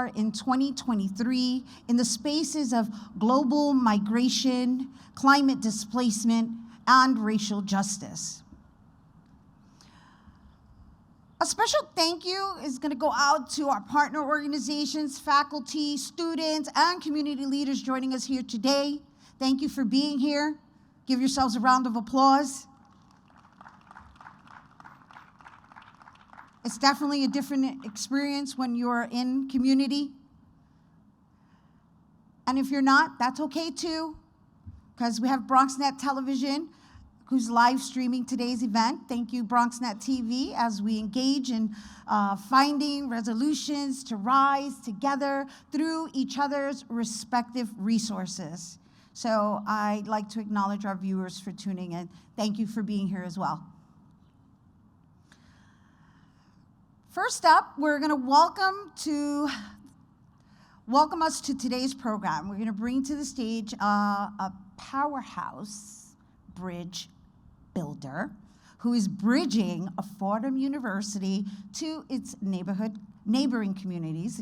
are in 2023 in the spaces of global migration, climate displacement, and racial justice. A special thank you is going to go out to our partner organizations, faculty, students, and community leaders joining us here today. Thank you for being here. Give yourselves a round of applause. It's definitely a different experience when you're in community. And if you're not, that's okay too, because we have BronxNet Television, who's live streaming today's event. Thank you, BronxNet TV, as we engage in finding resolutions to rise together through each other's respective resources. So I'd like to acknowledge our viewers for tuning in. Thank you for being here as well. First up, we're going to welcome us to today's program. We're going to bring to the stage a powerhouse bridge builder who is bridging a Fordham University to its neighboring communities,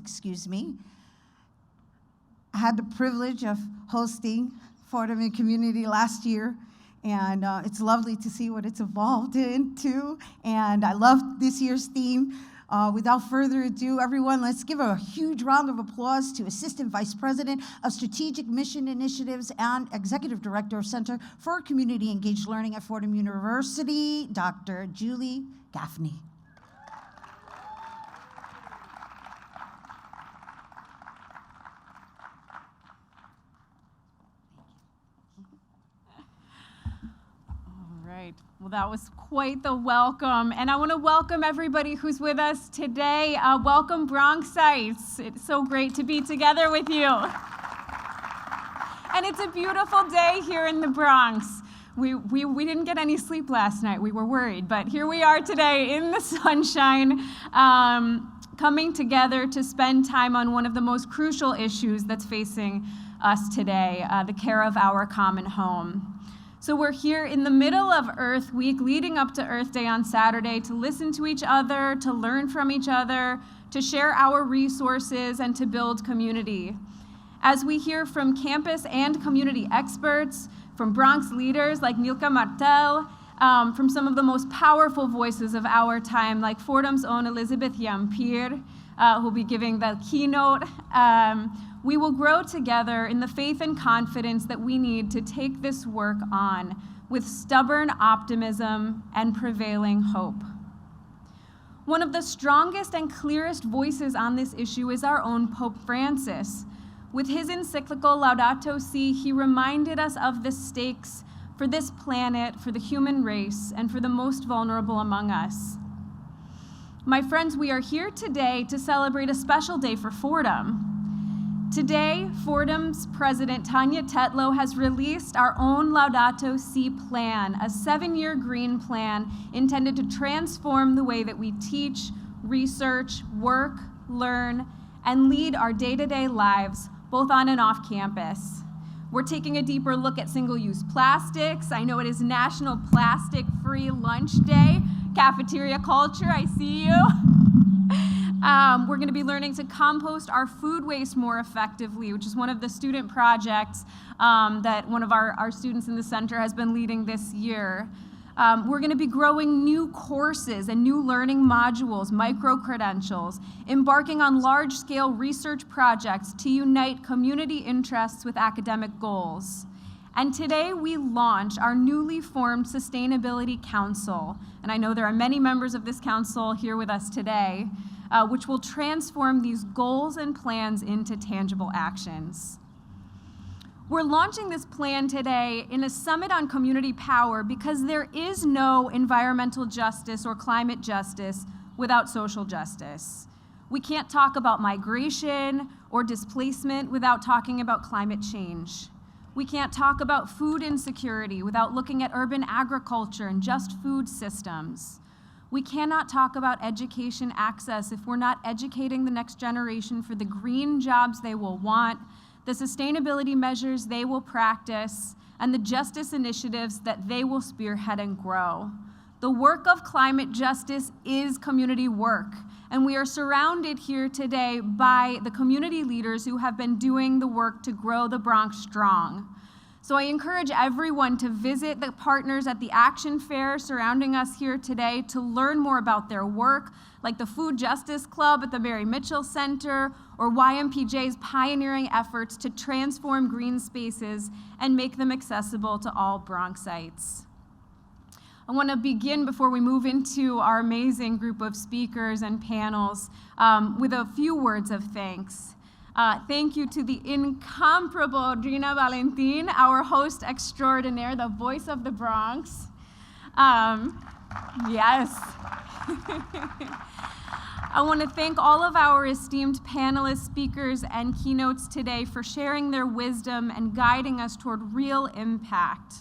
I had the privilege of hosting Fordham Community last year, and it's lovely to see what it's evolved into, and I love this year's theme. Without further ado, everyone, let's give a huge round of applause to Assistant Vice President of Strategic Mission Initiatives and Executive Director of Center for Community Engaged Learning at Fordham University, Dr. Julie Gaffney. Well, that was quite the welcome, and I want to welcome everybody who's with us today. Welcome, Bronxites. It's so great to be together with you. And it's a beautiful day here in the Bronx. We didn't get any sleep last night. We were worried, but here we are today in the sunshine, coming together to spend time on one of the most crucial issues that's facing us today, the care of our common home. So we're here in the middle of Earth Week, leading up to Earth Day on Saturday, to listen to each other, to learn from each other, to share our resources, and to build community. As we hear from campus and community experts, from Bronx leaders like Nilka Martel, from some of the most powerful voices of our time, like Fordham's own Elizabeth Yampir, who'll be giving the keynote, we will grow together in the faith and confidence that we need to take this work on with stubborn optimism and prevailing hope. One of the strongest and clearest voices on this issue is our own Pope Francis. With his encyclical Laudato Si', he reminded us of the stakes for this planet, for the human race, and for the most vulnerable among us. My friends, we are here today to celebrate a special day for Fordham. Today, Fordham's president, Tanya Tetlow, has released our own Laudato Si' plan, a 7-year green plan intended to transform the way that we teach, research, work, learn, and lead our day-to-day lives, both on and off campus. We're taking a deeper look at single-use plastics. I know it is National Plastic-Free Lunch Day. Cafeteria culture, I see you. We're going to be learning to compost our food waste more effectively, which is one of the student projects that one of our students in the center has been leading this year. We're going to be growing new courses and new learning modules, micro-credentials, embarking on large-scale research projects to unite community interests with academic goals. And today we launch our newly formed Sustainability Council. And I know there are many members of this council here with us today, which will transform these goals and plans into tangible actions. We're launching this plan today in a summit on community power because there is no environmental justice or climate justice without social justice. We can't talk about migration or displacement without talking about climate change. We can't talk about food insecurity without looking at urban agriculture and just food systems. We cannot talk about education access if we're not educating the next generation for the green jobs they will want, the sustainability measures they will practice, and the justice initiatives that they will spearhead and grow. The work of climate justice is community work, And we are surrounded here today by the community leaders who have been doing the work to grow the Bronx strong. So I encourage everyone to visit the partners at the Action Fair surrounding us here today to learn more about their work, like the Food Justice Club at the Mary Mitchell Center, or YMPJ's pioneering efforts to transform green spaces and make them accessible to all Bronxites. I want to begin, before we move into our amazing group of speakers and panels, with a few words of thanks. Thank you to the incomparable Gina Valentin, our host extraordinaire, the voice of the Bronx. Yes. I want to thank all of our esteemed panelists, speakers, and keynotes today for sharing their wisdom and guiding us toward real impact.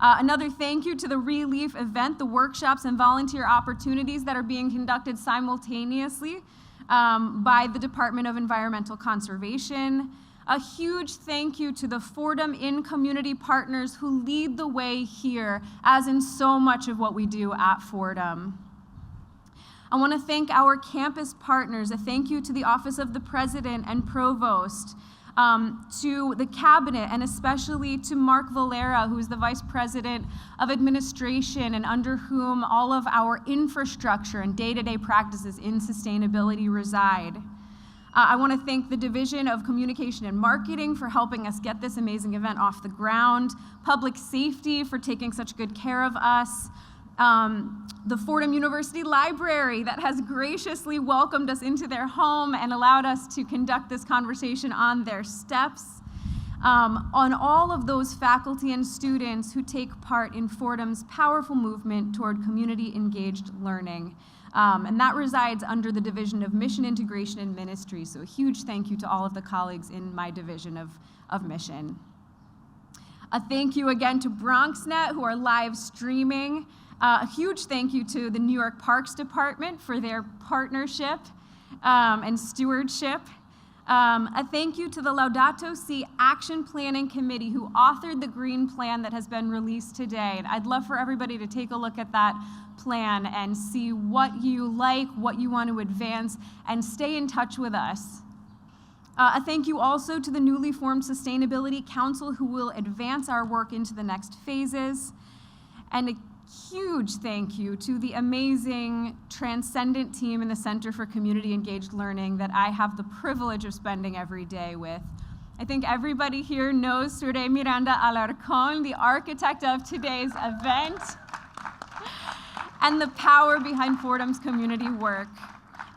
Another thank you to the Relief event, the workshops and volunteer opportunities that are being conducted simultaneously by the Department of Environmental Conservation. A huge thank you to the Fordham in-community partners who lead the way here, as in so much of what we do at Fordham. I want to thank our campus partners. A thank you to the Office of the President and Provost, to the Cabinet, and especially to Mark Valera, who is the Vice President of Administration and under whom all of our infrastructure and day-to-day practices in sustainability reside. I want to thank the Division of Communication and Marketing for helping us get this amazing event off the ground, Public Safety for taking such good care of us, the Fordham University Library that has graciously welcomed us into their home and allowed us to conduct this conversation on their steps, on all of those faculty and students who take part in Fordham's powerful movement toward community-engaged learning. And that resides under the Division of Mission Integration and Ministry, so a huge thank you to all of the colleagues in my division of mission. A thank you again to BronxNet, who are live streaming. A huge thank you to the New York Parks Department for their partnership and stewardship. A thank you to the Laudato Si Action Planning Committee, who authored the green plan that has been released today. And I'd love for everybody to take a look at that plan and see what you like, what you want to advance, and stay in touch with us. A thank you also to the newly formed Sustainability Council, who will advance our work into the next phases. And a huge thank you to the amazing Transcendent team in the Center for Community Engaged Learning that I have the privilege of spending every day with. I think everybody here knows Sure Miranda Alarcón, the architect of today's event, and the power behind Fordham's community work.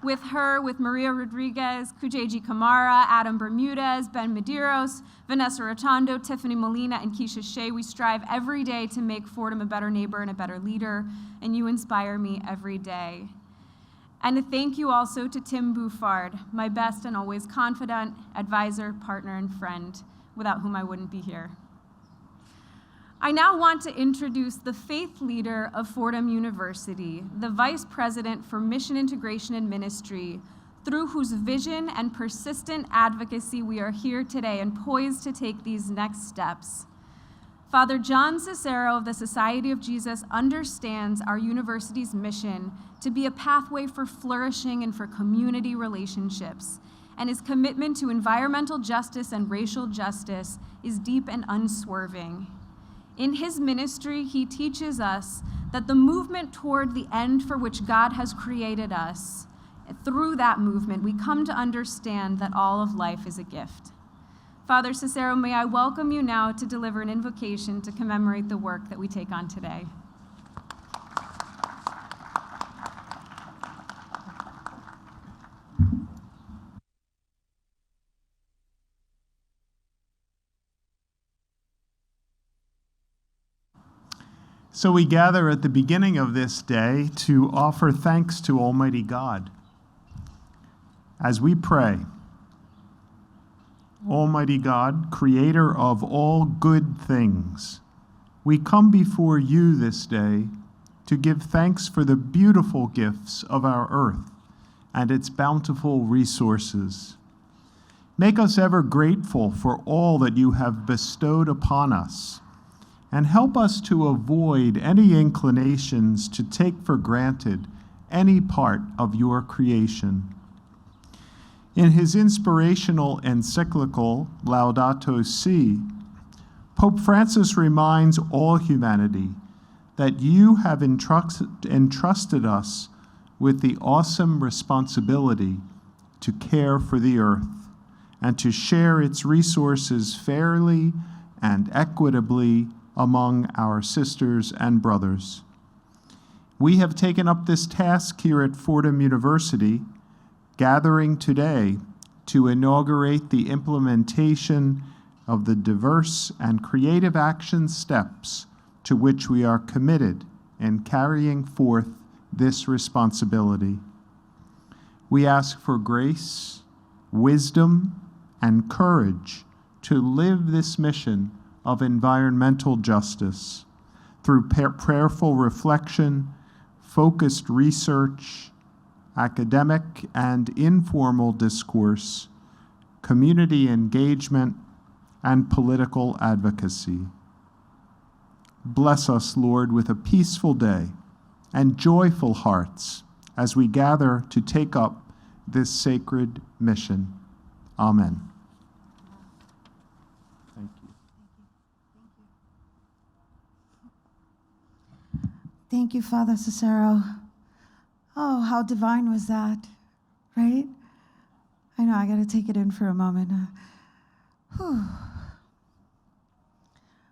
With her, with Maria Rodriguez, Kujeji Kamara, Adam Bermudez, Ben Medeiros, Vanessa Rotondo, Tiffany Molina, and Keisha Shea, we strive every day to make Fordham a better neighbor and a better leader, and you inspire me every day. And a thank you also to Tim Bouffard, my best and always confidant, advisor, partner, and friend, without whom I wouldn't be here. I now want to introduce the faith leader of Fordham University, the Vice President for Mission Integration and Ministry, through whose vision and persistent advocacy we are here today and poised to take these next steps. Father John Cicero of the Society of Jesus understands our university's mission to be a pathway for flourishing and for community relationships, and his commitment to environmental justice and racial justice is deep and unswerving. In his ministry, he teaches us that the movement toward the end for which God has created us, through that movement, we come to understand that all of life is a gift. Father Cicero, may I welcome you now to deliver an invocation to commemorate the work that we take on today. So we gather at the beginning of this day to offer thanks to Almighty God. As we pray, Almighty God, creator of all good things, we come before you this day to give thanks for the beautiful gifts of our earth and its bountiful resources. Make us ever grateful for all that you have bestowed upon us, and help us to avoid any inclinations to take for granted any part of your creation. In his inspirational encyclical, Laudato Si', Pope Francis reminds all humanity that you have entrusted us with the awesome responsibility to care for the earth and to share its resources fairly and equitably among our sisters and brothers. We have taken up this task here at Fordham University, gathering today to inaugurate the implementation of the diverse and creative action steps to which we are committed in carrying forth this responsibility. We ask for grace, wisdom, and courage to live this mission of environmental justice through prayerful reflection, focused research, academic and informal discourse, community engagement, and political advocacy. Bless us, Lord, with a peaceful day and joyful hearts as we gather to take up this sacred mission. Amen. Thank you. Thank you, Father Cicero. Oh, how divine was that, right? I know, I got to take it in for a moment. Whew.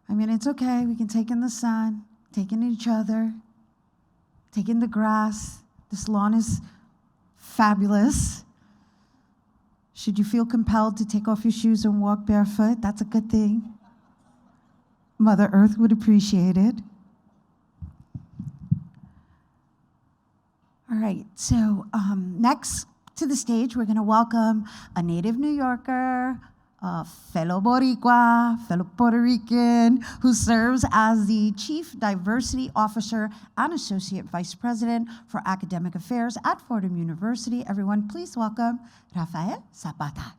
I mean, it's okay. We can take in the sun, take in each other, take in the grass. This lawn is fabulous. Should you feel compelled to take off your shoes and walk barefoot, that's a good thing. Mother Earth would appreciate it. All right, so next to the stage, we're going to welcome a native New Yorker, a fellow Boricua, fellow Puerto Rican, who serves as the Chief Diversity Officer and Associate Vice President for Academic Affairs at Fordham University. Everyone, please welcome Rafael Zapata.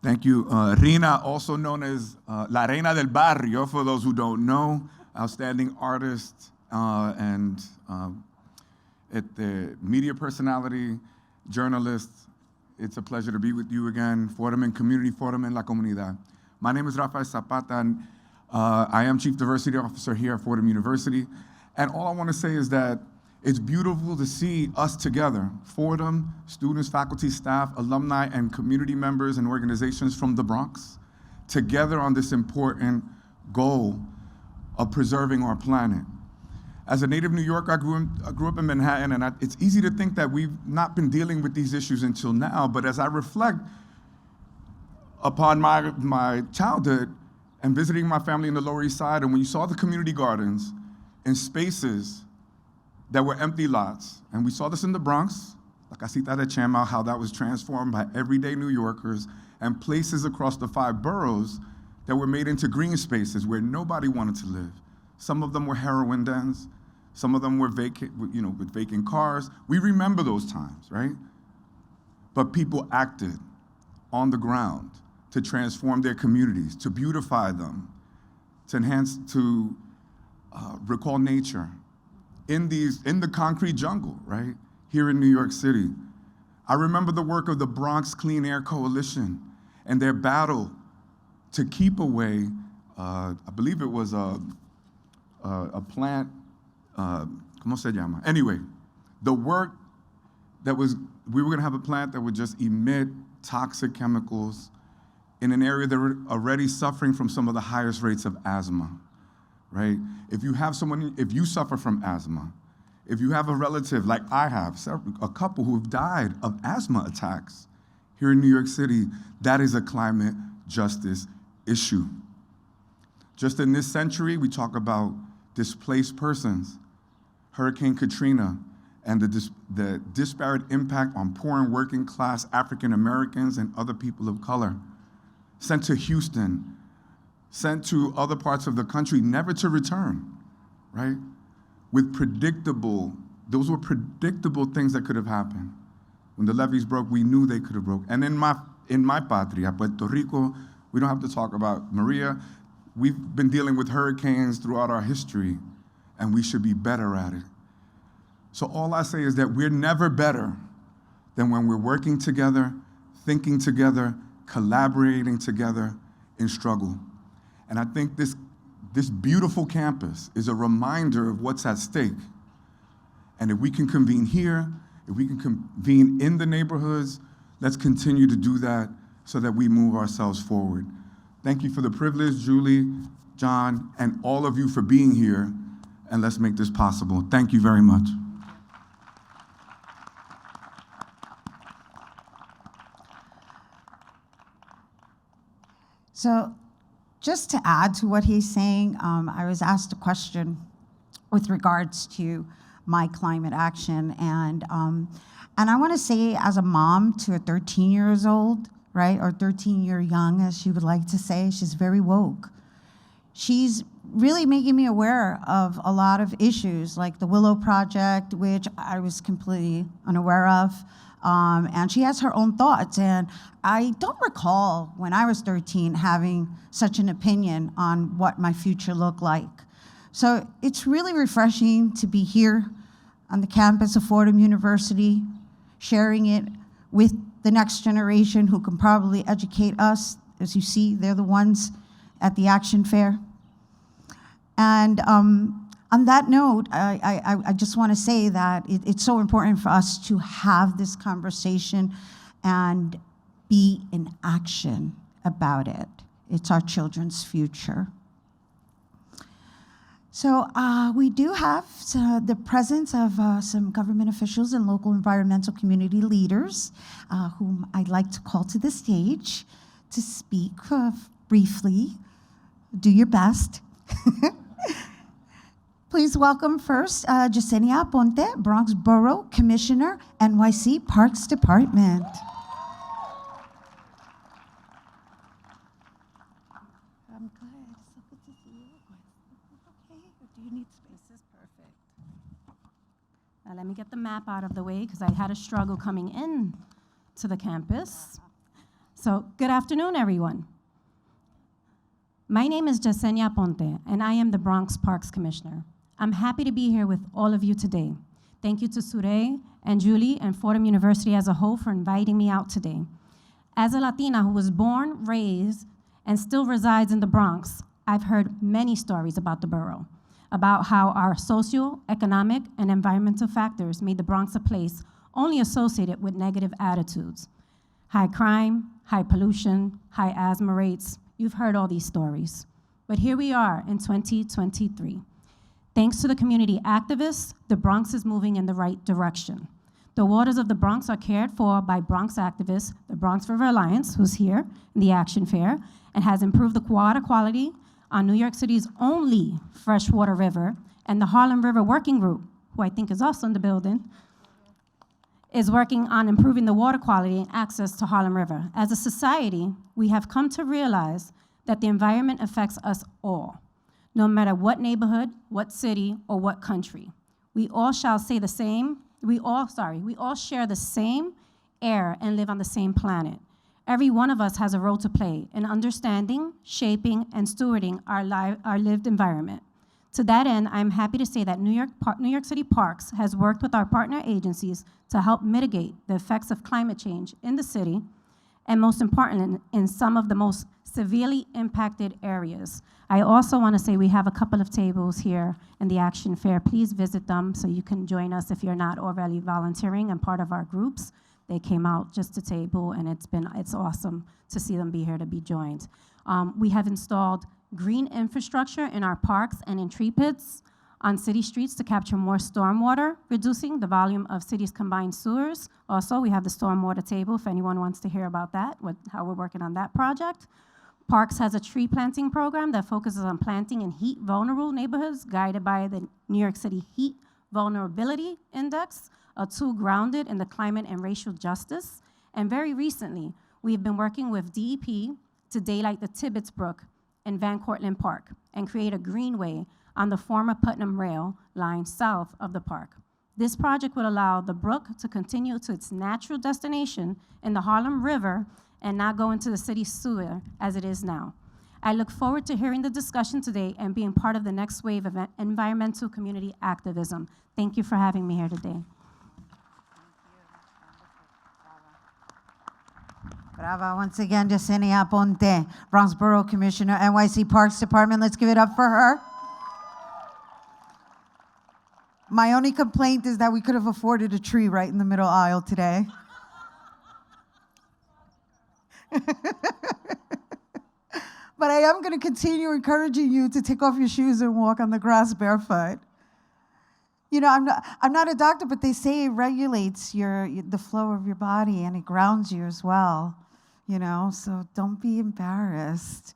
Thank you. Rina, also known as La Reina del Barrio, for those who don't know, outstanding artist and the media personality, journalist. It's a pleasure to be with you again. Fordham and Community, Fordham en la Comunidad. My name is Rafael Zapata, and I am Chief Diversity Officer here at Fordham University. And all I want to say is that it's beautiful to see us together, Fordham, students, faculty, staff, alumni, and community members and organizations from the Bronx, together on this important goal of preserving our planet. As a native New Yorker, I grew up in Manhattan, and it's easy to think that we've not been dealing with these issues until now, but as I reflect upon my childhood and visiting my family in the Lower East Side, and when you saw the community gardens and spaces that were empty lots, and we saw this in the Bronx, La Casita de Chema, how that was transformed by everyday New Yorkers, and places across the 5 boroughs that were made into green spaces where nobody wanted to live. Some of them were heroin dens, some of them were vacant, with vacant cars. We remember those times, right? But people acted on the ground to transform their communities, to beautify them, to enhance, to recall nature in the concrete jungle, right? Here in New York City. I remember the work of the Bronx Clean Air Coalition and their battle to keep away, I believe it was a plant, ¿cómo se llama? Anyway, the work that we were gonna have a plant that would just emit toxic chemicals in an area that were already suffering from some of the highest rates of asthma, right? If you suffer from asthma, if you have a relative like I have, a couple who have died of asthma attacks here in New York City, that is a climate justice issue. Just in this century, we talk about displaced persons, Hurricane Katrina, and the disparate impact on poor and working class African Americans and other people of color. Sent to Houston, sent to other parts of the country, never to return, right? Those were predictable things that could have happened. When the levees broke, we knew they could have broke. And in in my patria, Puerto Rico, we don't have to talk about Maria. We've been dealing with hurricanes throughout our history, and we should be better at it. So all I say is that we're never better than when we're working together, thinking together, collaborating together in struggle. And I think this beautiful campus is a reminder of what's at stake. And if we can convene here, if we can convene in the neighborhoods, let's continue to do that so that we move ourselves forward. Thank you for the privilege, Julie, John, and all of you for being here, and let's make this possible. Thank you very much. So just to add to what he's saying, I was asked a question with regards to my climate action. And I want to say, as a mom to a 13 years old, right, or 13-year young, as she would like to say, she's very woke. She's really making me aware of a lot of issues, like the Willow Project, which I was completely unaware of. And she has her own thoughts. And I don't recall when I was 13 having such an opinion on what my future looked like. So it's really refreshing to be here on the campus of Fordham University, sharing it with the next generation who can probably educate us. As you see, they're the ones at the Action Fair. And on that note, I just want to say that it's so important for us to have this conversation and be in action about it. It's our children's future. So we do have the presence of some government officials and local environmental community leaders whom I'd like to call to the stage to speak briefly. Do your best. Please welcome first Yesenia Aponte, Bronx Borough Commissioner, NYC Parks Department. I'm good. So good to see you. Okay, or do you need space? This is perfect. Now let me get the map out of the way because I had a struggle coming in to the campus. So good afternoon, everyone. My name is Yesenia Aponte, and I am the Bronx Parks Commissioner. I'm happy to be here with all of you today. Thank you to Sure and Julie and Fordham University as a whole for inviting me out today. As a Latina who was born, raised, and still resides in the Bronx, I've heard many stories about the borough, about how our socio-economic and environmental factors made the Bronx a place only associated with negative attitudes. High crime, high pollution, high asthma rates. You've heard all these stories. But here we are in 2023. Thanks to the community activists, the Bronx is moving in the right direction. The waters of the Bronx are cared for by Bronx activists, the Bronx River Alliance, who's here in the Action Fair, and has improved the water quality on New York City's only freshwater river, and the Harlem River Working Group, who I think is also in the building, is working on improving the water quality and access to Harlem River. As a society, we have come to realize that the environment affects us all, no matter what neighborhood, what city, or what country. We all shall say the same, we all share the same air and live on the same planet. Every one of us has a role to play in understanding, shaping, and stewarding our lived environment. To that end, I'm happy to say that New York City Parks has worked with our partner agencies to help mitigate the effects of climate change in the city, and most importantly, in some of the most severely impacted areas. I also want to say we have a couple of tables here in the Action Fair. Please visit them so you can join us if you're not already volunteering and part of our groups. They came out just to table, and it's awesome to see them be here to be joined. We have installed green infrastructure in our parks and in tree pits on city streets to capture more stormwater, reducing the volume of cities' combined sewers. Also, we have the stormwater table if anyone wants to hear about that, how we're working on that project. Parks has a tree planting program that focuses on planting in heat-vulnerable neighborhoods, guided by the New York City Heat Vulnerability Index, a tool grounded in the climate and racial justice. And very recently, we've been working with DEP to daylight the Tibbetts Brook in Van Cortlandt Park and create a greenway on the former Putnam Rail line south of the park. This project would allow the brook to continue to its natural destination in the Harlem River and not go into the city sewer as it is now. I look forward to hearing the discussion today and being part of the next wave of environmental community activism. Thank you for having me here today. Brava. Once again, Yesenia Ponte, Bronx Borough Commissioner, NYC Parks Department. Let's give it up for her. My only complaint is that we could have afforded a tree right in the middle aisle today. But I am going to continue encouraging you to take off your shoes and walk on the grass barefoot. You know, I'm not a doctor, but they say it regulates the flow of your body and it grounds you as well. You know, so don't be embarrassed.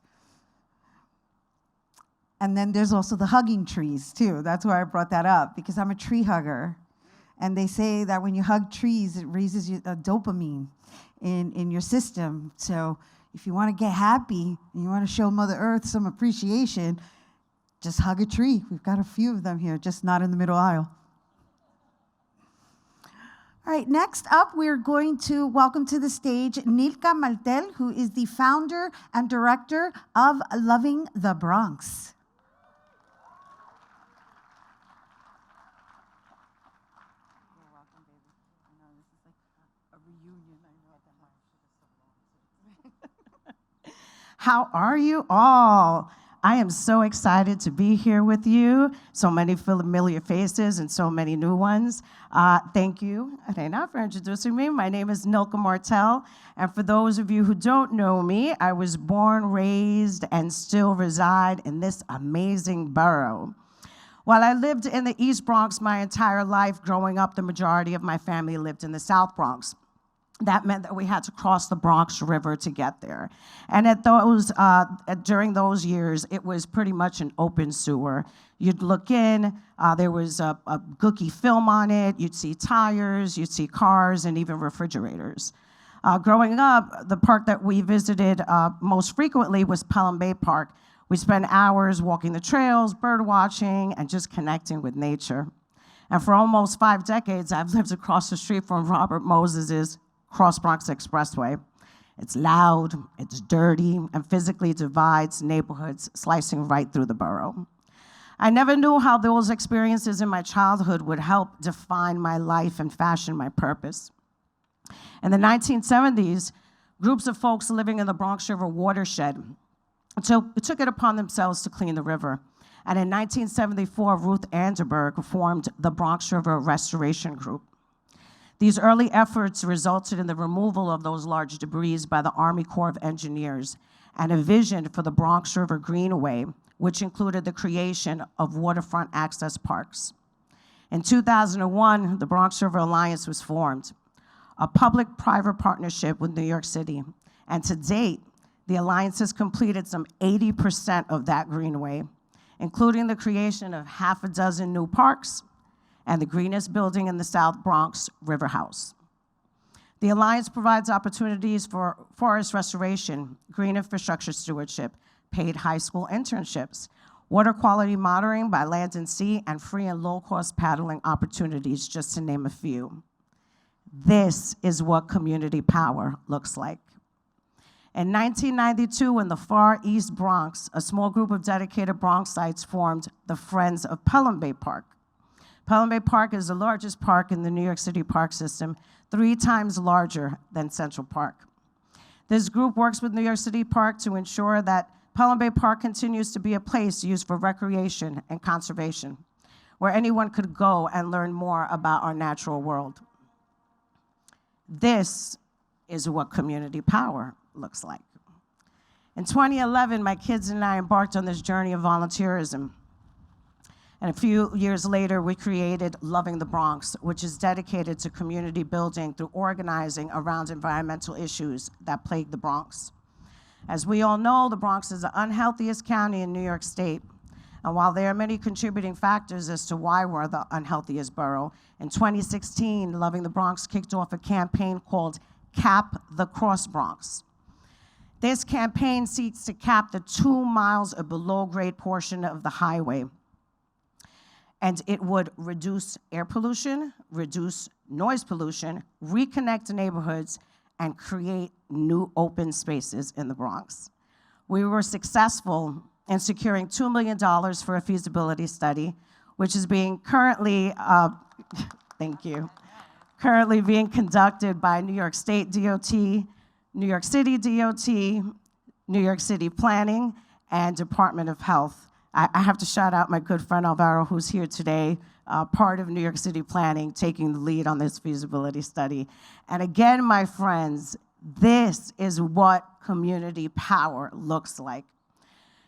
And then there's also the hugging trees too. That's why I brought that up, because I'm a tree hugger. And they say that when you hug trees, it raises dopamine in your system. So if you want to get happy and you want to show Mother Earth some appreciation, just hug a tree. We've got a few of them here, just not in the middle aisle. All right, next up, we're going to welcome to the stage Nilka Maltel, who is the founder and director of Loving the Bronx. You're welcome, baby. I know this is like a reunion. I know that my How are you all? I am so excited to be here with you. So many familiar faces and so many new ones. Thank you, Reina, for introducing me. My name is Nilka Martel. And for those of you who don't know me, I was born, raised, and still reside in this amazing borough. While I lived in the East Bronx my entire life, growing up, the majority of my family lived in the South Bronx. That meant that we had to cross the Bronx River to get there. And during those years, it was pretty much an open sewer. You'd look in, there was a gooky film on it, you'd see tires, you'd see cars, and even refrigerators. Growing up, the park that we visited most frequently was Pelham Bay Park. We spent hours walking the trails, bird watching, and just connecting with nature. And for almost 5 decades, I've lived across the street from Robert Moses's Cross Bronx Expressway. It's loud, it's dirty, and physically divides neighborhoods, slicing right through the borough. I never knew how those experiences in my childhood would help define my life and fashion my purpose. In the 1970s, groups of folks living in the Bronx River watershed took it upon themselves to clean the river. And in 1974, Ruth Anderberg formed the Bronx River Restoration Group. These early efforts resulted in the removal of those large debris by the Army Corps of Engineers and a vision for the Bronx River Greenway, which included the creation of waterfront access parks. In 2001, the Bronx River Alliance was formed, a public-private partnership with New York City. And to date, the Alliance has completed some 80% of that greenway, including the creation of half a dozen new parks and the greenest building in the South Bronx, River House. The Alliance provides opportunities for forest restoration, green infrastructure stewardship, paid high school internships, water quality monitoring by land and sea, and free and low-cost paddling opportunities, just to name a few. This is what community power looks like. In 1992, in the far East Bronx, a small group of dedicated Bronxites formed the Friends of Pelham Bay Park. Pelham Bay Park is the largest park in the New York City park system, 3 times larger than Central Park. This group works with New York City Park to ensure that Pelham Bay Park continues to be a place used for recreation and conservation, where anyone could go and learn more about our natural world. This is what community power looks like. In 2011, my kids and I embarked on this journey of volunteerism. And a few years later, we created Loving the Bronx, which is dedicated to community building through organizing around environmental issues that plague the Bronx. As we all know, the Bronx is the unhealthiest county in New York State. And while there are many contributing factors as to why we're the unhealthiest borough, in 2016, Loving the Bronx kicked off a campaign called Cap the Cross Bronx. This campaign seeks to cap the 2 miles of below-grade portion of the highway. And it would reduce air pollution, reduce noise pollution, reconnect neighborhoods, and create new open spaces in the Bronx. We were successful in securing $2 million for a feasibility study, which is being currently, thank you, currently being conducted by New York State DOT, New York City DOT, New York City Planning, and Department of Health. I have to shout out my good friend Alvaro, who's here today, part of New York City Planning, taking the lead on this feasibility study. And again, my friends, this is what community power looks like.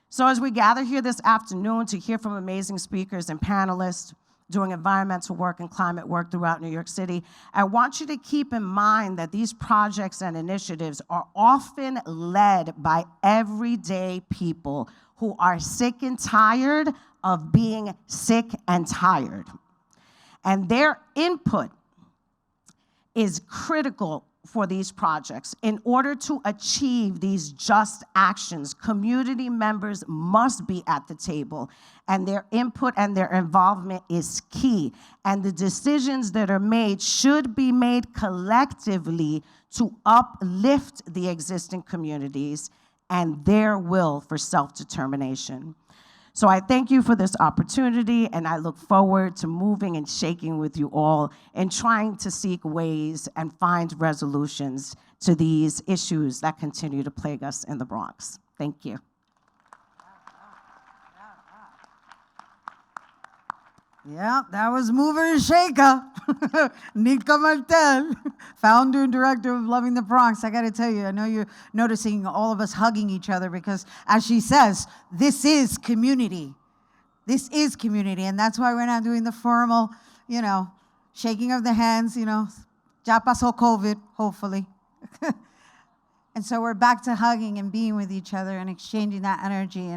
So as we gather here this afternoon to hear from amazing speakers and panelists doing environmental work and climate work throughout New York City, I want you to keep in mind that these projects and initiatives are often led by everyday people who are sick and tired of being sick and tired. And their input is critical for these projects. In order to achieve these just actions, community members must be at the table, and their input and their involvement is key. And the decisions that are made should be made collectively to uplift the existing communities and their will for self-determination. So I thank you for this opportunity, and I look forward to moving and shaking with you all and trying to seek ways and find resolutions to these issues that continue to plague us in the Bronx. Thank you. Yeah, that was Mover and Shaker. Nika Martel, founder and director of Loving the Bronx. I got to tell you, I know you're noticing all of us hugging each other because, as she says, this is community. This is community, and that's why we're not doing the formal, shaking of the hands, ya pasó COVID, hopefully. And so we're back to hugging and being with each other and exchanging that energy.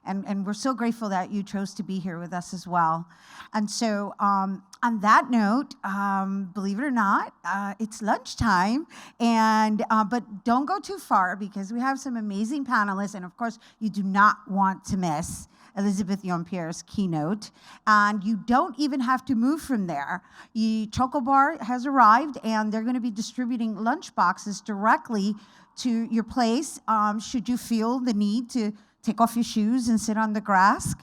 And we're so grateful that you chose to be here with us as well. And so on that note, believe it or not, it's lunchtime. But don't go too far because we have some amazing panelists. And of course, you do not want to miss Elizabeth Young-Pierre's keynote. And you don't even have to move from there. Choco Bar has arrived, and they're going to be distributing lunch boxes directly to your place, should you feel the need to take off your shoes and sit on the grass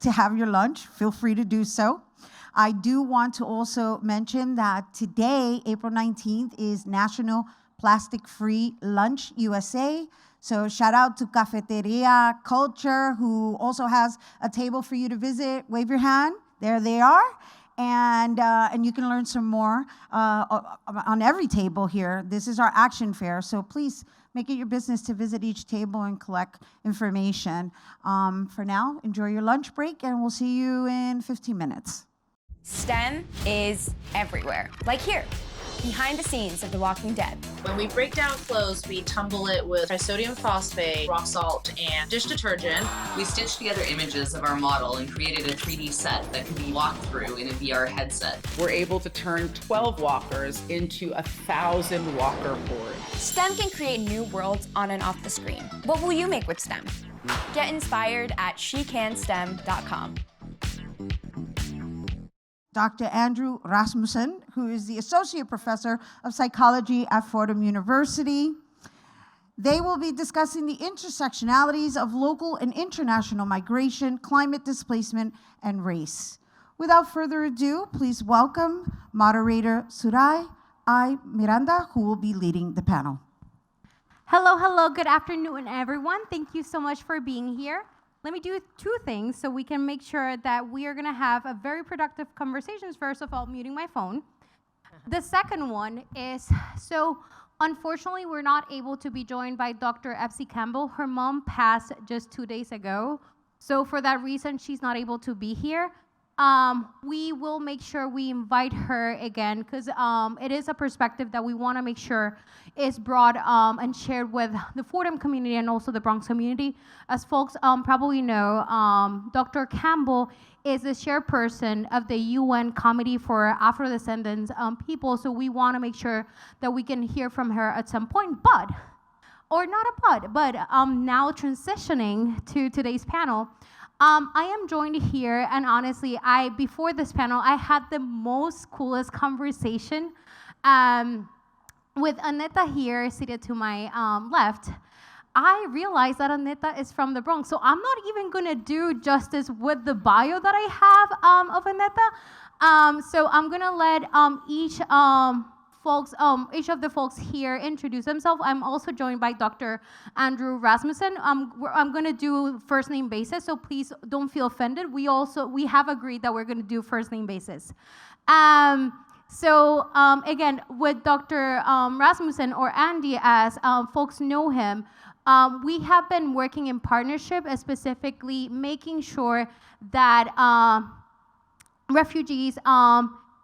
to have your lunch, feel free to do so. I do want to also mention that today, April 19th, is National Plastic Free Lunch USA. So shout out to Cafeteria Culture, who also has a table for you to visit. Wave your hand. There they are. And you can learn some more on every table here. This is our action fair, so please make it your business to visit each table and collect information. For now, enjoy your lunch break, and we'll see you in 15 minutes. STEM is everywhere, like here, behind the scenes of The Walking Dead. When we break down clothes, we tumble it with trisodium phosphate, rock salt, and dish detergent. We stitched together images of our model and created a 3D set that can be walked through in a VR headset. We're able to turn 12 walkers into 1,000 walker hordes. STEM can create new worlds on and off the screen. What will you make with STEM? Get inspired at SheCanSTEM.com. Dr. Andrew Rasmussen, who is the Associate Professor of Psychology at Fordham University. They will be discussing the intersectionalities of local and international migration, climate displacement, and race. Without further ado, please welcome moderator Surai I. Miranda, who will be leading the panel. Hello, good afternoon, everyone. Thank you so much for being here. Let me do two things so we can make sure that we are going to have a very productive conversations. First of all, muting my phone. The second one is, so unfortunately, we're not able to be joined by Dr. Epsie Campbell. Her mom passed just 2 days ago. So for that reason, she's not able to be here. We will make sure we invite her again because it is a perspective that we want to make sure is brought and shared with the Fordham community and also the Bronx community. As folks probably know, Dr. Campbell is the chairperson of the UN Committee for Afro-Descendants people, so we want to make sure that we can hear from her at some point. But now transitioning to today's panel, I am joined here, and honestly, before this panel, I had the most coolest conversation with Aneta here seated to my left, I realized that Aneta is from the Bronx. So I'm not even going to do justice with the bio that I have of Aneta. So I'm going to let each of the folks here introduce themselves. I'm also joined by Dr. Andrew Rasmussen. I'm going to do first name basis, so please don't feel offended. We have agreed that we're going to do first name basis. So again, with Dr. Rasmussen, or Andy as folks know him, we have been working in partnership, specifically making sure that refugees,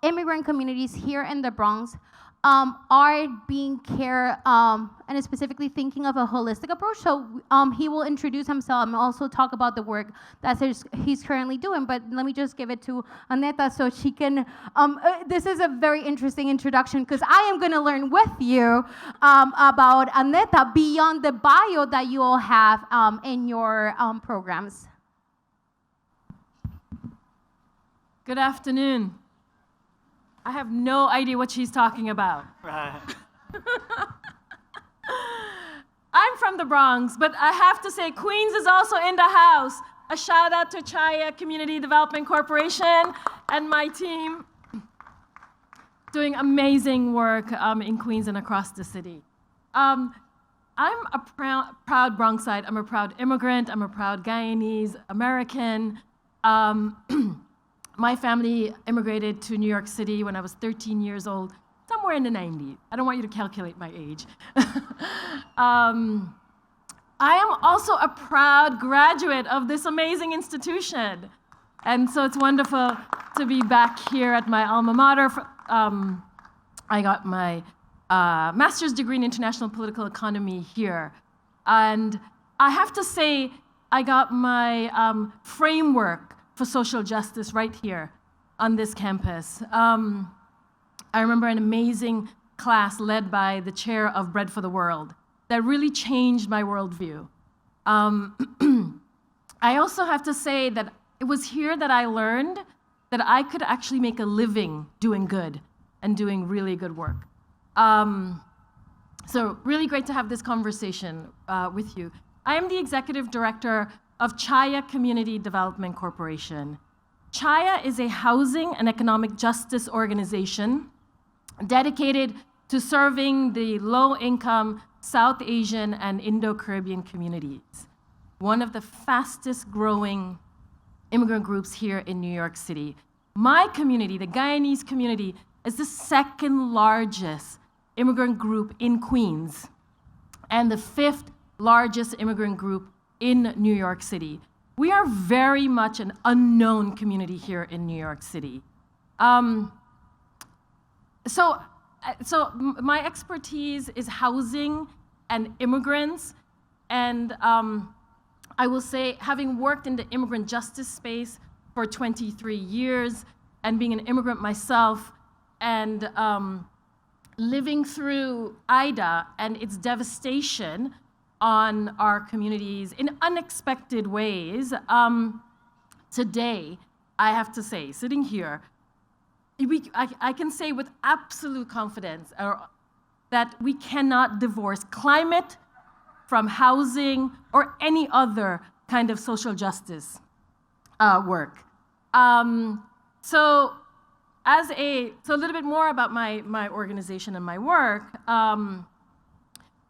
immigrant communities here in the Bronx are being cared, and specifically thinking of a holistic approach. So he will introduce himself and also talk about the work that he's currently doing. But let me just give it to Aneta so she can, this is a very interesting introduction because I am gonna learn with you about Aneta beyond the bio that you all have in your programs. Good afternoon. I have no idea what she's talking about. I'm from the Bronx, but I have to say Queens is also in the house. A shout out to Chaya Community Development Corporation and my team doing amazing work in Queens and across the city. I'm a proud Bronxite. I'm a proud immigrant. I'm a proud Guyanese American. My family immigrated to New York City when I was 13 years old, somewhere in the 90s. I don't want you to calculate my age. I am also a proud graduate of this amazing institution. And so it's wonderful to be back here at my alma mater. I got my master's degree in international political economy here. And I have to say, I got my framework for social justice right here on this campus. I remember an amazing class led by the chair of Bread for the World that really changed my worldview. I also have to say that it was here that I learned that I could actually make a living doing good and doing really good work. So really great to have this conversation with you. I am the executive director of Chaya Community Development Corporation. Chaya is a housing and economic justice organization dedicated to serving the low-income South Asian and Indo-Caribbean communities, one of the fastest growing immigrant groups here in New York City. My community, the Guyanese community, is the second largest immigrant group in Queens and the 5th largest immigrant group in New York City. We are very much an unknown community here in New York City. So my expertise is housing and immigrants, and I will say, having worked in the immigrant justice space for 23 years and being an immigrant myself and living through Ida and its devastation on our communities in unexpected ways, today, I have to say, sitting here, I can say with absolute confidence that we cannot divorce climate from housing or any other kind of social justice work. So a little bit more about my organization and my work.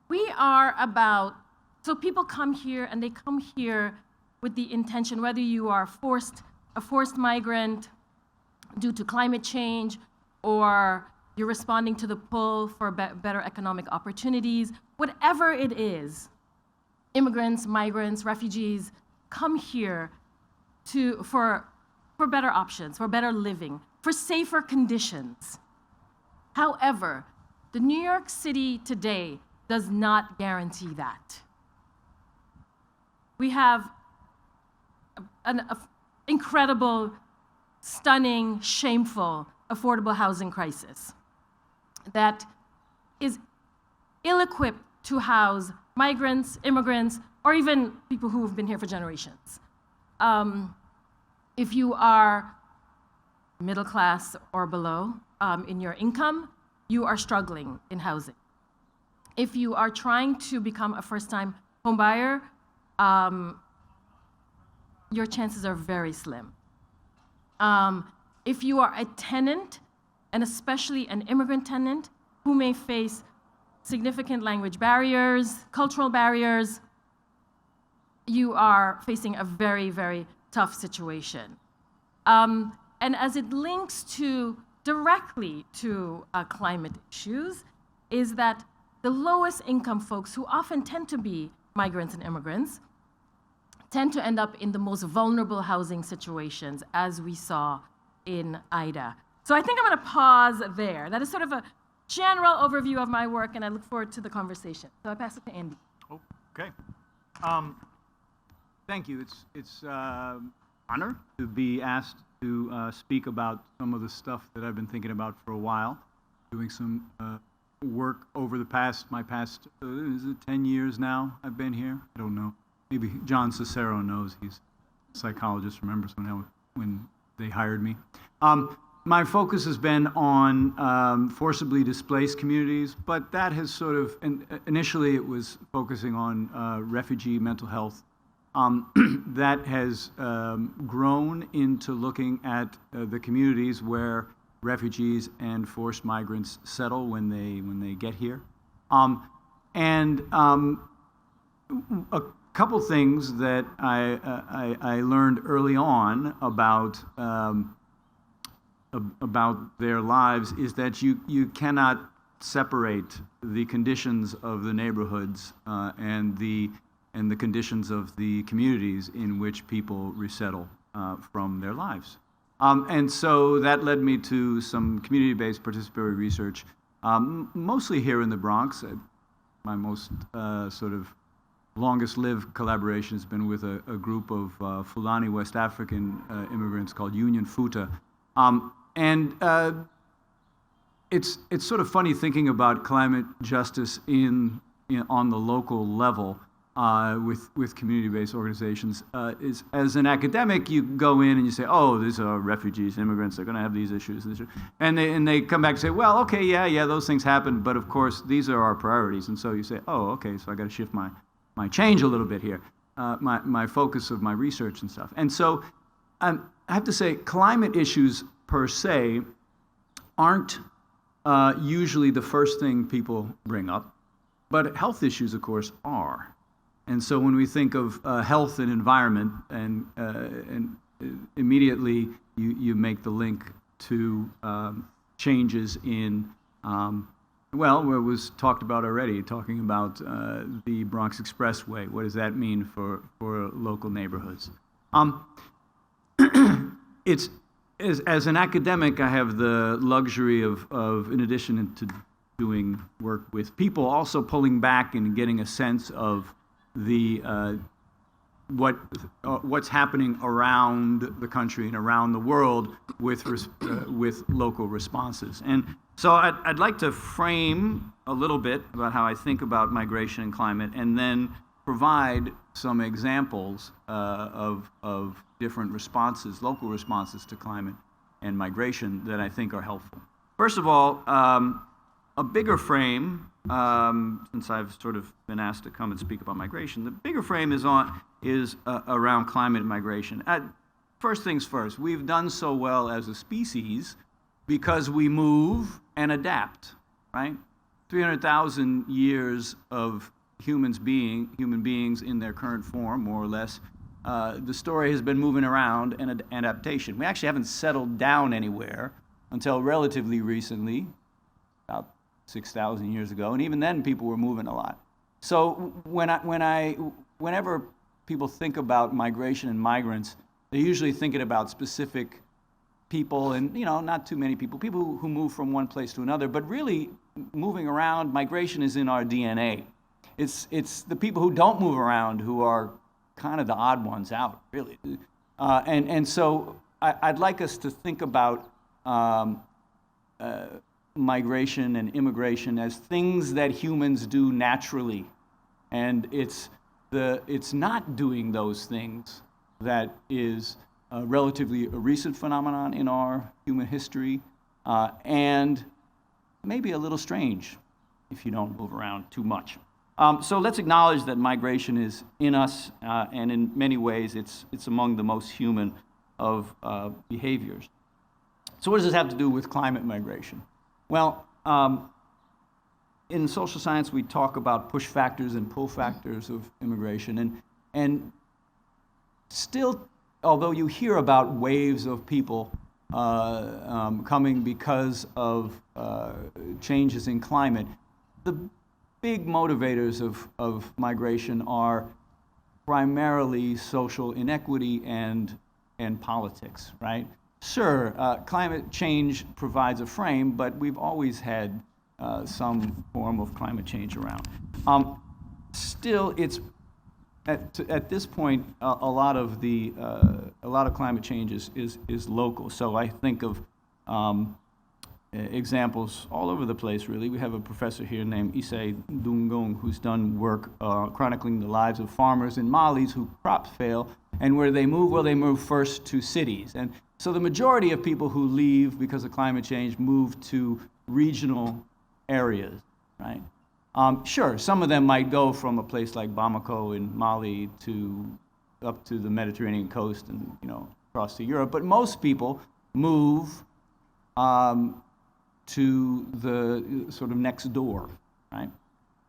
We are about, so people come here and they come here with the intention, whether you are a forced migrant due to climate change, or you're responding to the pull for better economic opportunities, whatever it is, immigrants, migrants, refugees come here for better options, for better living, for safer conditions. However, the New York City today does not guarantee that. We have an incredible, stunning, shameful, affordable housing crisis that is ill-equipped to house migrants, immigrants, or even people who have been here for generations. If you are middle class or below in your income, you are struggling in housing. If you are trying to become a first-time homebuyer, your chances are very slim. If you are a tenant, and especially an immigrant tenant, who may face significant language barriers, cultural barriers, you are facing a very, very tough situation. And as it links directly to climate issues, is that the lowest income folks, who often tend to be migrants and immigrants, tend to end up in the most vulnerable housing situations, as we saw in Ida. So I think I'm going to pause there. That is sort of a general overview of my work, and I look forward to the conversation. So I pass it to Andy. Okay. Thank you. It's honor to be asked to speak about some of the stuff that I've been thinking about for a while, doing some work over my past, is it 10 years now I've been here? I don't know. Maybe John Cicero knows. He's a psychologist, remembers when they hired me. My focus has been on forcibly displaced communities, but that has sort of, initially it was focusing on refugee mental health. That has grown into looking at the communities where refugees and forced migrants settle when they get here. A couple things that I learned early on about their lives is that you cannot separate the conditions of the neighborhoods and the conditions of the communities in which people resettle from their lives. And so that led me to some community-based participatory research, mostly here in the Bronx. My most sort of longest-lived collaboration has been with a group of Fulani West African immigrants called Union Futa. It's sort of funny thinking about climate justice on the local level with community-based organizations. As an academic, you go in and you say, oh, these are refugees, immigrants, they're going to have these issues. And they come back and say, well, okay, yeah, those things happen, but of course, these are our priorities. And so you say, oh, okay, so I got to shift my change a little bit here, my focus of my research and stuff. And so I have to say, climate issues per se aren't usually the first thing people bring up, but health issues, of course, are. And so when we think of health and environment, and immediately you make the link to changes in, what was talked about already, talking about the Bronx Expressway. What does that mean for local neighborhoods? As an academic, I have the luxury of in addition to doing work with people, also pulling back and getting a sense of what's happening around the country and around the world with local responses. And so I'd like to frame a little bit about how I think about migration and climate, and then provide some examples of different responses, local responses to climate and migration that I think are helpful. First of all, a bigger frame, since I've sort of been asked to come and speak about migration, the bigger frame is around climate and migration. First things first, we've done so well as a species because we move and adapt, right? 300,000 years of human beings in their current form, more or less. The story has been moving around and adaptation. We actually haven't settled down anywhere until relatively recently, about 6,000 years ago, and even then people were moving a lot. So whenever people think about migration and migrants, they're usually thinking about specific people, and not too many people who move from one place to another, but really moving around, migration is in our DNA. It's the people who don't move around who are kind of the odd ones out, really. And so I'd like us to think about migration and immigration as things that humans do naturally, and it's not doing those things that is relatively a recent phenomenon in our human history, and maybe a little strange if you don't move around too much. So let's acknowledge that migration is in us, and in many ways it's among the most human of behaviors. So what does this have to do with climate migration? Well, in social science we talk about push factors and pull factors of immigration, and still, although you hear about waves of people coming because of changes in climate, the big motivators of migration are primarily social inequity and politics, right? Sure, climate change provides a frame, but we've always had some form of climate change around. Still, it's at this point a lot of climate change is local. So I think of examples all over the place, really. We have a professor here named Issei Dungong who's done work chronicling the lives of farmers in Mali whose crops fail, and where they move, well, they move first to cities. And so the majority of people who leave because of climate change move to regional areas, right? Sure, some of them might go from a place like Bamako in Mali up to the Mediterranean coast and across to Europe, but most people move to the sort of next door, right?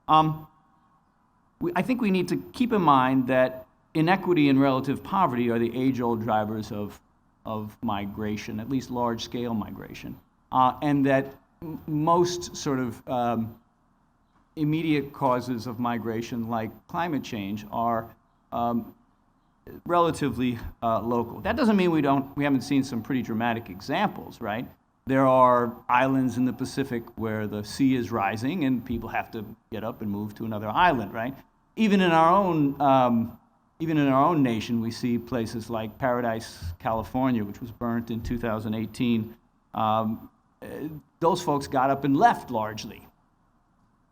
I think we need to keep in mind that inequity and relative poverty are the age-old drivers of migration, at least large-scale migration, and that most sort of immediate causes of migration, like climate change, are relatively local. That doesn't mean we haven't seen some pretty dramatic examples, right? There are islands in the Pacific where the sea is rising and people have to get up and move to another island, right? Even in our own nation, we see places like Paradise, California, which was burnt in 2018. Those folks got up and left largely.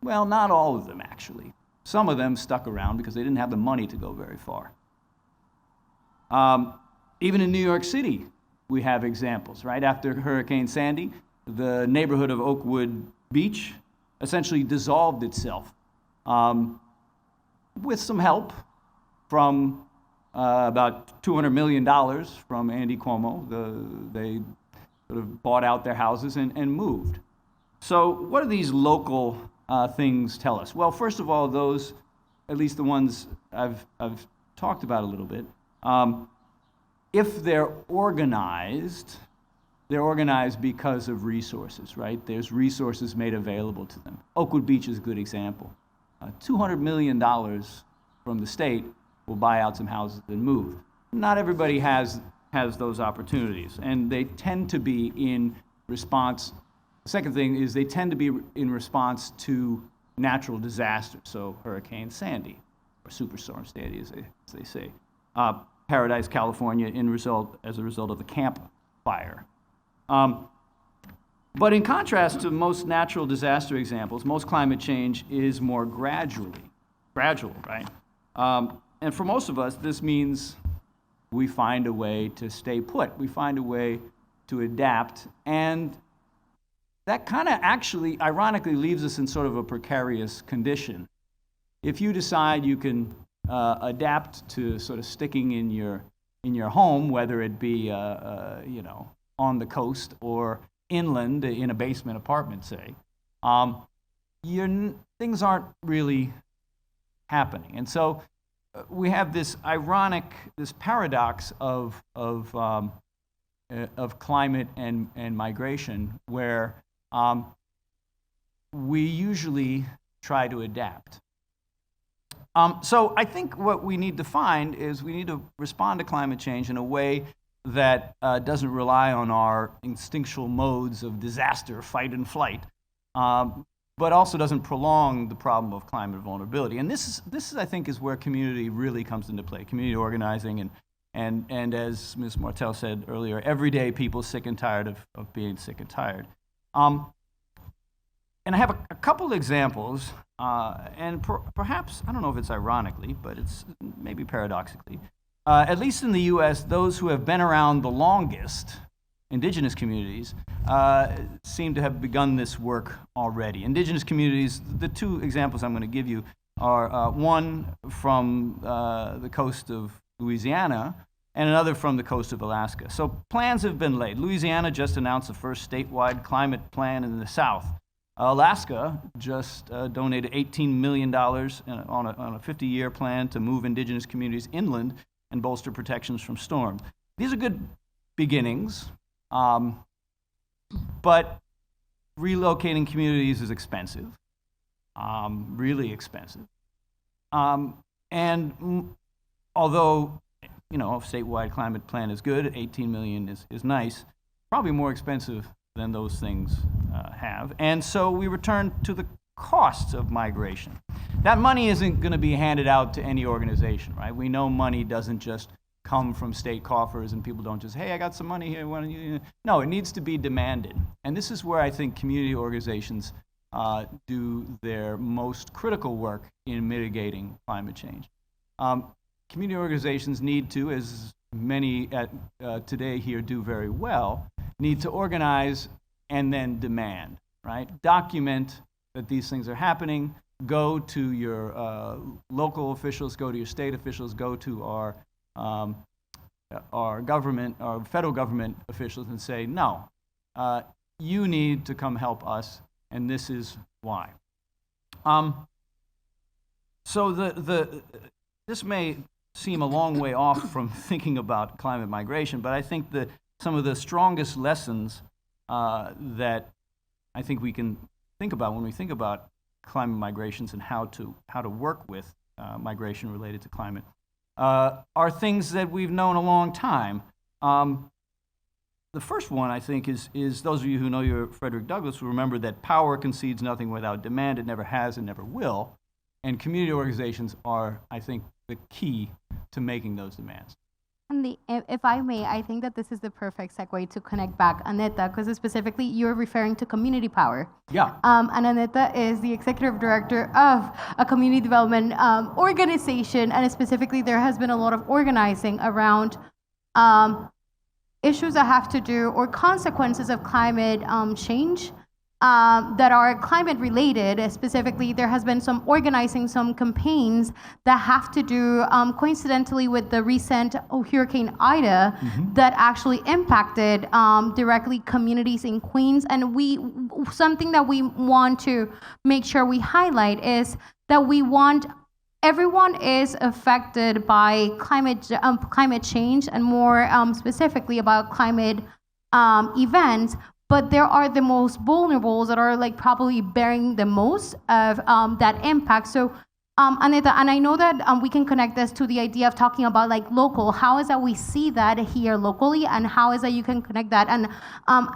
Well, not all of them, actually. Some of them stuck around because they didn't have the money to go very far. Even in New York City, we have examples, right? After Hurricane Sandy, the neighborhood of Oakwood Beach essentially dissolved itself with some help from about $200 million from Andy Cuomo. They sort of bought out their houses and moved. So what do these local things tell us? Well, first of all, those, at least the ones I've talked about a little bit, if they're organized because of resources, right? There's resources made available to them. Oakwood Beach is a good example. $200 million from the state will buy out some houses and move. Not everybody has those opportunities, and they tend to be in response. The second thing is they tend to be in response to natural disasters, so Hurricane Sandy, or Superstorm Sandy, as they say. Paradise, California, as a result of the Camp Fire. But in contrast to most natural disaster examples, most climate change is more gradual, right? And for most of us, this means we find a way to stay put. We find a way to adapt, and that kind of actually, ironically, leaves us in sort of a precarious condition. If you decide you can adapt to sort of sticking in your home, whether it be on the coast or inland in a basement apartment, say, things aren't really happening, and so we have this paradox of climate and migration, where we usually try to adapt. So I think what we need to find is we need to respond to climate change in a way that doesn't rely on our instinctual modes of disaster, fight and flight, but also doesn't prolong the problem of climate vulnerability. And this is, I think, is where community really comes into play, community organizing, and as Ms. Martel said earlier, everyday people sick and tired of being sick and tired. And I have a couple examples, and perhaps, I don't know if it's ironically, but it's maybe paradoxically, at least in the US, those who have been around the longest, indigenous communities, seem to have begun this work already. Indigenous communities, the two examples I'm going to give you are one from the coast of Louisiana and another from the coast of Alaska. So plans have been laid. Louisiana just announced the first statewide climate plan in the South. Alaska just donated $18 million on a 50-year plan to move indigenous communities inland and bolster protections from storms. These are good beginnings, but relocating communities is expensive, really expensive. And although, a statewide climate plan is good, 18 million is nice, probably more expensive than those things have. And so we return to the costs of migration. That money isn't going to be handed out to any organization, right? We know money doesn't just come from state coffers and people don't just, hey, I got some money here. Why don't you? No, it needs to be demanded. And this is where I think community organizations do their most critical work in mitigating climate change. Community organizations need to, as many today here do very well, need to organize and then demand, right? Document that these things are happening, go to your local officials, go to your state officials, go to our government, our federal government officials and say, no, you need to come help us, and this is why. So this may seem a long way off from thinking about climate migration, but I think that some of the strongest lessons that I think we can think about when we think about climate migrations and how to work with migration related to climate are things that we've known a long time. The first one, I think, is those of you who know your Frederick Douglass will remember that power concedes nothing without demand. It never has and never will. And community organizations are, I think, the key to making those demands. And if I may, I think that this is the perfect segue to connect back, Aneta, because specifically you're referring to community power. Yeah. And Aneta is the executive director of a community development organization, and specifically there has been a lot of organizing around issues that have to do, or consequences of climate change that are climate related. Specifically, there has been some organizing, some campaigns that have to do coincidentally with the recent Hurricane Ida that actually impacted directly communities in Queens. And something that we want to make sure we highlight is that everyone is affected by climate change, and more specifically about climate events. But there are the most vulnerable that are probably bearing the most of that impact. So, Aneta, and I know that we can connect this to the idea of talking about local. How is that we see that here locally, and how is that you can connect that? And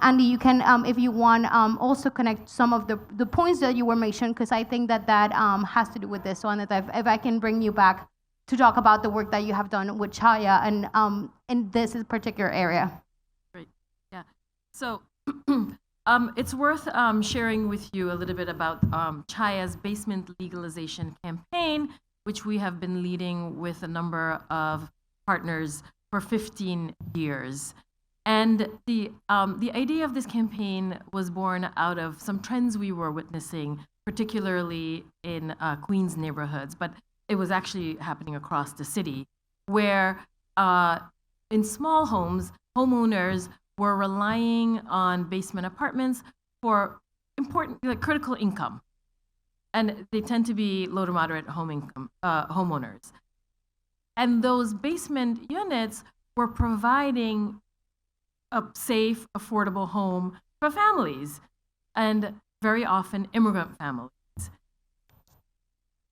Andy, you can, if you want, also connect some of the points that you were mentioned, because I think that has to do with this. So, Aneta, if I can bring you back to talk about the work that you have done with Chaya and in this particular area. Great. Yeah. So. It's worth sharing with you a little bit about Chaya's basement legalization campaign, which we have been leading with a number of partners for 15 years. And the idea of this campaign was born out of some trends we were witnessing, particularly in Queens neighborhoods, but it was actually happening across the city, where in small homes, homeowners were relying on basement apartments for important, critical income. And they tend to be low to moderate home income homeowners. And those basement units were providing a safe, affordable home for families, and very often immigrant families.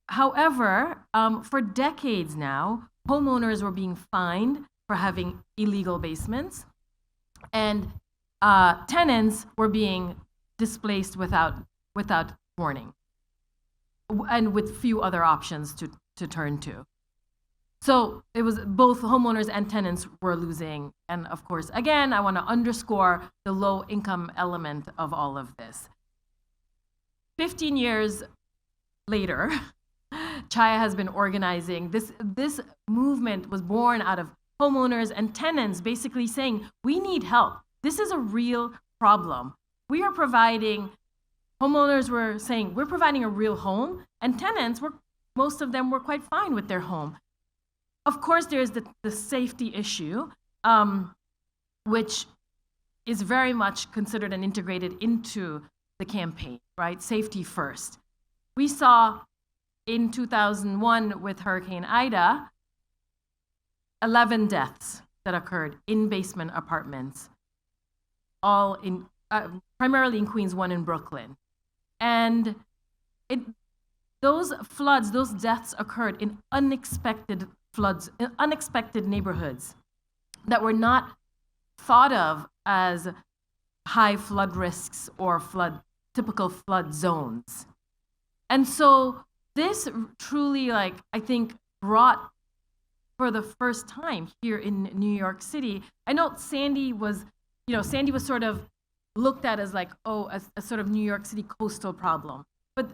However, for decades now, homeowners were being fined for having illegal basements, and tenants were being displaced without warning, and with few other options to turn to. So it was both homeowners and tenants were losing. And of course, again, I want to underscore the low income element of all of this. 15 years later, Chaya has been organizing. This movement was born out of homeowners and tenants basically saying, we need help. This is a real problem. We are providing, homeowners were saying, we're providing a real home, and tenants were, most of them were quite fine with their home. Of course, there's the safety issue, which is very much considered and integrated into the campaign, right? Safety first. We saw in 2001 with Hurricane Ida, 11 deaths that occurred in basement apartments, all in, primarily in Queens, one in Brooklyn. And those floods, those deaths occurred in unexpected floods, in unexpected neighborhoods that were not thought of as high flood risks or typical flood zones. And so this truly, I think, brought, for the first time here in New York City, I know Sandy was sort of looked at as a sort of New York City coastal problem. But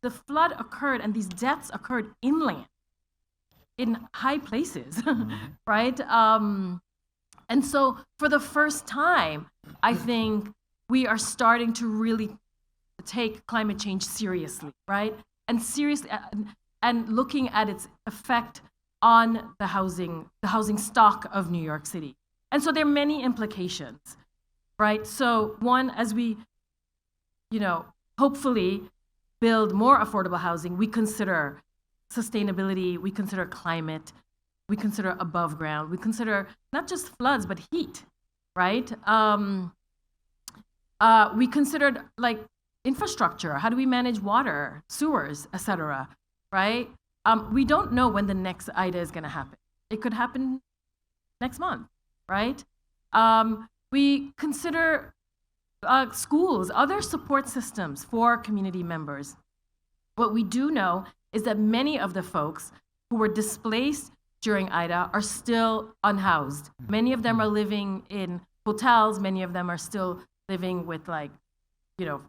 the flood occurred and these deaths occurred inland, in high places, right? And so for the first time, I think we are starting to really take climate change seriously, right? And seriously, and looking at its effect on the housing stock of New York City. And so there are many implications, right? So one, as we, hopefully build more affordable housing, we consider sustainability, we consider climate, we consider above ground, we consider not just floods, but heat, right? We considered infrastructure, how do we manage water, sewers, et cetera, right? We don't know when the next Ida is gonna happen. It could happen next month, right? We consider schools, other support systems for community members. What we do know is that many of the folks who were displaced during Ida are still unhoused. Many of them are living in hotels, many of them are still living with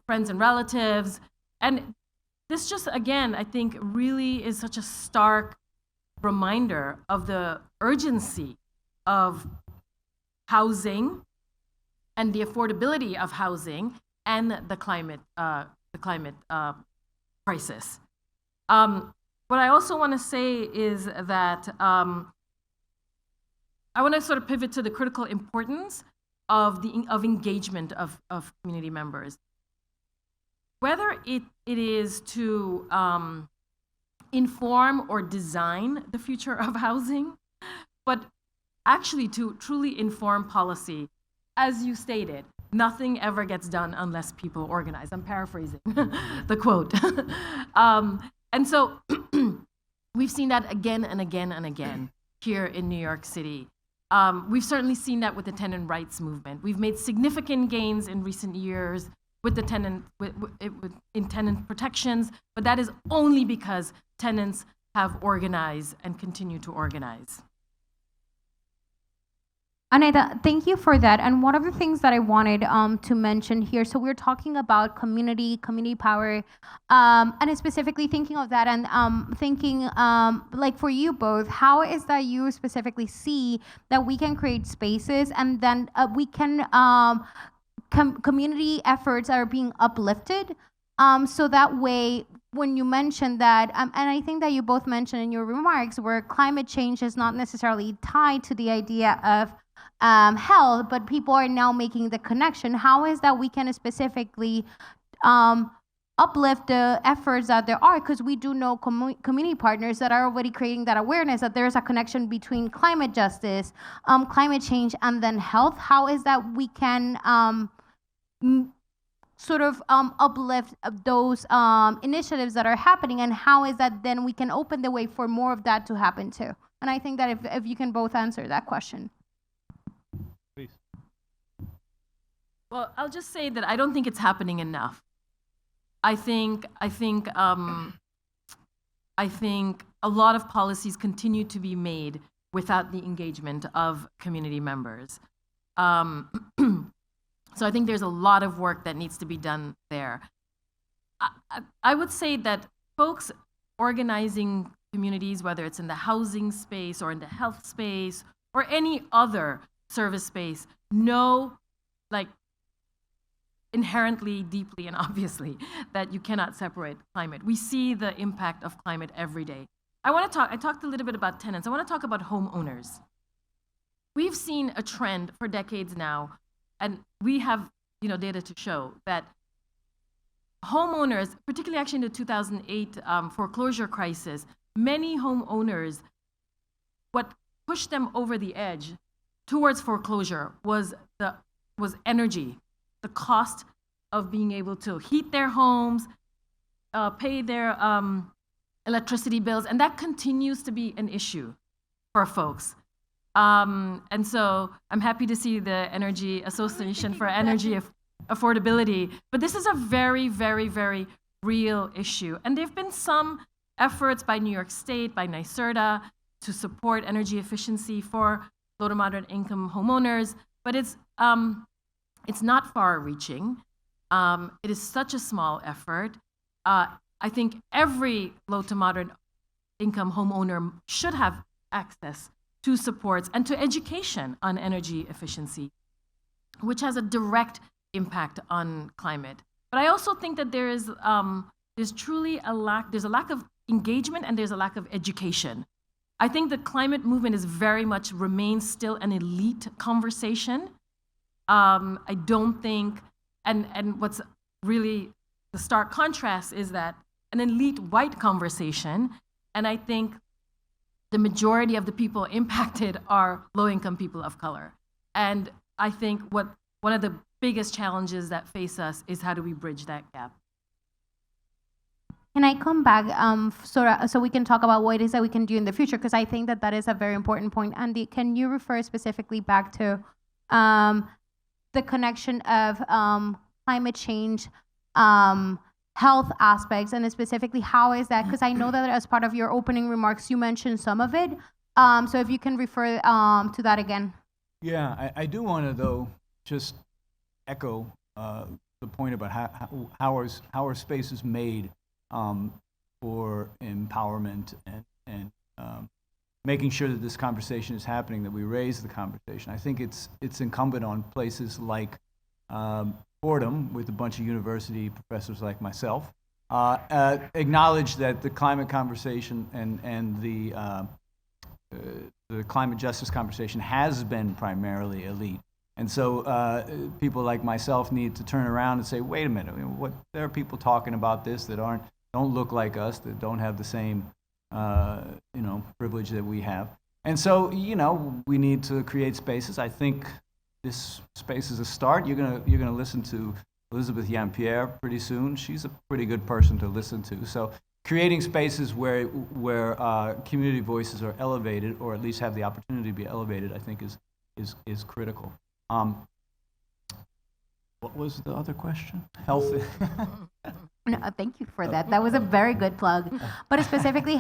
friends and relatives. And this just, again, I think really is such a stark reminder of the urgency of housing and the affordability of housing and the climate crisis. What I also want to say is that I want to sort of pivot to the critical importance of engagement of community members. Whether it is to inform or design the future of housing, but actually to truly inform policy. As you stated, nothing ever gets done unless people organize. I'm paraphrasing the quote. And so we've seen that again and again and again here in New York City. We've certainly seen that with the tenant rights movement. We've made significant gains in recent years with the in tenant protections, but that is only because tenants have organized and continue to organize. Anita, thank you for that. And one of the things that I wanted to mention here, so we're talking about community power, and specifically thinking of that and thinking for you both, how is that you specifically see that we can create spaces and then we can community efforts are being uplifted, so that way when you mentioned that, and I think that you both mentioned in your remarks where climate change is not necessarily tied to the idea of health, but people are now making the connection. How is that we can specifically uplift the efforts that there are? Because we do know community partners that are already creating that awareness that there's a connection between climate justice, climate change, and then health. How is that we can sort of uplift those initiatives that are happening, and how is that then we can open the way for more of that to happen too? And I think that if you can both answer that question. Please. Well, I'll just say that I don't think it's happening enough. I think a lot of policies continue to be made without the engagement of community members. So I think there's a lot of work that needs to be done there. I would say that folks organizing communities, whether it's in the housing space or in the health space or any other service space, know inherently, deeply, and obviously that you cannot separate climate. We see the impact of climate every day. I talked a little bit about tenants. I want to talk about homeowners. We've seen a trend for decades now, and we have data to show that homeowners, particularly actually in the 2008 foreclosure crisis, many homeowners, what pushed them over the edge towards foreclosure was energy, the cost of being able to heat their homes, pay their electricity bills, and that continues to be an issue for folks. And so I'm happy to see the Energy Association for Energy Affordability, but this is a very, very, very real issue. And there have been some efforts by New York State, by NYSERDA, to support energy efficiency for low to moderate income homeowners, but it's not far-reaching. It is such a small effort. I think every low to moderate income homeowner should have access to supports and to education on energy efficiency, which has a direct impact on climate. But I also think that there's truly a lack of engagement and there's a lack of education. I think the climate movement is very much remains still an elite conversation. I don't think, and what's really the stark contrast is that an elite white conversation, and I think the majority of the people impacted are low-income people of color. And I think one of the biggest challenges that face us is how do we bridge that gap? Can I come back so we can talk about what it is that we can do in the future? Because I think that is a very important point. Andy, can you refer specifically back to the connection of climate change, health aspects, and specifically how is that? Because I know that as part of your opening remarks, you mentioned some of it. So if you can refer to that again. Yeah, I do want to, though, just echo the point about how our space is made for empowerment and making sure that this conversation is happening, that we raise the conversation. I think it's incumbent on places like Fordham, with a bunch of university professors like myself, acknowledge that the climate conversation and the climate justice conversation has been primarily elite. And so people like myself need to turn around and say, wait a minute, there are people talking about this that don't look like us, that don't have the same privilege that we have. And so, we need to create spaces. I think this space is a start. You're gonna listen to Elizabeth Yampierre pretty soon. She's a pretty good person to listen to. So creating spaces where community voices are elevated, or at least have the opportunity to be elevated, I think is critical. What was the other question? Health. No, thank you for that. That was a very good plug. But specifically,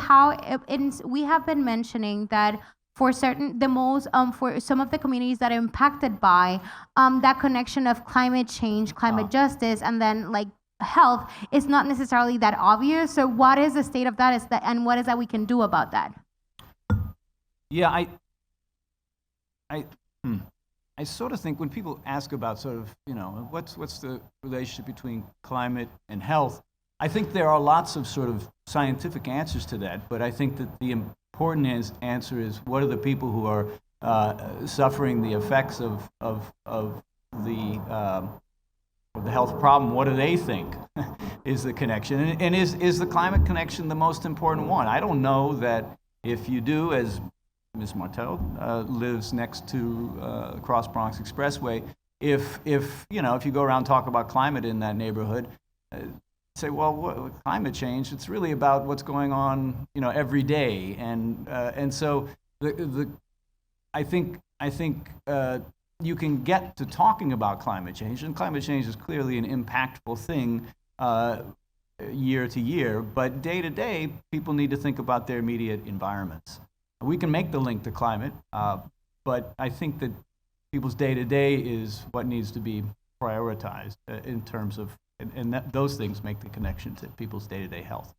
we have been mentioning that for for some of the communities that are impacted by that connection of climate change, climate justice, and then like health is not necessarily that obvious. So what is the state of that? And what is that we can do about that? Yeah, I sort of think when people ask about sort of, what's the relationship between climate and health, I think there are lots of sort of scientific answers to that, but I think that the important answer is, what are the people who are suffering the effects of the health problem? What do they think is the connection? And is the climate connection the most important one? I don't know that if you do, as Ms. Martel lives next to Cross Bronx Expressway, if you go around and talk about climate in that neighborhood, say, well, what climate change? It's really about what's going on, every day, and so I think you can get to talking about climate change, and climate change is clearly an impactful thing year to year, but day to day, people need to think about their immediate environments. We can make the link to climate, but I think that people's day to day is what needs to be prioritized in terms of, and those things make the connection to people's day-to-day health.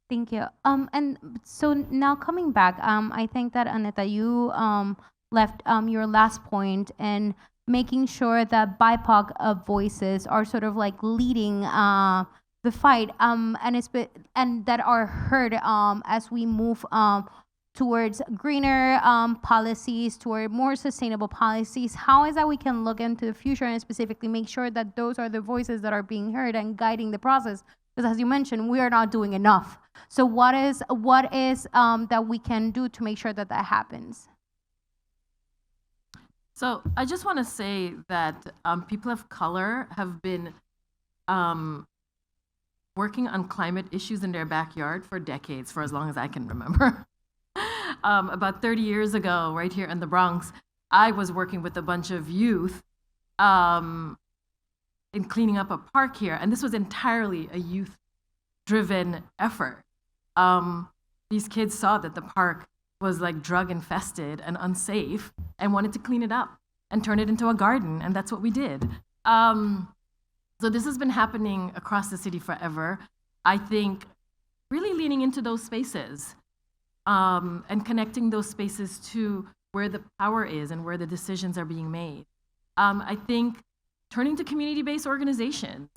Thank you. And so now coming back, I think that, Aneta, you left your last point, and making sure that BIPOC voices are sort of like leading the fight, and that are heard as we move towards greener policies, toward more sustainable policies. How is that we can look into the future and specifically make sure that those are the voices that are being heard and guiding the process? Because as you mentioned, we are not doing enough. So what is that we can do to make sure that that happens? So I just want to say that people of color have been working on climate issues in their backyard for decades, for as long as I can remember. About 30 years ago, right here in the Bronx, I was working with a bunch of youth in cleaning up a park here, and this was entirely a youth-driven effort. These kids saw that the park was like drug-infested and unsafe and wanted to clean it up and turn it into a garden, and that's what we did. So this has been happening across the city forever. I think really leaning into those spaces and connecting those spaces to where the power is and where the decisions are being made. I think turning to community-based organizations.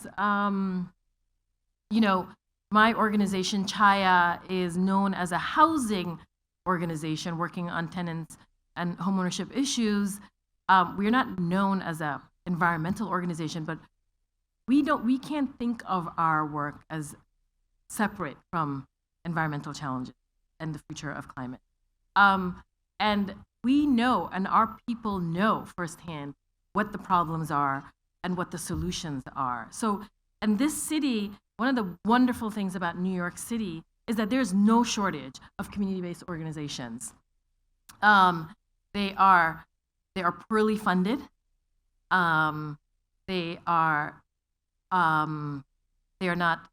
My organization, Chaya, is known as a housing organization working on tenants and homeownership issues. We're not known as an environmental organization, but we can't think of our work as separate from environmental challenges and the future of climate. And we know, and our people know firsthand what the problems are and what the solutions are. So, in this city, one of the wonderful things about New York City is that there's no shortage of community-based organizations. They are poorly funded. They are not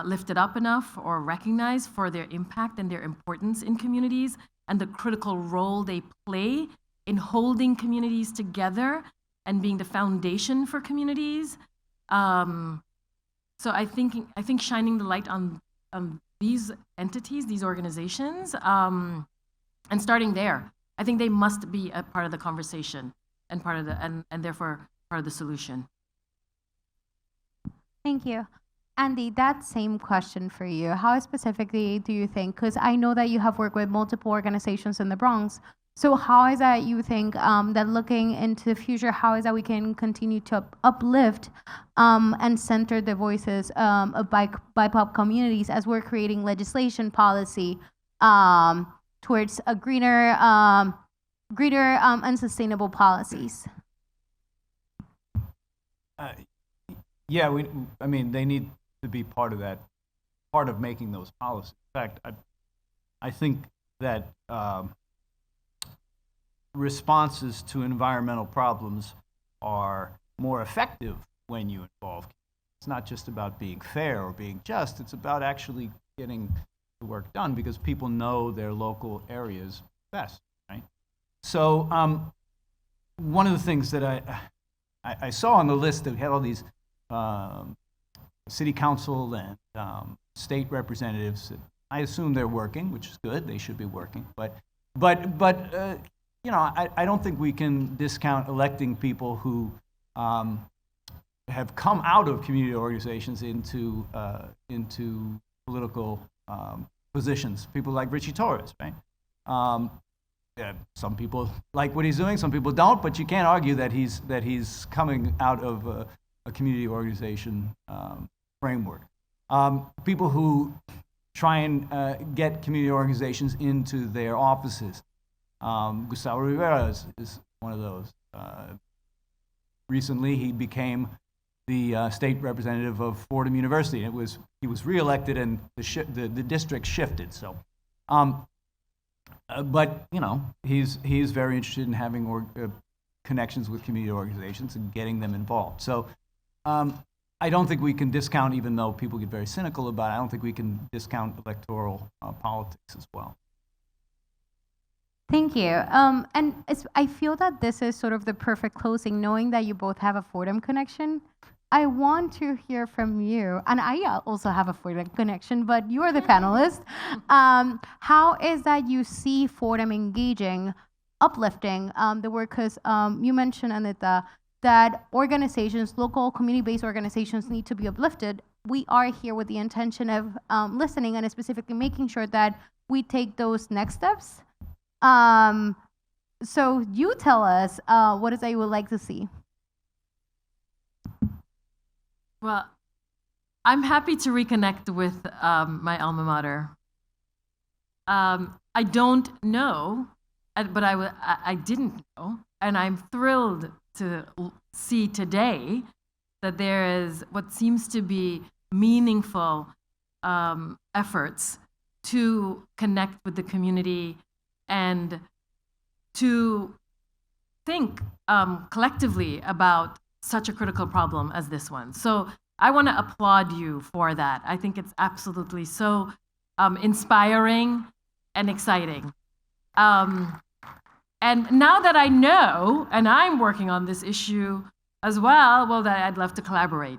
lifted up enough or recognized for their impact and their importance in communities and the critical role they play in holding communities together and being the foundation for communities. So I think shining the light on these entities, these organizations, and starting there, I think they must be a part of the conversation and part of and therefore part of the solution. Thank you. Andy, that same question for you. How specifically do you think, because I know that you have worked with multiple organizations in the Bronx, so how is that you think that looking into the future, how is that we can continue to uplift and center the voices of BIPOC communities as we're creating legislation policy towards a greener and sustainable policies? Yeah, they need to be part of that, part of making those policies. In fact, I think that responses to environmental problems are more effective when you involve. It's not just about being fair or being just, it's about actually getting the work done because people know their local areas best, right? So one of the things that I saw on the list that we had all these city council and state representatives. I assume they're working, which is good. They should be working. But I don't think we can discount electing people who have come out of community organizations into political positions. People like Richie Torres, right? Some people like what he's doing. Some people don't. But you can't argue that he's coming out of a community organization framework. People who try and get community organizations into their offices. Gustavo Rivera is one of those. Recently, he became the state representative of Fordham University. He was reelected, and the district shifted. So, but he's very interested in having connections with community organizations and getting them involved. So. I don't think we can discount, even though people get very cynical about it, I don't think we can discount electoral politics as well. Thank you. And I feel that this is sort of the perfect closing, knowing that you both have a Fordham connection. I want to hear from you, and I also have a Fordham connection, but you are the panelist. How is that you see Fordham engaging, uplifting the work? Because you mentioned, Anita, that organizations, local community-based organizations, need to be uplifted, we are here with the intention of listening and specifically making sure that we take those next steps. So you tell us what is that you would like to see. Well, I'm happy to reconnect with my alma mater. I don't know, but I didn't know, and I'm thrilled to see today that there is what seems to be meaningful efforts to connect with the community and to think collectively about such a critical problem as this one. So I want to applaud you for that. I think it's absolutely so inspiring and exciting. And now that I know, and I'm working on this issue as well, that I'd love to collaborate.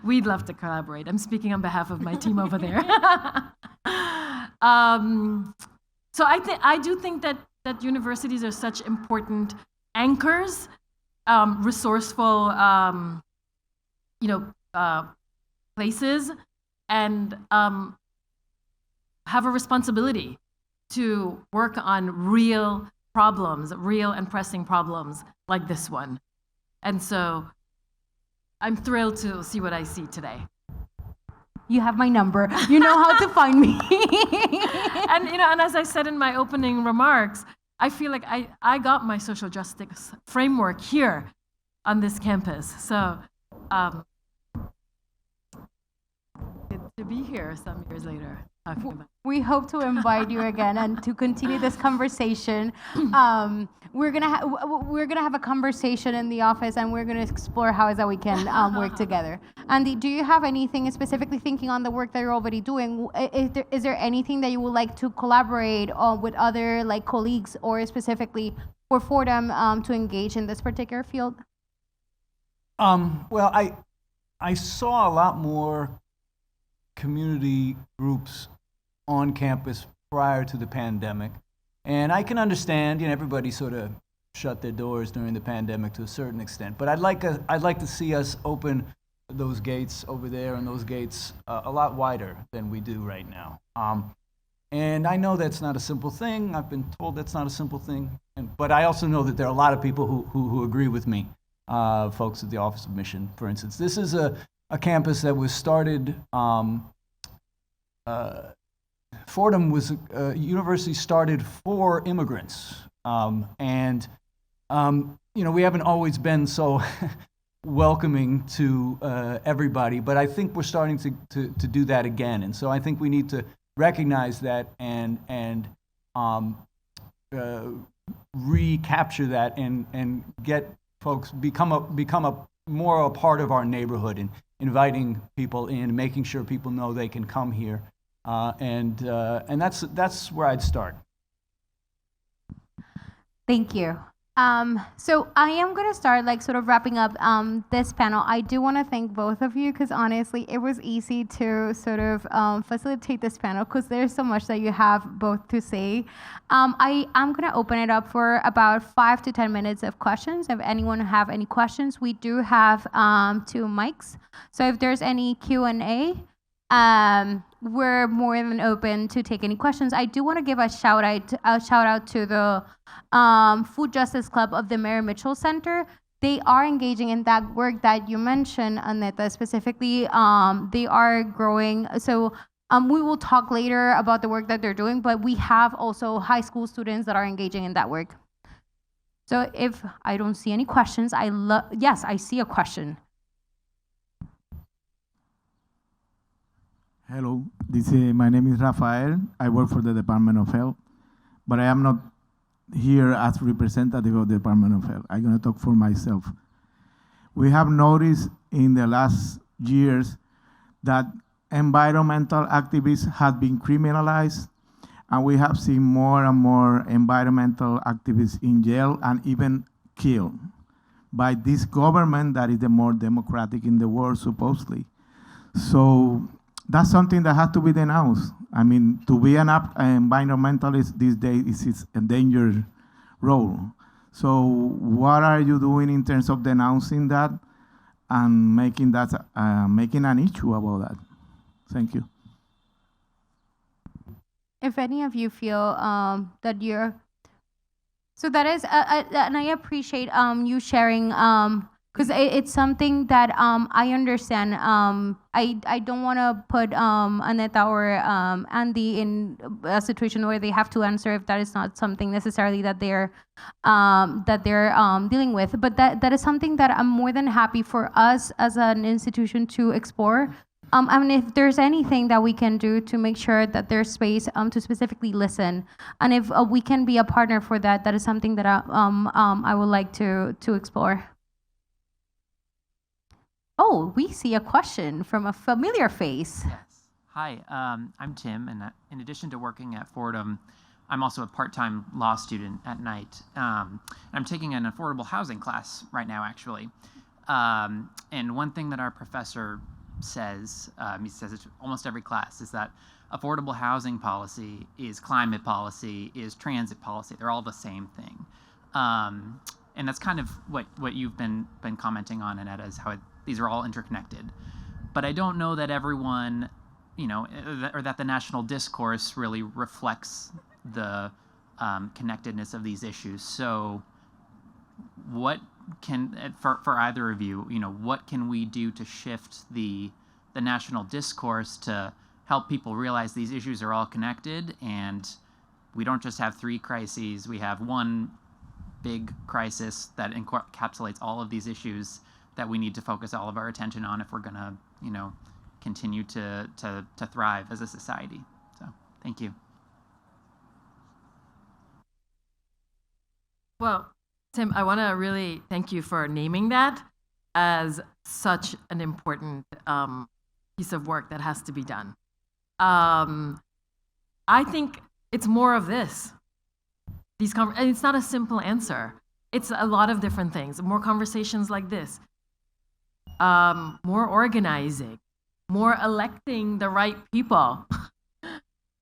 We'd love to collaborate. I'm speaking on behalf of my team over there. So I do think that universities are such important anchors, resourceful, places, and have a responsibility to work on real problems, real and pressing problems like this one. And so I'm thrilled to see what I see today. You have my number. You know how to find me. And as I said in my opening remarks, I feel like I got my social justice framework here on this campus. So good to be here some years later talking about. We hope to invite you again and to continue this conversation. We're gonna have a conversation in the office, and we're gonna explore how is that we can work together. Andy, do you have anything specifically thinking on the work that you're already doing? Is there anything that you would like to collaborate with other colleagues, or specifically for Fordham to engage in this particular field? Well, I saw a lot more community groups on campus prior to the pandemic. And I can understand, everybody sort of shut their doors during the pandemic to a certain extent. But I'd like to see us open those gates over there and those gates a lot wider than we do right now. And I know that's not a simple thing. I've been told that's not a simple thing. But I also know that there are a lot of people who agree with me, folks at the Office of Mission, for instance. This is a campus that was started, Fordham was a university started for immigrants. We haven't always been so welcoming to everybody, but I think we're starting to do that again. And so I think we need to recognize that and recapture that and get folks become a more a part of our neighborhood and inviting people in, making sure people know they can come here. And that's where I'd start. Thank you. So I am going to start sort of wrapping up this panel. I do want to thank both of you because honestly, it was easy to sort of facilitate this panel because there's so much that you have both to say. I'm going to open it up for about 5 to 10 minutes of questions. If anyone have any questions, we do have 2 mics. So if there's any Q&A, we're more than open to take any questions. I do want to give a shout out to the Food Justice Club of the Mary Mitchell Center. They are engaging in that work that you mentioned, Aneta, specifically. They are growing. So we will talk later about the work that they're doing, but we have also high school students that are engaging in that work. So if I don't see any questions, yes, I see a question. Hello, my name is Rafael. I work for the Department of Health, but I am not here as representative of the Department of Health. I'm going to talk for myself. We have noticed in the last years that environmental activists have been criminalized, and we have seen more and more environmental activists in jail and even killed by this government that is the more democratic in the world, supposedly. So that's something that has to be denounced. I mean, to be an environmentalist these days is a dangerous role. So what are you doing in terms of denouncing that and making that making an issue about that? Thank you. If any of you feel that you're, so that is, and I appreciate you sharing, because it's something that I understand. I don't want to put Aneta or Andy in a situation where they have to answer if that is not something necessarily that they're dealing with. But that is something that I'm more than happy for us as an institution to explore. I mean, if there's anything that we can do to make sure that there's space to specifically listen, and if we can be a partner for that, that is something that I would like to explore. Oh, we see a question from a familiar face. Yes. Hi, I'm Tim, and in addition to working at Fordham, I'm also a part-time law student at night. I'm taking an affordable housing class right now, actually. And one thing that our professor says, he says it almost every class, is that affordable housing policy is climate policy, is transit policy. They're all the same thing. And that's kind of what you've been commenting on, Annetta, is how these are all interconnected. But I don't know that everyone, or that the national discourse really reflects the connectedness of these issues. So what can, for either of you, what can we do to shift the national discourse to help people realize these issues are all connected, and we don't just have 3 crises, we have one big crisis that encapsulates all of these issues that we need to focus all of our attention on if we're going to, continue to thrive as a society. So, thank you. Well, Tim, I want to really thank you for naming that as such an important piece of work that has to be done. I think it's more of this. And it's not a simple answer. It's a lot of different things. More conversations like this. More organizing. More electing the right people.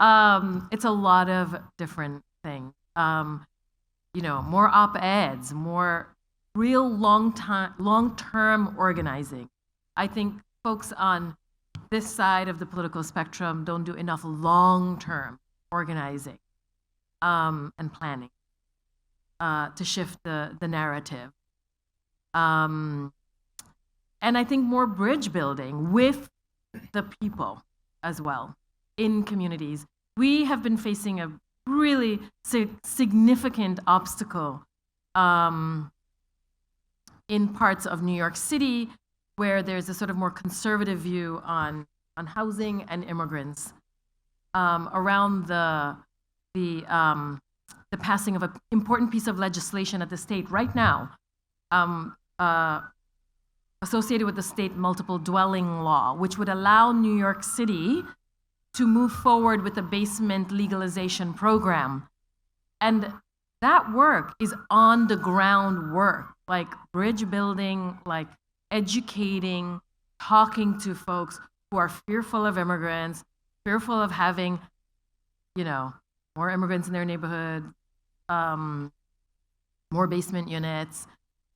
It's a lot of different things. More op-eds, more real long-term organizing. I think folks on this side of the political spectrum don't do enough long-term organizing and planning to shift the narrative. And I think more bridge building with the people as well in communities. We have been facing a really significant obstacle in parts of New York City where there's a sort of more conservative view on housing and immigrants around the passing of an important piece of legislation at the state right now associated with the state multiple dwelling law, which would allow New York City to move forward with the basement legalization program. And that work is on the ground work, like bridge building, like educating, talking to folks who are fearful of immigrants, fearful of having, more immigrants in their neighborhood, more basement units,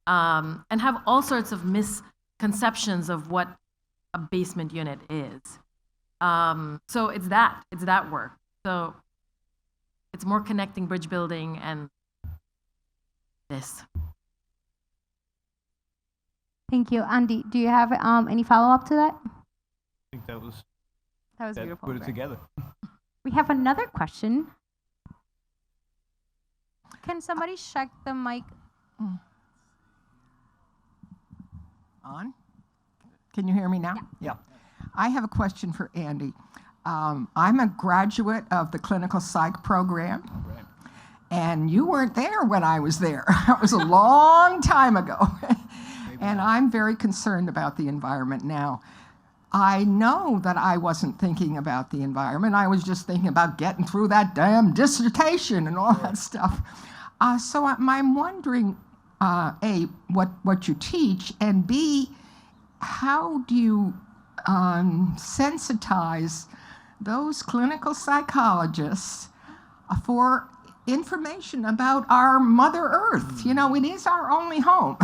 and have all sorts of misconceptions of what a basement unit is. So it's that work. So it's more connecting, bridge building, and this. Thank you. Andy, do you have any follow-up to that? I think that was beautiful. Put it together. We have another question. Can somebody check the mic? On? Can you hear me now? Yeah. I have a question for Andy. I'm a graduate of the clinical psych program, and you weren't there when I was there. It was a long time ago. And I'm very concerned about the environment now. I know that I wasn't thinking about the environment. I was just thinking about getting through that damn dissertation and all that stuff. So I'm wondering, A, what you teach, and B, how do you sensitize those clinical psychologists for information about our Mother Earth. You know, it is our only home.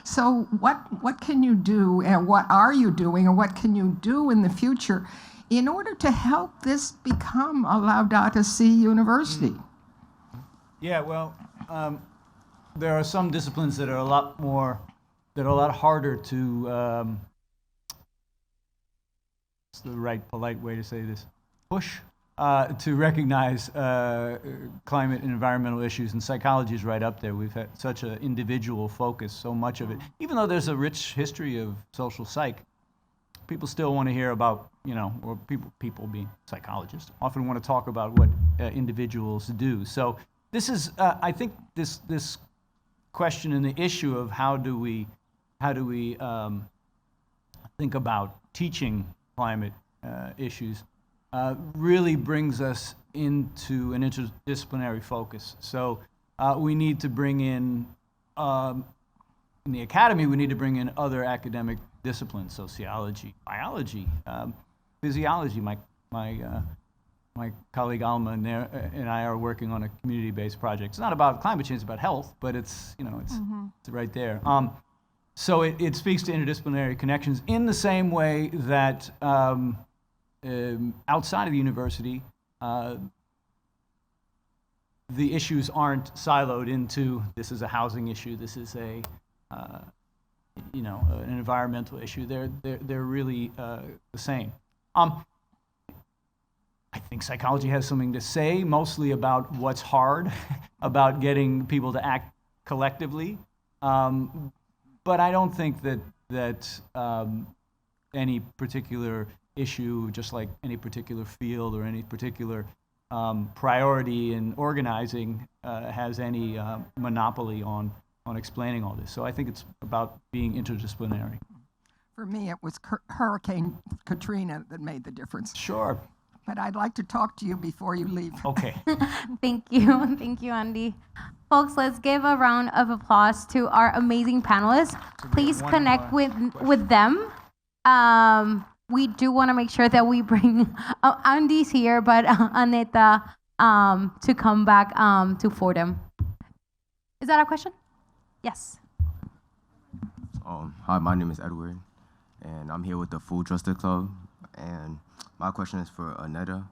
So what can you do, and what are you doing, or what can you do in the future in order to help this become a Laudato Si university? Yeah, well, there are some disciplines that are a lot harder to, what's the right polite way to say this, push to recognize climate and environmental issues, and psychology is right up there. We've had such an individual focus, so much of it. Even though there's a rich history of social psych, people still want to hear about, you know, or people being psychologists often want to talk about what individuals do. So this is, I think, this question and the issue of how do we think about teaching climate issues really brings us into an interdisciplinary focus. So we need to bring in the academy, we need to bring in other academic disciplines: sociology, biology, physiology. My colleague Alma and I are working on a community-based project. It's not about climate change; it's about health, but it's, you know, it's right there. So it speaks to interdisciplinary connections in the same way that outside of the university, the issues aren't siloed into this is a housing issue, this is a an environmental issue. They're really the same. I think psychology has something to say, mostly about what's hard about getting people to act collectively. But I don't think that any particular issue, just like any particular field or any particular priority in organizing, has any monopoly on explaining all this. So I think it's about being interdisciplinary. For me, it was Hurricane Katrina that made the difference. Sure. But I'd like to talk to you before you leave. Okay. Thank you. Thank you, Andy. Folks, let's give a round of applause to our amazing panelists. Please connect with them. We do want to make sure that we bring Andy's here, but Aneta to come back to Fordham. Is that a question? Yes. Hi, my name is Edward, and I'm here with the Food Justice Club. And my question is for Aneta.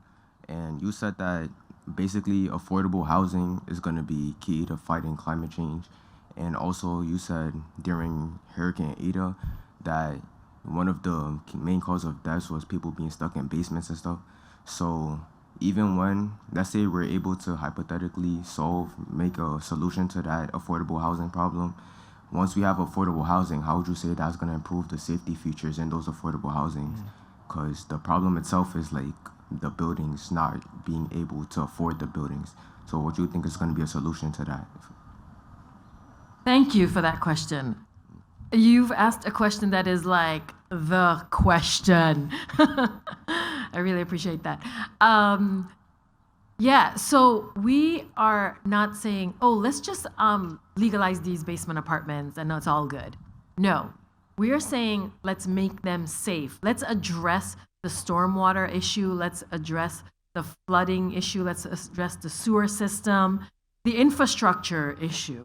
And you said that basically affordable housing is going to be key to fighting climate change. And also you said during Hurricane Ida that one of the main causes of deaths was people being stuck in basements and stuff. So even when, let's say we're able to hypothetically make a solution to that affordable housing problem, once we have affordable housing, how would you say that's going to improve the safety features in those affordable housings? Because the problem itself is like the buildings not being able to afford the buildings. So what do you think is going to be a solution to that? Thank you for that question. You've asked a question that is like the question. I really appreciate that. Yeah, so we are not saying, oh, let's just legalize these basement apartments and it's all good. No, we are saying let's make them safe. Let's address the stormwater issue. Let's address the flooding issue. Let's address the sewer system, the infrastructure issue.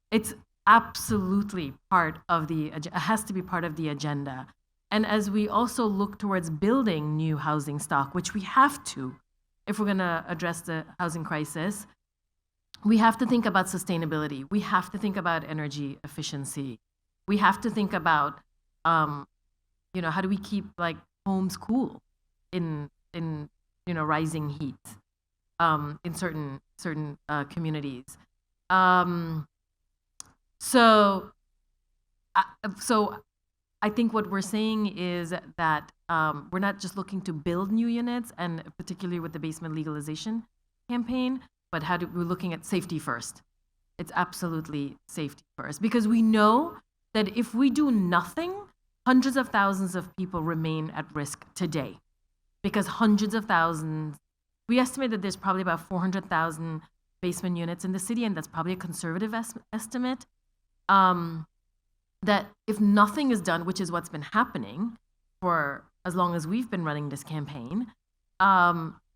It's absolutely part of it has to be part of the agenda. And as we also look towards building new housing stock, which we have to, if we're going to address the housing crisis, we have to think about sustainability. We have to think about energy efficiency. We have to think about, how do we keep like homes cool in rising heat in certain communities. So I think what we're saying is that we're not just looking to build new units, and particularly with the basement legalization campaign, but we're looking at safety first. It's absolutely safety first, because we know that if we do nothing, hundreds of thousands of people remain at risk today, because hundreds of thousands, we estimate that there's probably about 400,000 basement units in the city, and that's probably a conservative estimate. That if nothing is done, which is what's been happening for as long as we've been running this campaign,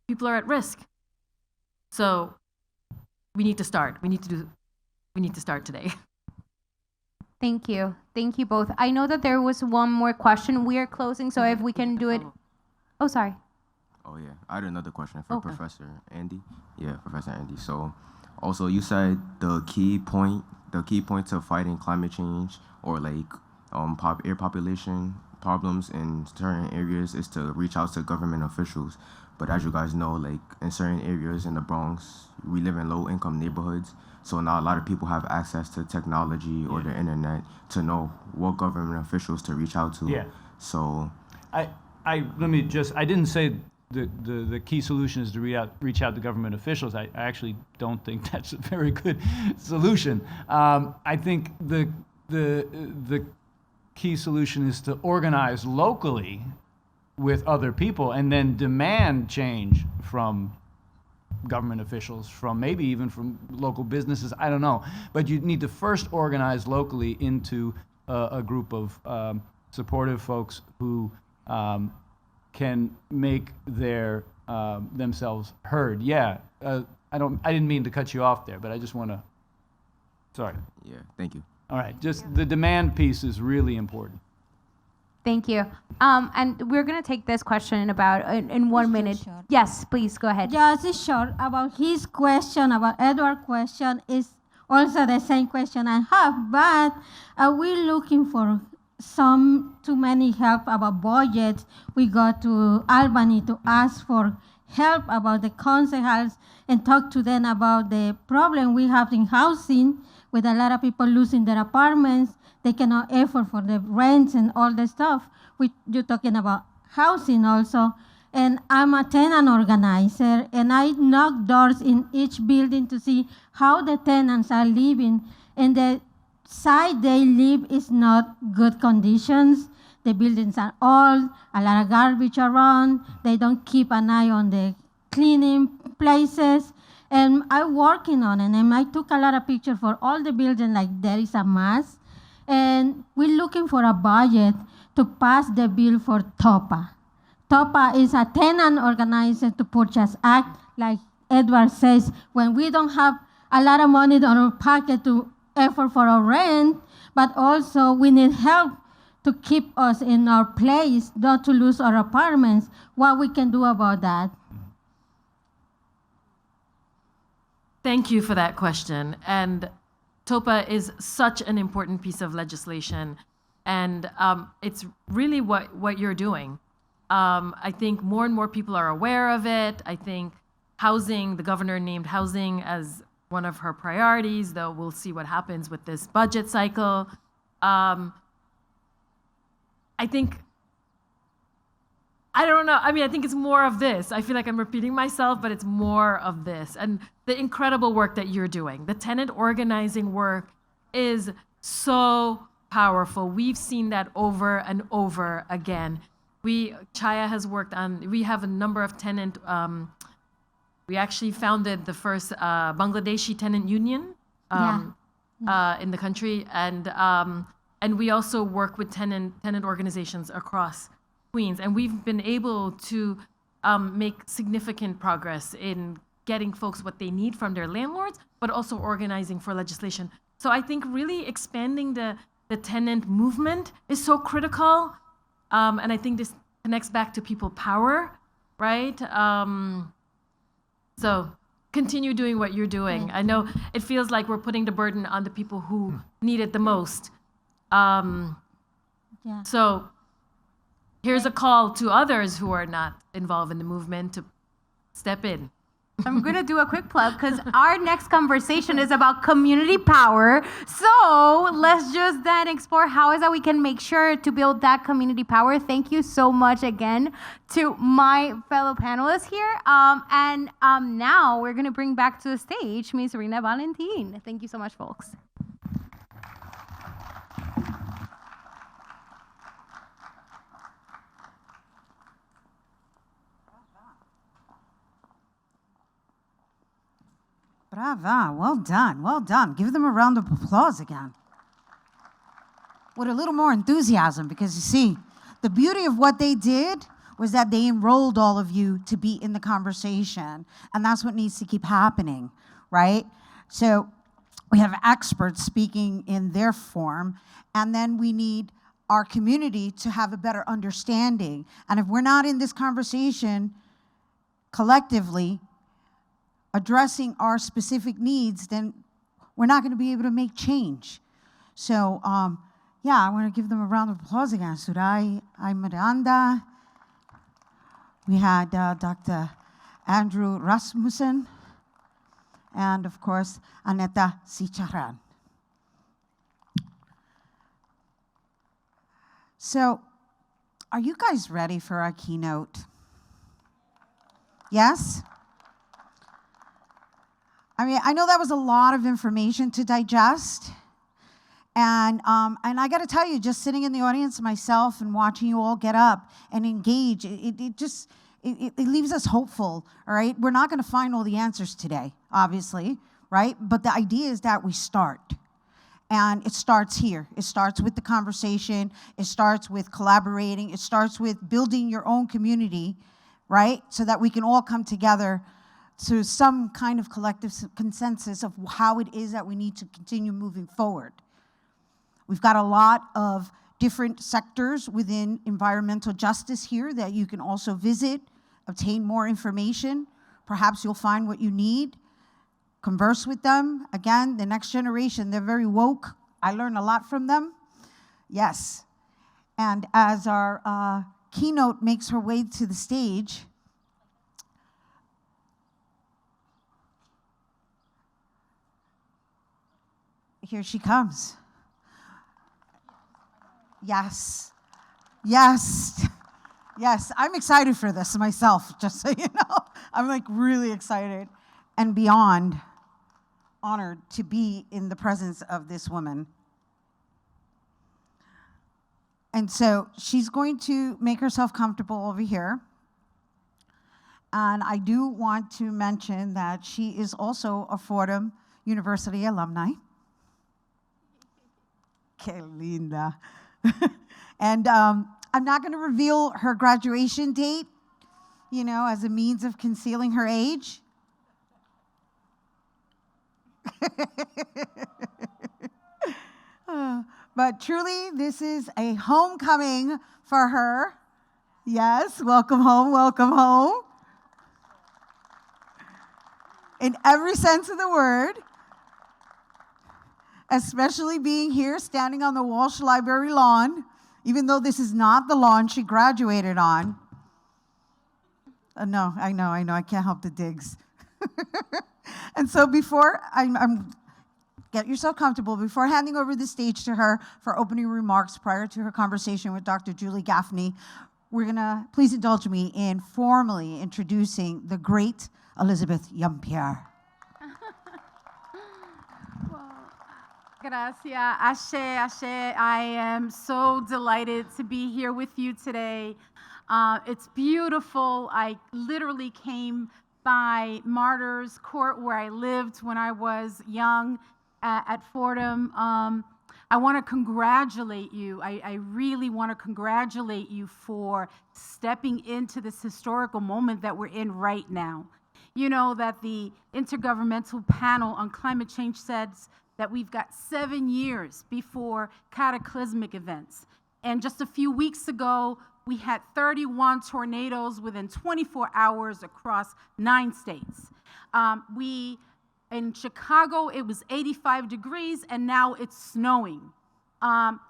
people are at risk. So we need to start. We need to start today. Thank you. Thank you both. I know that there was one more question. We are closing, so if we can do it. Oh, sorry. Oh yeah, I had another question for Okay. Professor Andy. Yeah, Professor Andy. So, also you said the key point to fighting climate change or like air population problems in certain areas is to reach out to government officials. But as you guys know, like in certain areas in the Bronx, we live in low-income neighborhoods, so not a lot of people have access to technology or the internet to know what government officials to reach out to. Yeah. So, I didn't say the key solution is to reach out to government officials. I actually don't think that's a very good solution. I think the key solution is to organize locally with other people and then demand change from government officials, from maybe even from local businesses, I don't know. But you need to first organize locally into a group of supportive folks who can make their themselves heard. Yeah, I didn't mean to cut you off there, but I just want to. Sorry. yeah, thank you. All right, just the demand piece is really important. Thank you. And we're going to take this question in 1 minute. Yes, please, go ahead. Just short about his question, about Edward's question, is also the same question I have, but we're looking for too many help about budget. We go to Albany to ask for help about the concejals and talk to them about the problem we have in housing with a lot of people losing their apartments. They cannot afford for the rents and all the stuff. You're talking about housing also. And I'm a tenant organizer, and I knock doors in each building to see how the tenants are living. And the site they live is not good conditions. The buildings are old, a lot of garbage around. They don't keep an eye on the cleaning places. And I'm working on it, and I took a lot of pictures for all the buildings like there is a mess. And we're looking for a budget to pass the bill for TOPA. TOPA is a tenant organizer to purchase act, like Edward says, when we don't have a lot of money in our pocket to effort for our rent, but also we need help to keep us in our place, not to lose our apartments. What we can do about that? Thank you for that question. And TOPA is such an important piece of legislation, and it's really what you're doing. I think more and more people are aware of it. I think housing, the governor named housing as one of her priorities, though we'll see what happens with this budget cycle. I don't know. I mean, I think it's more of this. I feel like I'm repeating myself, but it's more of this. And the incredible work that you're doing, the tenant organizing work is so powerful. We've seen that over and over again. Chaya has worked on, we have a number of tenant, we actually founded the first Bangladeshi tenant union in the country. And we also work with tenant organizations across Queens, and we've been able to make significant progress in getting folks what they need from their landlords, but also organizing for legislation. So I think really expanding the tenant movement is so critical, and I think this connects back to people power, right? So continue doing what you're doing. I know it feels like we're putting the burden on the people who need it the most. So here's a call to others who are not involved in the movement to step in. I'm going to do a quick plug because our next conversation is about community power. So let's just then explore how is that we can make sure to build that community power. Thank you so much again to my fellow panelists here. And now we're going to bring back to the stage Ms. Rina Valentin. Thank you so much, folks. Brava, well done, well done. Give them a round of applause again. With a little more enthusiasm, because you see, the beauty of what they did was that they enrolled all of you to be in the conversation, and that's what needs to keep happening, right? So we have experts speaking in their form, and then we need our community to have a better understanding. And if we're not in this conversation collectively addressing our specific needs, then we're not going to be able to make change. So, yeah, I want to give them a round of applause again. Surai Miranda. We had Dr. Andrew Rasmussen, and of course, Aneta Sicharan. So, are you guys ready for our keynote? Yes? I mean, I know that was a lot of information to digest. And I got to tell you, just sitting in the audience myself and watching you all get up and engage, it leaves us hopeful, all right? We're not going to find all the answers today, obviously, right? But the idea is that we start. And it starts here. It starts with the conversation. It starts with collaborating. It starts with building your own community, right? So that we can all come together to some kind of collective consensus of how it is that we need to continue moving forward. We've got a lot of different sectors within environmental justice here that you can also visit, obtain more information. Perhaps you'll find what you need. Converse with them. Again, the next generation, they're very woke. I learn a lot from them. Yes. And as our keynote makes her way to the stage, here she comes. Yes. Yes. Yes. I'm excited for this myself, just so you know. I'm like really excited and beyond honored to be in the presence of this woman. And so she's going to make herself comfortable over here. And I do want to mention that she is also a Fordham University alumni. Que linda. And I'm not going to reveal her graduation date, you know, as a means of concealing her age. But truly, this is a homecoming for her. Yes, welcome home, welcome home. In every sense of the word. Especially being here, standing on the Walsh Library lawn, even though this is not the lawn she graduated on. No, I know, I can't help the digs. And so before get yourself comfortable, before handing over the stage to her for opening remarks prior to her conversation with Dr. Julie Gaffney, we're gonna, please indulge me in formally introducing the great Elizabeth Yeampierre. Gracias, Ashe, Ashe. I am so delighted to be here with you today. It's beautiful. I literally came by Martyrs Court where I lived when I was young at Fordham. I want to congratulate you. I really want to congratulate you for stepping into this historical moment that we're in right now. You know that the Intergovernmental Panel on Climate Change says that we've got 7 years before cataclysmic events. And just a few weeks ago, we had 31 tornadoes within 24 hours across 9 states. In Chicago, it was 85 degrees, and now it's snowing.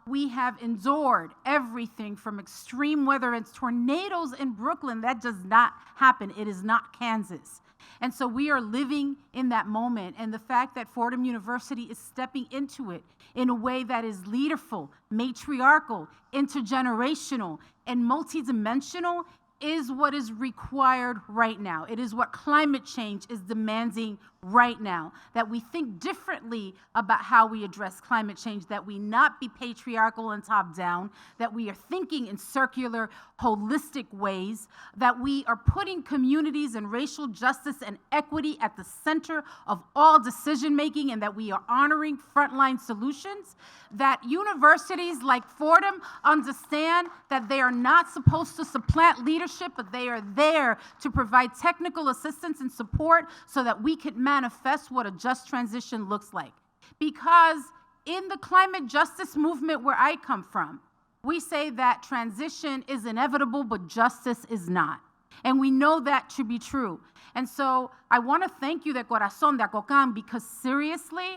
We have endured everything from extreme weather. It's tornadoes in Brooklyn. That does not happen. It is not Kansas. And so we are living in that moment. And the fact that Fordham University is stepping into it in a way that is leaderful, matriarchal, intergenerational, and multidimensional is what is required right now. It is what climate change is demanding right now, that we think differently about how we address climate change, that we not be patriarchal and top-down, that we are thinking in circular, holistic ways, that we are putting communities and racial justice and equity at the center of all decision-making, and that we are honoring frontline solutions, that universities like Fordham understand that they are not supposed to supplant leadership, but they are there to provide technical assistance and support so that we can manifest what a just transition looks like. Because in the climate justice movement where I come from, we say that transition is inevitable, but justice is not. And we know that to be true. And so I want to thank you, de corazón, de Acocan, because seriously,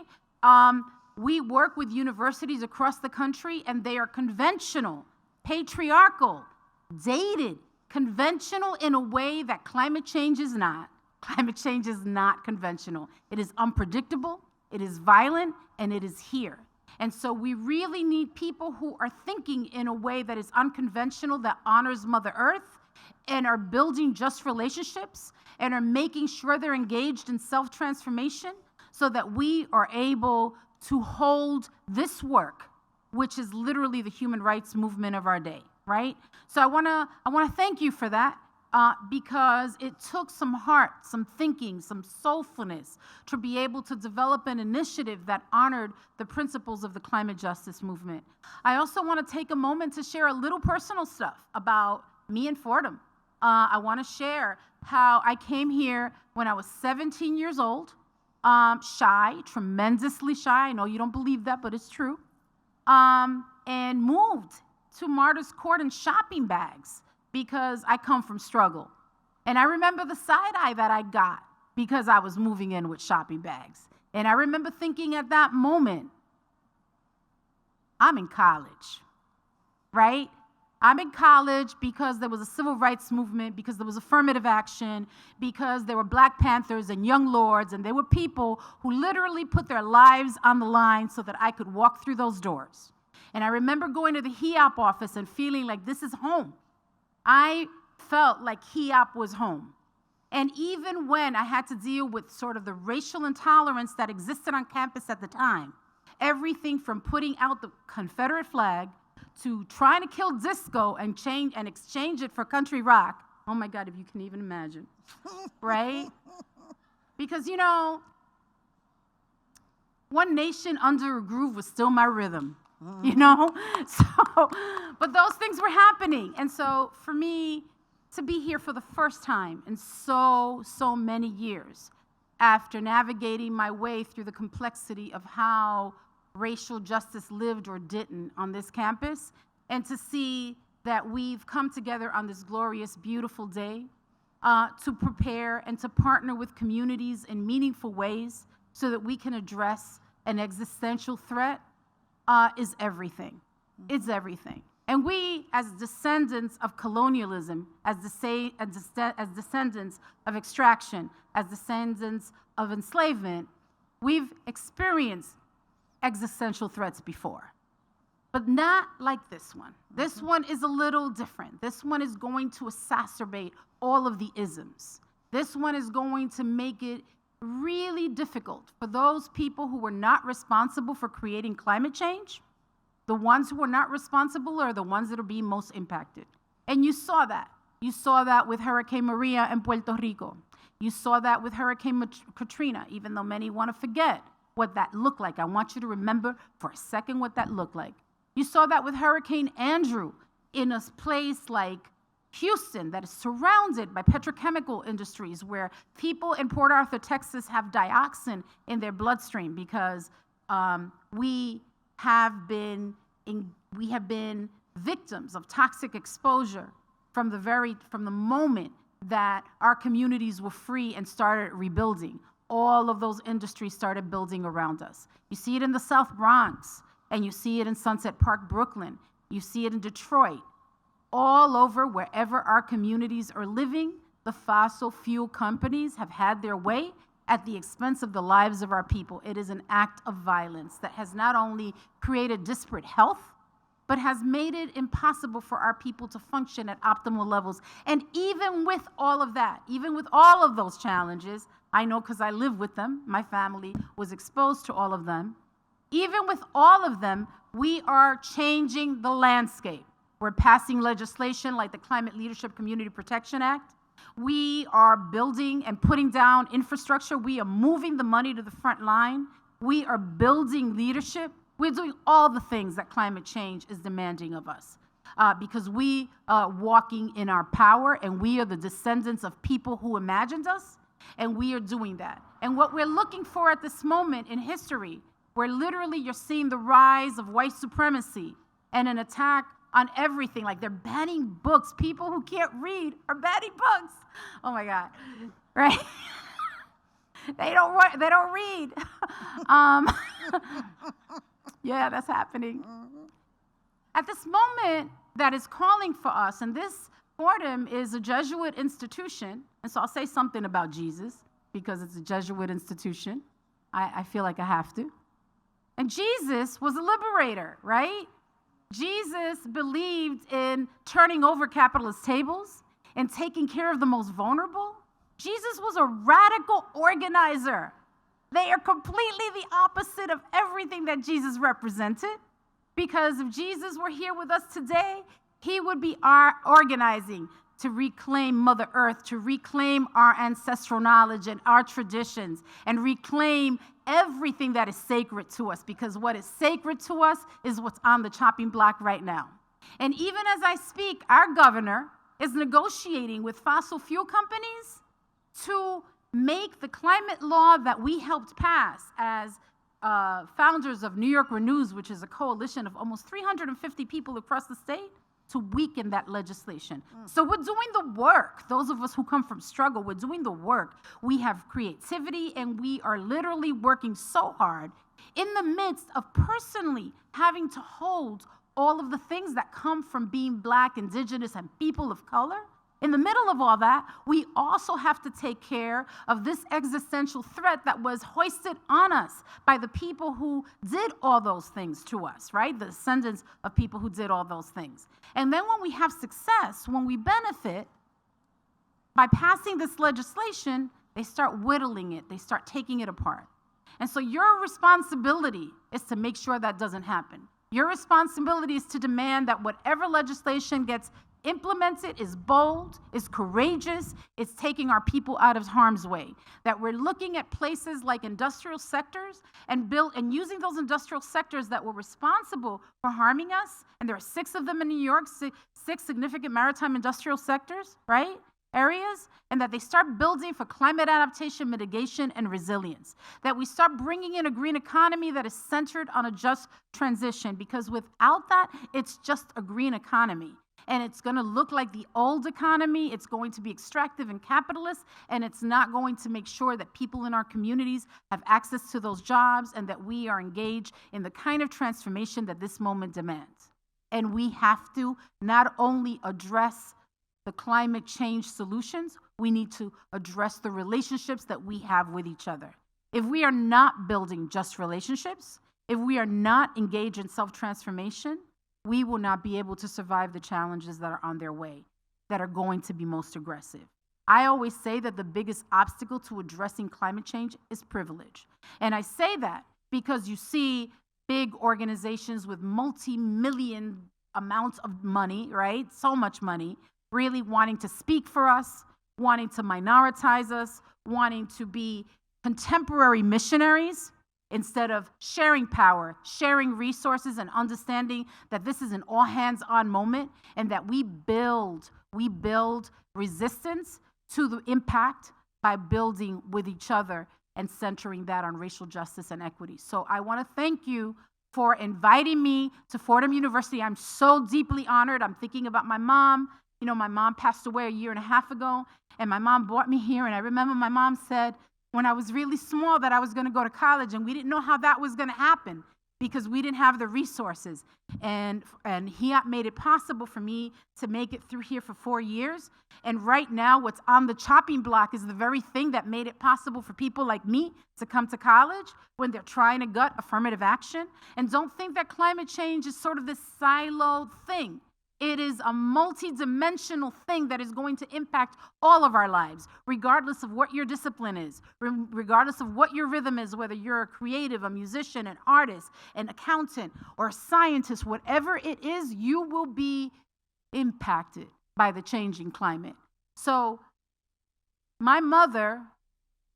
we work with universities across the country, and they are conventional, patriarchal, dated, conventional in a way that climate change is not. Climate change is not conventional. It is unpredictable, it is violent, and it is here. And so we really need people who are thinking in a way that is unconventional, that honors Mother Earth, and are building just relationships, and are making sure they're engaged in self-transformation so that we are able to hold this work, which is literally the human rights movement of our day, right? So I wanna thank you for that. Because it took some heart, some thinking, some soulfulness to be able to develop an initiative that honored the principles of the climate justice movement. I also want to take a moment to share a little personal stuff about me and Fordham. I want to share how I came here when I was 17 years old, shy, tremendously shy. I know you don't believe that, but it's true. And moved to Martyrs Court in shopping bags, because I come from struggle. And I remember the side eye that I got because I was moving in with shopping bags. And I remember thinking at that moment, I'm in college, right? I'm in college because there was a civil rights movement, because there was affirmative action, because there were Black Panthers and Young Lords, and there were people who literally put their lives on the line so that I could walk through those doors. And I remember going to the HEOP office and feeling like this is home. I felt like HEOP was home. And even when I had to deal with sort of the racial intolerance that existed on campus at the time, everything from putting out the Confederate flag to trying to kill disco and exchange it for country rock. Oh my God, if you can even imagine, right? Because, you know, One Nation Under a Groove was still my rhythm. You know? So, but those things were happening. And so for me to be here for the first time in so many years, after navigating my way through the complexity of how racial justice lived or didn't on this campus, and to see that we've come together on this glorious, beautiful day to prepare and to partner with communities in meaningful ways so that we can address an existential threat is everything. It's everything. And we, as descendants of colonialism, as descendants of extraction, as descendants of enslavement, we've experienced existential threats before. But not like this one. This one is a little different. This one is going to exacerbate all of the isms. This one is going to make it really difficult for those people who were not responsible for creating climate change. The ones who are not responsible are the ones that are being most impacted. And you saw that. You saw that with Hurricane Maria in Puerto Rico. You saw that with Hurricane Katrina, even though many want to forget what that looked like. I want you to remember for a second what that looked like. You saw that with Hurricane Andrew in a place like Houston that is surrounded by petrochemical industries, where people in Port Arthur, Texas have dioxin in their bloodstream because we have been victims of toxic exposure from the moment that our communities were free and started rebuilding. All of those industries started building around us. You see it in the South Bronx, and you see it in Sunset Park, Brooklyn. You see it in Detroit. All over, wherever our communities are living, the fossil fuel companies have had their way at the expense of the lives of our people. It is an act of violence that has not only created disparate health, but has made it impossible for our people to function at optimal levels. And even with all of that, even with all of those challenges, I know because I live with them, my family was exposed to all of them. Even with all of them, we are changing the landscape. We're passing legislation like the Climate Leadership Community Protection Act. We are building and putting down infrastructure. We are moving the money to the front line. We are building leadership. We're doing all the things that climate change is demanding of us because we are walking in our power, and we are the descendants of people who imagined us And we are doing that. And what we're looking for at this moment in history, where literally you're seeing the rise of white supremacy and an attack on everything. Like they're banning books. People who can't read are banning books. Oh my God, right? They don't read. Yeah, that's happening. At this moment that is calling for us, and this Fordham is a Jesuit institution, and so I'll say something about Jesus because it's a Jesuit institution. I feel like I have to. And Jesus was a liberator, right? Jesus believed in turning over capitalist tables and taking care of the most vulnerable. Jesus was a radical organizer. They are completely the opposite of everything that Jesus represented. Because if Jesus were here with us today, he would be organizing to reclaim Mother Earth, to reclaim our ancestral knowledge and our traditions, and reclaim everything that is sacred to us, because what is sacred to us is what's on the chopping block right now. And even as I speak, our governor is negotiating with fossil fuel companies to make the climate law that we helped pass as founders of New York Renews, which is a coalition of almost 350 people across the state, to weaken that legislation. So we're doing the work. Those of us who come from struggle, we're doing the work. We have creativity, and we are literally working so hard in the midst of personally having to hold all of the things that come from being Black, Indigenous, and people of color. In the middle of all that, we also have to take care of this existential threat that was hoisted on us by the people who did all those things to us, right? The descendants of people who did all those things. And then when we have success, when we benefit, by passing this legislation, they start whittling it, they start taking it apart. And so your responsibility is to make sure that doesn't happen. Your responsibility is to demand that whatever legislation gets implemented is bold, is courageous, it's taking our people out of harm's way. That we're looking at places like industrial sectors and using those industrial sectors that were responsible for harming us, and there are 6 of them in New York, 6 significant maritime industrial sectors, right? Areas, and that they start building for climate adaptation, mitigation, and resilience. That we start bringing in a green economy that is centered on a just transition, because without that, it's just a green economy. And it's going to look like the old economy. It's going to be extractive and capitalist, and it's not going to make sure that people in our communities have access to those jobs and that we are engaged in the kind of transformation that this moment demands. And we have to not only address the climate change solutions, we need to address the relationships that we have with each other. If we are not building just relationships, if we are not engaged in self-transformation, we will not be able to survive the challenges that are on their way, that are going to be most aggressive. I always say that the biggest obstacle to addressing climate change is privilege. And I say that because you see big organizations with multi-million amounts of money, right? So much money, really wanting to speak for us, wanting to minoritize us, wanting to be contemporary missionaries, instead of sharing power, sharing resources, and understanding that this is an all-hands-on moment and that we build resistance to the impact by building with each other and centering that on racial justice and equity. So I want to thank you for inviting me to Fordham University. I'm so deeply honored. I'm thinking about my mom. You know, my mom passed away a year and a half ago, and my mom brought me here, and I remember my mom said, when I was really small, that I was going to go to college, and we didn't know how that was going to happen because we didn't have the resources. And he made it possible for me to make it through here for 4 years. And right now, what's on the chopping block is the very thing that made it possible for people like me to come to college when they're trying to gut affirmative action. And don't think that climate change is sort of this siloed thing. It is a multi-dimensional thing that is going to impact all of our lives, regardless of what your discipline is, regardless of what your rhythm is, whether you're a creative, a musician, an artist, an accountant, or a scientist, whatever it is, you will be impacted by the changing climate. So my mother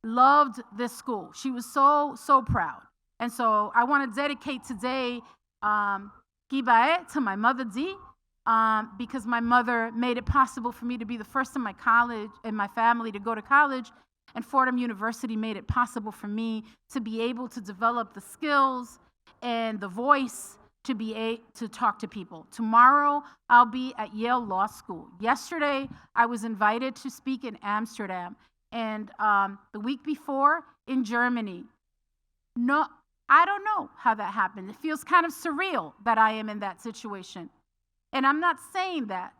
loved this school. She was so, so proud. And so I want to dedicate today Kibae to my mother, Dee, because my mother made it possible for me to be the first in my family to go to college And Fordham University made it possible for me to be able to develop the skills and the voice to to talk to people. Tomorrow, I'll be at Yale Law School. Yesterday, I was invited to speak in Amsterdam, and the week before in Germany. No, I don't know how that happened. It feels kind of surreal that I am in that situation. And I'm not saying that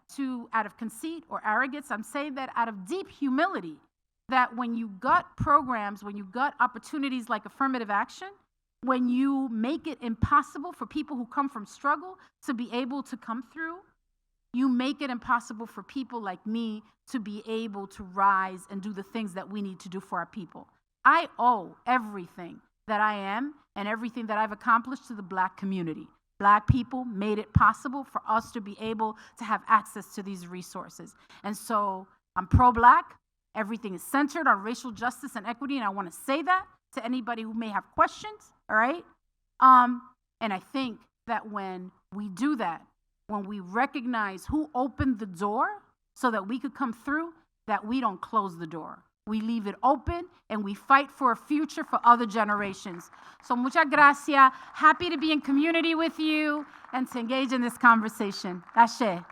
out of conceit or arrogance. I'm saying that out of deep humility, that when you gut programs, when you gut opportunities like affirmative action, when you make it impossible for people who come from struggle to be able to come through, you make it impossible for people like me to be able to rise and do the things that we need to do for our people. I owe everything that I am and everything that I've accomplished to the Black community. Black people made it possible for us to be able to have access to these resources. And so I'm pro-Black. Everything is centered on racial justice and equity, and I want to say that to anybody who may have questions, all right? And I think that when we do that, when we recognize who opened the door so that we could come through, that we don't close the door. We leave it open and we fight for a future for other generations. So muchas gracias. Happy to be in community with you and to engage in this conversation. Ashe.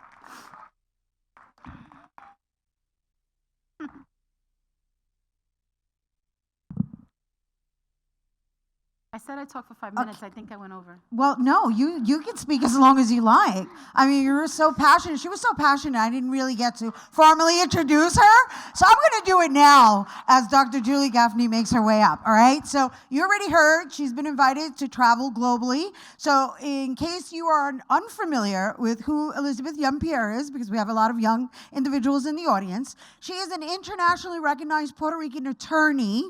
I said I'd talk for 5 minutes. I think I went over. Well, no, you can speak as long as you like. I mean, you were so passionate. She was so passionate, I didn't really get to formally introduce her. So I'm going to do it now as Dr. Julie Gaffney makes her way up, all right? So you already heard she's been invited to travel globally. So in case you are unfamiliar with who Elizabeth Young-Pierre is, because we have a lot of young individuals in the audience, she is an internationally recognized Puerto Rican attorney,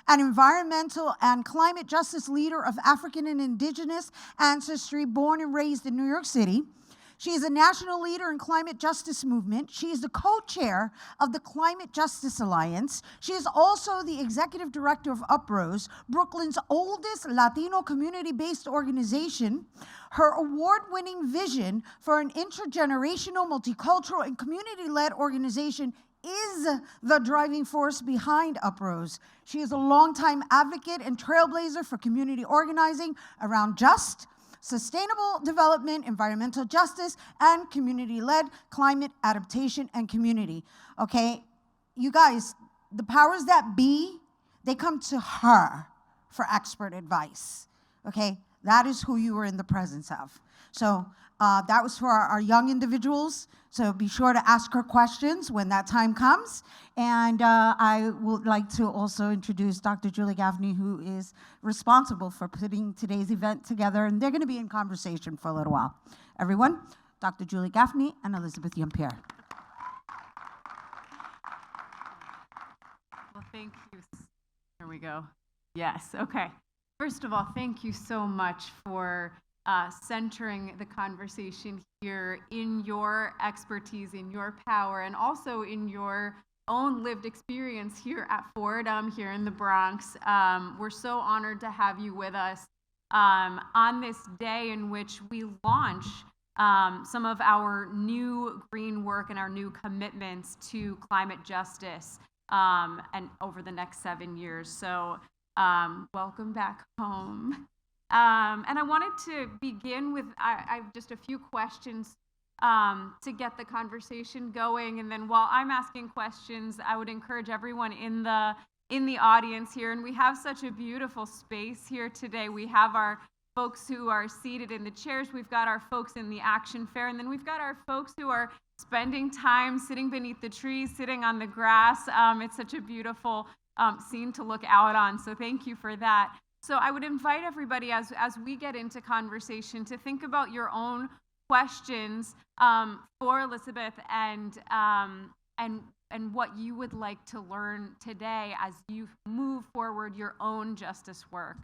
an environmental and climate justice leader of African and indigenous ancestry, born and raised in New York City. She is a national leader in climate justice movement. She is the co-chair of the Climate Justice Alliance. She is also the executive director of Uprose, Brooklyn's oldest Latino community-based organization. Her award-winning vision for an intergenerational, multicultural, and community-led organization is the driving force behind Uprose. She is a longtime advocate and trailblazer for community organizing around just, sustainable development, environmental justice, and community-led climate adaptation and community. Okay, you guys, the powers that be, they come to her for expert advice. Okay, that is who you are in the presence of. So that was for our young individuals. So be sure to ask her questions when that time comes. And I would like to also introduce Dr. Julie Gaffney, who is responsible for putting today's event together. And they're going to be in conversation for a little while. Everyone, Dr. Julie Gaffney and Elizabeth Young-Pierre. Well, thank you. Here we go. Yes, okay. First of all, thank you so much for centering the conversation here in your expertise, in your power, and also in your own lived experience here at Fordham, here in the Bronx. We're so honored to have you with us on this day in which we launch some of our new green work and our new commitments to climate justice and over the next 7 years. So welcome back home. And I wanted to begin with I have just a few questions to get the conversation going. And then while I'm asking questions, I would encourage everyone in the audience here. And we have such a beautiful space here today. We have our folks who are seated in the chairs. We've got our folks in the action fair. And then we've got our folks who are spending time sitting beneath the trees, sitting on the grass. It's such a beautiful scene to look out on. So thank you for that. So I would invite everybody as we get into conversation to think about your own questions for Elizabeth and what you would like to learn today as you move forward your own justice work.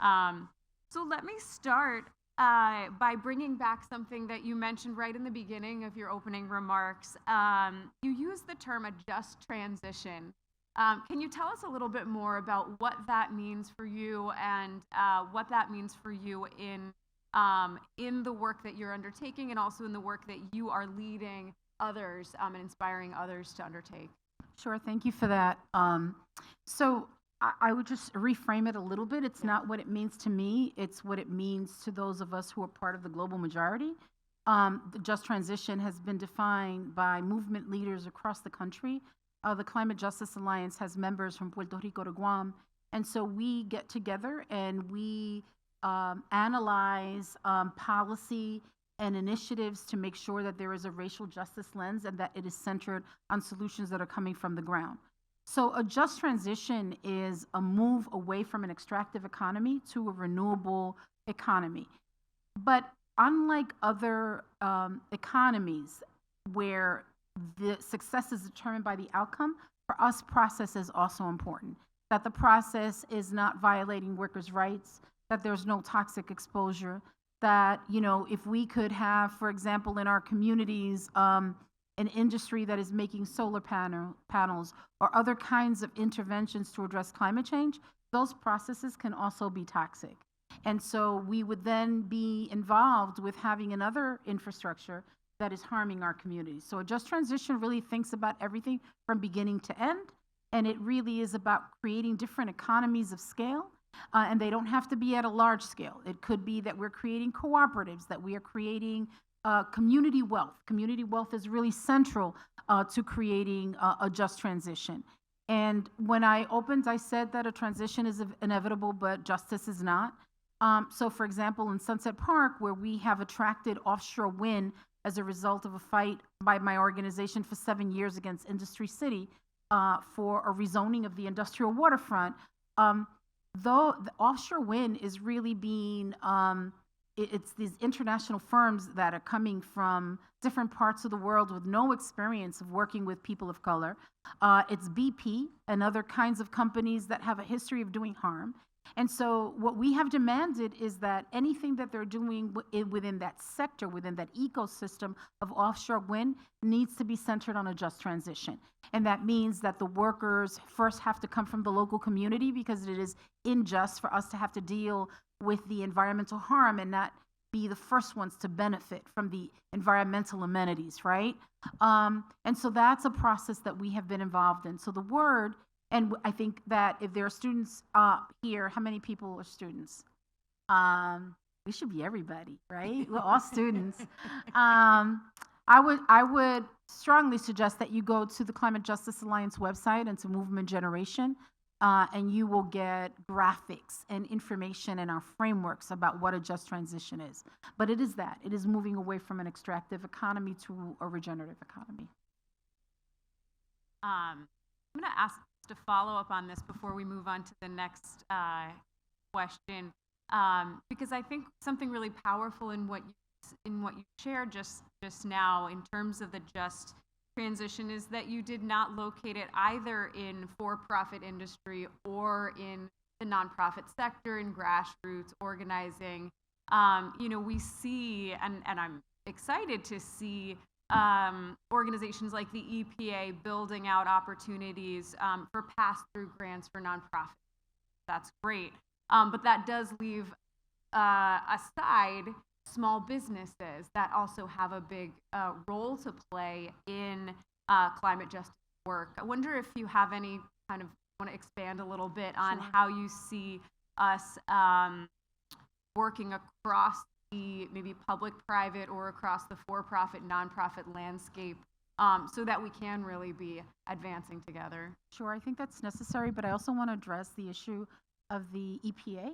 So let me start by bringing back something that you mentioned right in the beginning of your opening remarks. You used the term a just transition. Can you tell us a little bit more about what that means for you and what that means for you in the work that you're undertaking and also in the work that you are leading others and inspiring others to undertake? Sure, thank you for that. So I would just reframe it a little bit. It's not what it means to me, it's what it means to those of us who are part of the global majority. The just transition has been defined by movement leaders across the country. The Climate Justice Alliance has members from Puerto Rico to Guam. And so we get together and we analyze policy and initiatives to make sure that there is a racial justice lens and that it is centered on solutions that are coming from the ground. So a just transition is a move away from an extractive economy to a renewable economy. But unlike other economies where the success is determined by the outcome, for us, process is also important. That the process is not violating workers' rights, that there's no toxic exposure, that, if we could have, for example, in our communities, an industry that is making solar panels or other kinds of interventions to address climate change, those processes can also be toxic. And so we would then be involved with having another infrastructure that is harming our communities. So a just transition really thinks about everything from beginning to end, and it really is about creating different economies of scale. And they don't have to be at a large scale. It could be that we're creating cooperatives, that we are creating community wealth. Community wealth is really central to creating a just transition. And when I opened, I said that a transition is inevitable, but justice is not. So for example, in Sunset Park, where we have attracted offshore wind as a result of a fight by my organization for 7 years against Industry City for a rezoning of the industrial waterfront, though the offshore wind is really being, it's these international firms that are coming from different parts of the world with no experience of working with people of color. It's BP and other kinds of companies that have a history of doing harm. And so what we have demanded is that anything that they're doing within that sector, within that ecosystem of offshore wind, needs to be centered on a just transition. And that means that the workers first have to come from the local community, because it is unjust for us to have to deal with the environmental harm and not be the first ones to benefit from the environmental amenities, right? And so that's a process that we have been involved in. So the word, and I think that if there are students here, how many people are students? We should be everybody, right? We're all students. I would strongly suggest that you go to the Climate Justice Alliance website and to Movement Generation, and you will get graphics and information and our frameworks about what a just transition is. But it is that. It is moving away from an extractive economy to a regenerative economy. I'm going to ask to follow up on this before we move on to the next question, because I think something really powerful in what you shared just now in terms of the just transition is that you did not locate it either in for-profit industry or in the nonprofit sector, in grassroots organizing. We see, and I'm excited to see organizations like the EPA building out opportunities for pass-through grants for nonprofits. That's great. But that does leave aside small businesses that also have a big role to play in climate justice work. I wonder if you have any kind of, want to expand a little bit on how you see us working across the maybe public-private or across the for-profit, nonprofit landscape so that we can really be advancing together. Sure, I think that's necessary, but I also want to address the issue of the EPA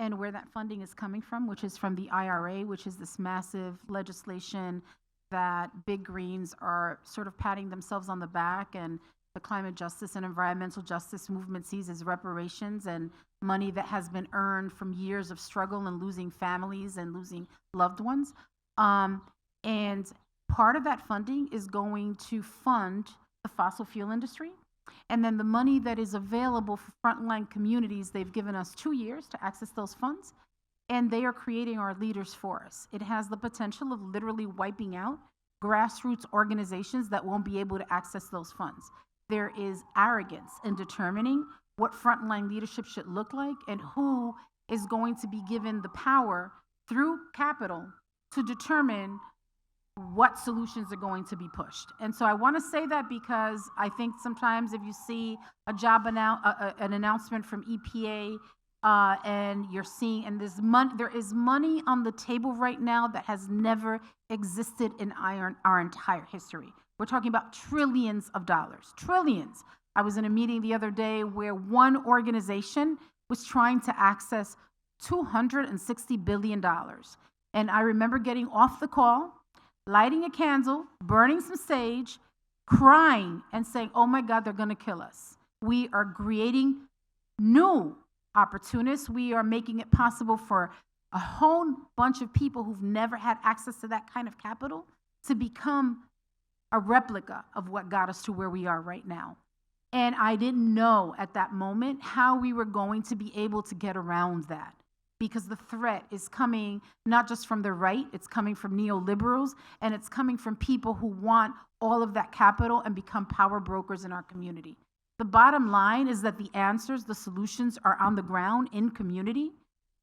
and where that funding is coming from, which is from the IRA, which is this massive legislation that big greens are sort of patting themselves on the back, and the climate justice and environmental justice movement sees as reparations and money that has been earned from years of struggle and losing families and losing loved ones. And part of that funding is going to fund the fossil fuel industry. And then the money that is available for frontline communities, they've given us 2 years to access those funds, and they are creating our leaders for us. It has the potential of literally wiping out grassroots organizations that won't be able to access those funds. There is arrogance in determining what frontline leadership should look like and who is going to be given the power through capital to determine what solutions are going to be pushed. And so I want to say that because I think sometimes if you see a an announcement from EPA and you're seeing, and there is money on the table right now that has never existed in our entire history. We're talking about trillions of dollars, trillions. I was in a meeting the other day where one organization was trying to access $260 billion. And I remember getting off the call, lighting a candle, burning some sage, crying and saying, oh my God, they're going to kill us. We are creating new opportunists. We are making it possible for a whole bunch of people who've never had access to that kind of capital to become a replica of what got us to where we are right now. And I didn't know at that moment how we were going to be able to get around that, because the threat is coming not just from the right, it's coming from neoliberals, and it's coming from people who want all of that capital and become power brokers in our community. The bottom line is that the answers, the solutions are on the ground in community,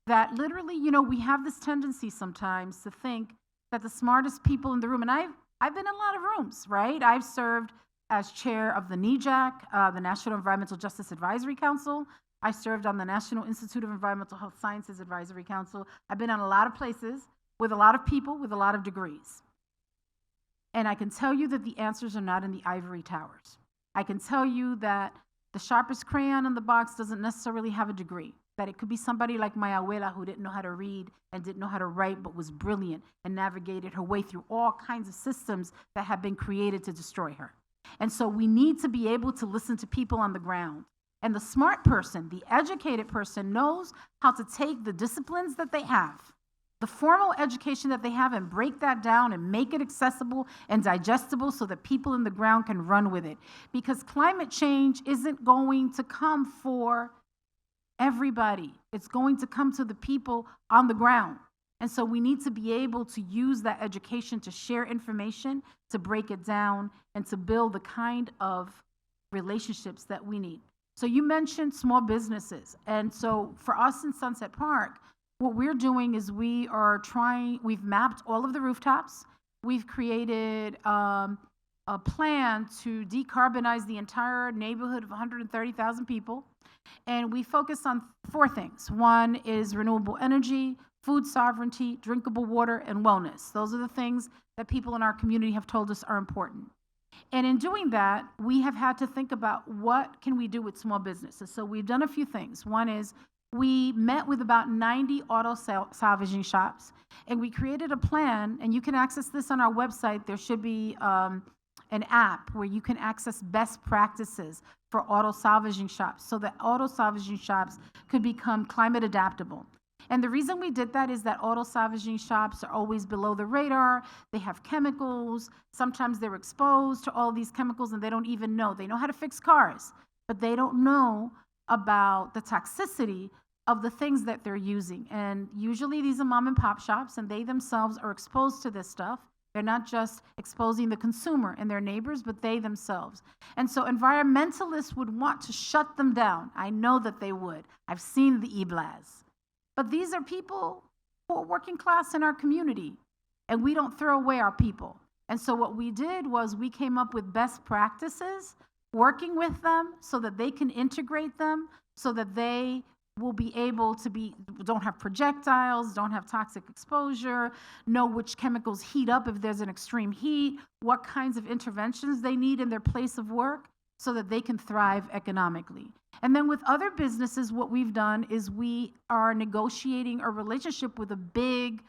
that literally, we have this tendency sometimes to think that the smartest people in the room, and I've been in a lot of rooms, right? I've served as chair of the NEJAC, the National Environmental Justice Advisory Council. I served on the National Institute of Environmental Health Sciences Advisory Council. I've been on a lot of places with a lot of people with a lot of degrees. And I can tell you that the answers are not in the ivory towers. I can tell you that the sharpest crayon in the box doesn't necessarily have a degree, that it could be somebody like my abuela who didn't know how to read and didn't know how to write, but was brilliant and navigated her way through all kinds of systems that have been created to destroy her. And so we need to be able to listen to people on the ground. And the smart person, the educated person, knows how to take the disciplines that they have, the formal education that they have, and break that down and make it accessible and digestible so that people in the ground can run with it. Because climate change isn't going to come for everybody. It's going to come to the people on the ground. And so we need to be able to use that education to share information, to break it down, and to build the kind of relationships that we need. So you mentioned small businesses. And so for us in Sunset Park, what we're doing is we've mapped all of the rooftops. We've created a plan to decarbonize the entire neighborhood of 130,000 people. And we focus on 4 things. One is renewable energy, food sovereignty, drinkable water, and wellness. Those are the things that people in our community have told us are important. And in doing that, we have had to think about what can we do with small businesses. So we've done a few things. One is we met with about 90 auto salvaging shops, and we created a plan, and you can access this on our website. There should be an app where you can access best practices for auto salvaging shops so that auto salvaging shops could become climate adaptable. And the reason we did that is that auto salvaging shops are always below the radar. They have chemicals. Sometimes they're exposed to all these chemicals and they don't even know. They know how to fix cars, but they don't know about the toxicity of the things that they're using. And usually these are mom and pop shops, and they themselves are exposed to this stuff. They're not just exposing the consumer and their neighbors, but they themselves. And so environmentalists would want to shut them down. I know that they would. I've seen the e-blasts. But these are people who are working class in our community, and we don't throw away our people. And so what we did was we came up with best practices, working with them so that they can integrate them, so that they will be able to don't have projectiles, don't have toxic exposure, know which chemicals heat up if there's an extreme heat, what kinds of interventions they need in their place of work so that they can thrive economically. And then with other businesses, what we've done is we are negotiating a relationship with a big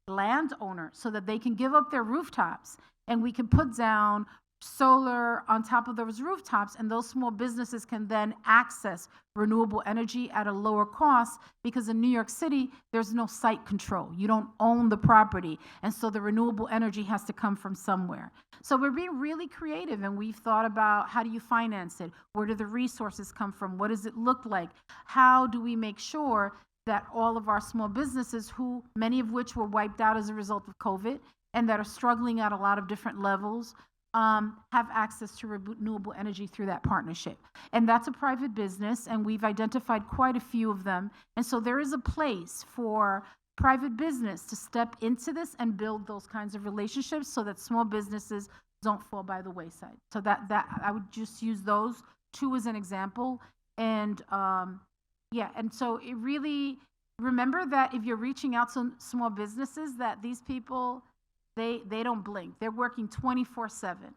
landowner so that they can give up their rooftops, and we can put down solar on top of those rooftops, and those small businesses can then access renewable energy at a lower cost, because in New York City, there's no site control. You don't own the property, and so the renewable energy has to come from somewhere. So we're being really creative, and we've thought about how do you finance it? Where do the resources come from? What does it look like? How do we make sure that all of our small businesses, who many of which were wiped out as a result of COVID, and that are struggling at a lot of different levels, have access to renewable energy through that partnership. And that's a private business, and we've identified quite a few of them. And so there is a place for private business to step into this and build those kinds of relationships so that small businesses don't fall by the wayside. So that I would just use those two as an example. And and so it really, remember that if you're reaching out to small businesses, that these people, they don't blink. They're working 24/7.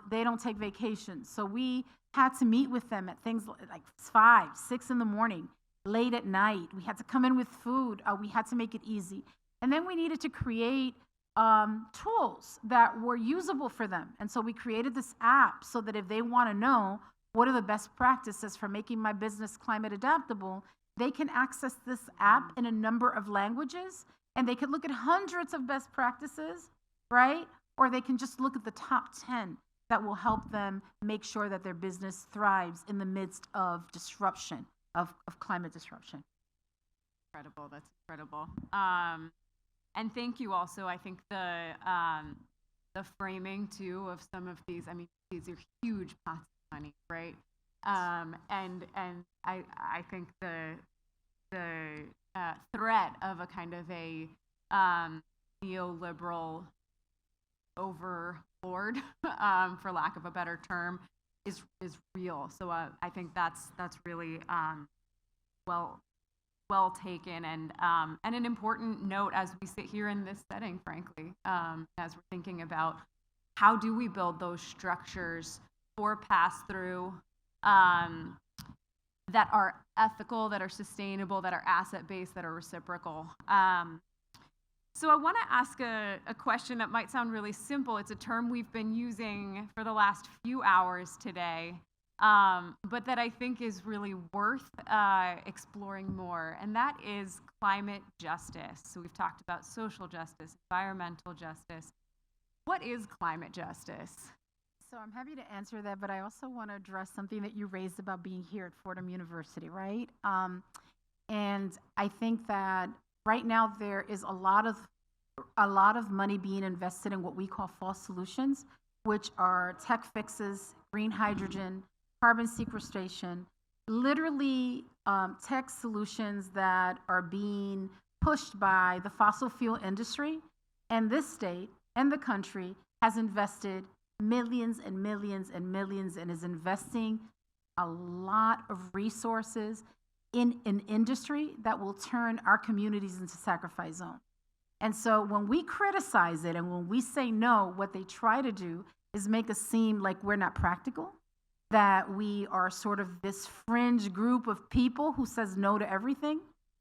They don't take vacations. So we had to meet with them at things like 5, 6 in the morning, late at night. We had to come in with food. We had to make it easy. And then we needed to create tools that were usable for them. And so we created this app so that if they want to know what are the best practices for making my business climate adaptable, they can access this app in a number of languages, and they could look at hundreds of best practices, right? Or they can just look at the top 10 that will help them make sure that their business thrives in the midst of disruption, of climate disruption. Incredible. That's incredible. And thank you also. I think the framing too of some of these. I mean, these are huge pots of money, right? And I think the threat of a kind of a neoliberal overlord, for lack of a better term, is real. So I think that's really well taken, and an important note as we sit here in this setting, frankly, as we're thinking about how do we build those structures for pass-through that are ethical, that are sustainable, that are asset-based, that are reciprocal. So I want to ask a question that might sound really simple. It's a term we've been using for the last few hours today, but that I think is really worth exploring more, and that is climate justice. So we've talked about social justice, environmental justice. What is climate justice? So I'm happy to answer that, but I also want to address something that you raised about being here at Fordham University, right? And I think that right now there is a lot of money being invested in what we call false solutions, which are tech fixes, green hydrogen, carbon sequestration, literally tech solutions that are being pushed by the fossil fuel industry. And this state and the country has invested millions and millions and millions and is investing a lot of resources in an industry that will turn our communities into sacrifice zones. And so when we criticize it and when we say no, what they try to do is make us seem like we're not practical, that we are sort of this fringe group of people who says no to everything.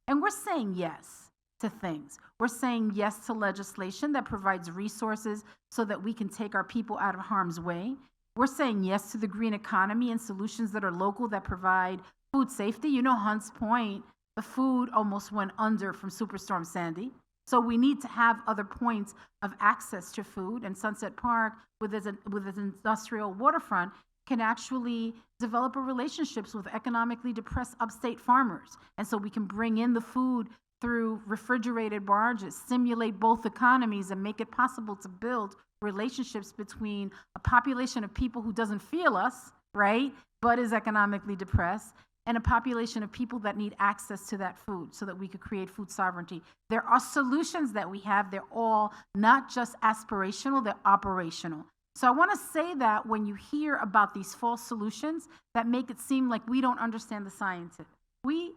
And we're saying yes to things. We're saying yes to legislation that provides resources so that we can take our people out of harm's way. We're saying yes to the green economy and solutions that are local that provide food safety. You know, Hunts Point, the food almost went under from Superstorm Sandy. So we need to have other points of access to food, and Sunset Park, with its industrial waterfront, can actually develop relationships with economically depressed upstate farmers. And so we can bring in the food through refrigerated barges, stimulate both economies, and make it possible to build relationships between a population of people who doesn't feel us, right, but is economically depressed, and a population of people that need access to that food so that we could create food sovereignty. There are solutions that we have. They're all not just aspirational, they're operational. So I want to say that when you hear about these false solutions that make it seem like we don't understand the science, we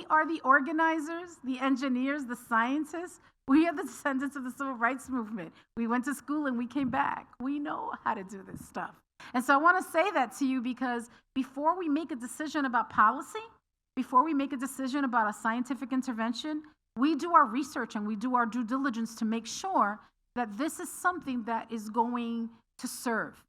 are the organizers, the engineers, the scientists. We are the descendants of the civil rights movement. We went to school and we came back. We know how to do this stuff. And so I want to say that to you because before we make a decision about policy, before we make a decision about a scientific intervention, we do our research and we do our due diligence to make sure that this is something that is going to serve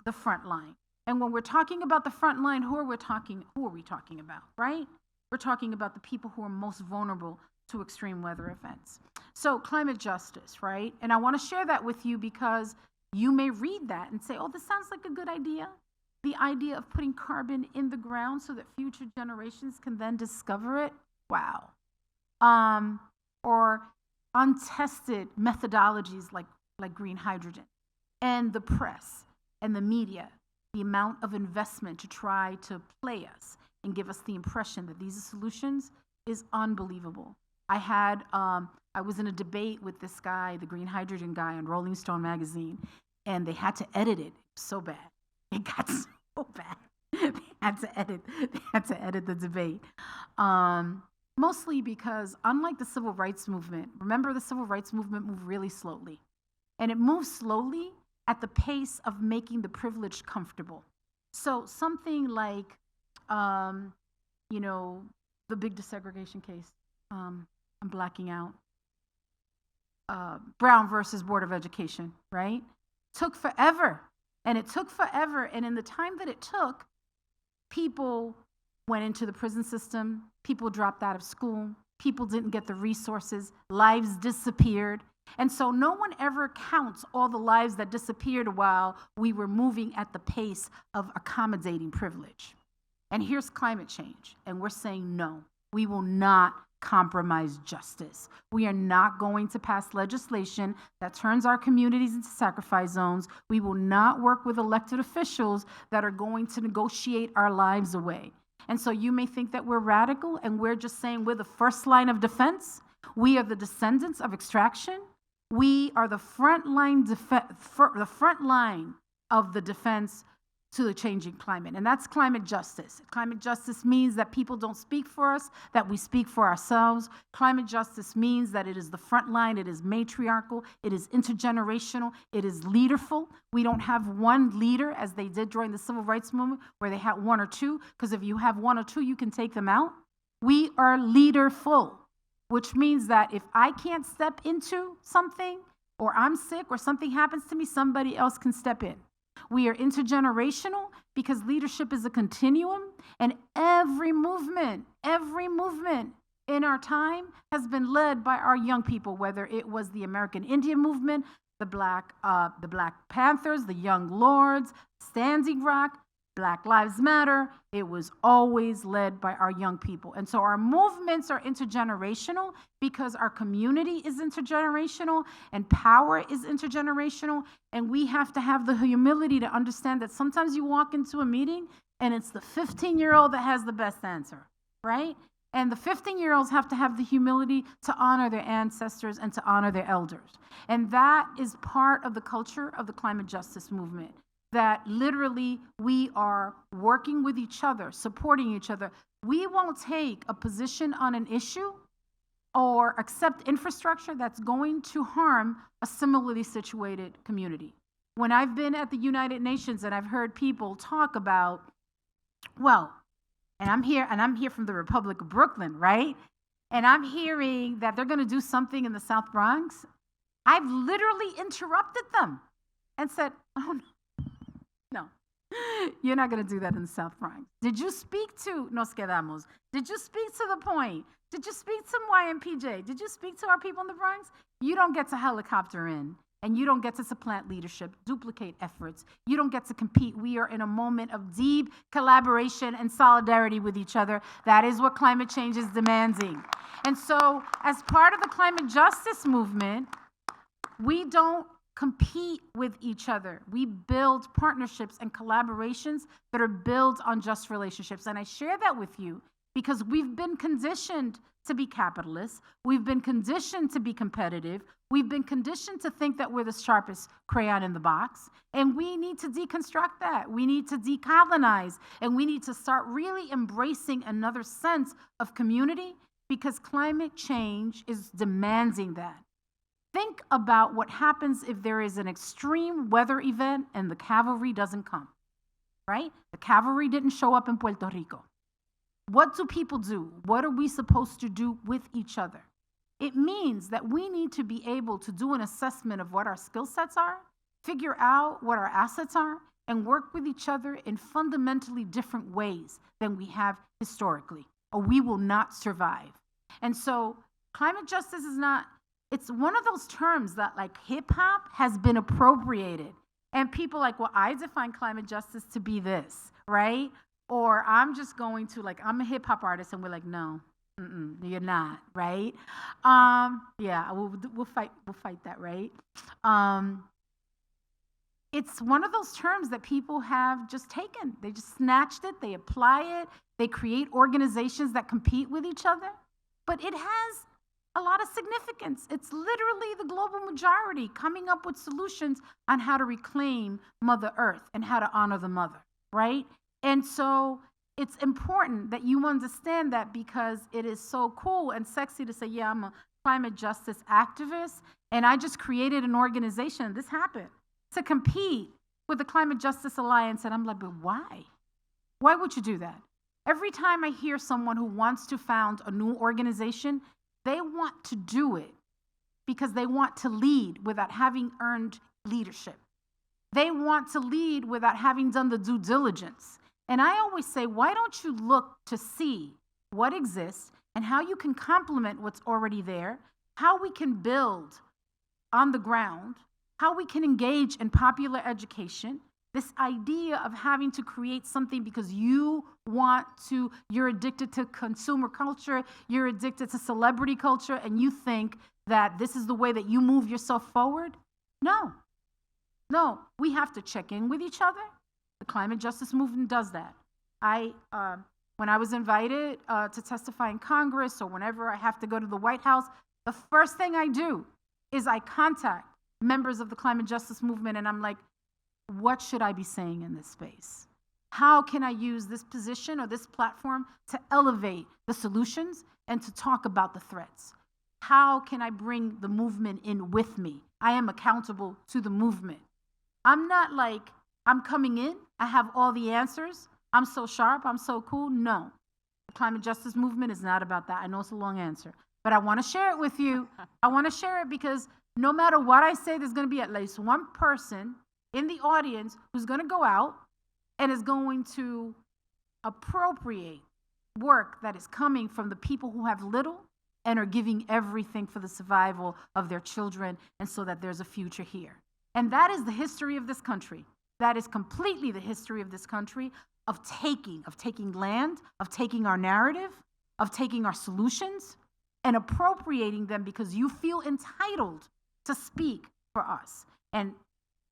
the front line. And when we're talking about the front line, who are we talking about, right? We're talking about the people who are most vulnerable to extreme weather events. So climate justice, right? And I want to share that with you because you may read that and say, oh, this sounds like a good idea. The idea of putting carbon in the ground so that future generations can then discover it. Wow. Or untested methodologies like green hydrogen. And the press and the media, the amount of investment to try to play us and give us the impression that these are solutions is unbelievable. I was in a debate with this guy, the green hydrogen guy, on Rolling Stone magazine, and they had to edit it so bad. It got so bad. They had to edit the debate. Mostly because, unlike the civil rights movement, remember the civil rights movement moved really slowly. And it moved slowly at the pace of making the privileged comfortable. So something like, the big desegregation case, I'm blacking out, Brown versus Board of Education, right? Took forever. And it took forever. And in the time that it took, people went into the prison system, people dropped out of school, people didn't get the resources, lives disappeared. And so no one ever counts all the lives that disappeared while we were moving at the pace of accommodating privilege. And here's climate change, and we're saying no, we will not compromise justice. We are not going to pass legislation that turns our communities into sacrifice zones. We will not work with elected officials that are going to negotiate our lives away. And so you may think that we're radical and we're just saying we're the first line of defense. We are the descendants of extraction. We are the front line of the defense to the changing climate, and that's climate justice. Climate justice means that people don't speak for us, that we speak for ourselves. Climate justice means that it is the front line, it is matriarchal, it is intergenerational, it is leaderful. We don't have one leader, as they did during the civil rights movement, where they had one or two, because if you have one or two, you can take them out. We are leaderful, which means that if I can't step into something, or I'm sick, or something happens to me, somebody else can step in. We are intergenerational because leadership is a continuum, and every movement in our time has been led by our young people, whether it was the American Indian movement, the Black Panthers, the Young Lords, Standing Rock, Black Lives Matter. It was always led by our young people. And so our movements are intergenerational because our community is intergenerational and power is intergenerational. And we have to have the humility to understand that sometimes you walk into a meeting and it's the 15-year-old that has the best answer, right? And the 15-year-olds have to have the humility to honor their ancestors and to honor their elders. And that is part of the culture of the climate justice movement. That literally we are working with each other, supporting each other. We won't take a position on an issue or accept infrastructure that's going to harm a similarly situated community. When I've been at the United Nations and I've heard people talk about, and I'm here from the Republic of Brooklyn, right? And I'm hearing that they're going to do something in the South Bronx. I've literally interrupted them and said, oh no. No, you're not going to do that in the South Bronx. Did you speak to Nos Quedamos? Did you speak to the Point? Did you speak to YMPJ? Did you speak to our people in the Bronx? You don't get to helicopter in, and you don't get to supplant leadership, duplicate efforts. You don't get to compete. We are in a moment of deep collaboration and solidarity with each other. That is what climate change is demanding. And so, as part of the climate justice movement, we don't compete with each other. We build partnerships and collaborations that are built on just relationships. And I share that with you because we've been conditioned to be capitalists. We've been conditioned to be competitive. We've been conditioned to think that we're the sharpest crayon in the box. And we need to deconstruct that. We need to decolonize. And we need to start really embracing another sense of community because climate change is demanding that. Think about what happens if there is an extreme weather event and the cavalry doesn't come, right? The cavalry didn't show up in Puerto Rico. What do people do? What are we supposed to do with each other? It means that we need to be able to do an assessment of what our skill sets are, figure out what our assets are, and work with each other in fundamentally different ways than we have historically, or we will not survive. And so climate justice is not, it's one of those terms that like hip hop has been appropriated. And people like, well, I define climate justice to be this, right? Or I'm just going to like, I'm a hip hop artist, and we're like, no, you're not, right? Yeah, we'll fight that, right? It's one of those terms that people have just taken. They just snatched it, they apply it, they create organizations that compete with each other. But it has a lot of significance. It's literally the global majority coming up with solutions on how to reclaim Mother Earth and how to honor the mother, right? And so it's important that you understand that, because it is so cool and sexy to say, yeah, I'm a climate justice activist, and I just created an organization, this happened, to compete with the Climate Justice Alliance. And I'm like, but why? Why would you do that? Every time I hear someone who wants to found a new organization, they want to do it because they want to lead without having earned leadership. They want to lead without having done the due diligence. And I always say, why don't you look to see what exists and how you can complement what's already there, how we can build on the ground, how we can engage in popular education, this idea of having to create something because you want to, you're addicted to consumer culture, you're addicted to celebrity culture, and you think that this is the way that you move yourself forward? No. No, we have to check in with each other. The climate justice movement does that. When I was invited to testify in Congress, or whenever I have to go to the White House, the first thing I do is I contact members of the climate justice movement, and I'm like, what should I be saying in this space? How can I use this position or this platform to elevate the solutions and to talk about the threats? How can I bring the movement in with me? I am accountable to the movement. I'm not like, I'm coming in, I have all the answers, I'm so sharp, I'm so cool. No, the climate justice movement is not about that. I know it's a long answer, but I want to share it with you. I want to share it because no matter what I say, there's going to be at least one person in the audience who's going to go out and is going to appropriate work that is coming from the people who have little and are giving everything for the survival of their children, and so that there's a future here. And that is the history of this country. That is completely the history of this country, of taking land, of taking our narrative, of taking our solutions and appropriating them because you feel entitled to speak for us. And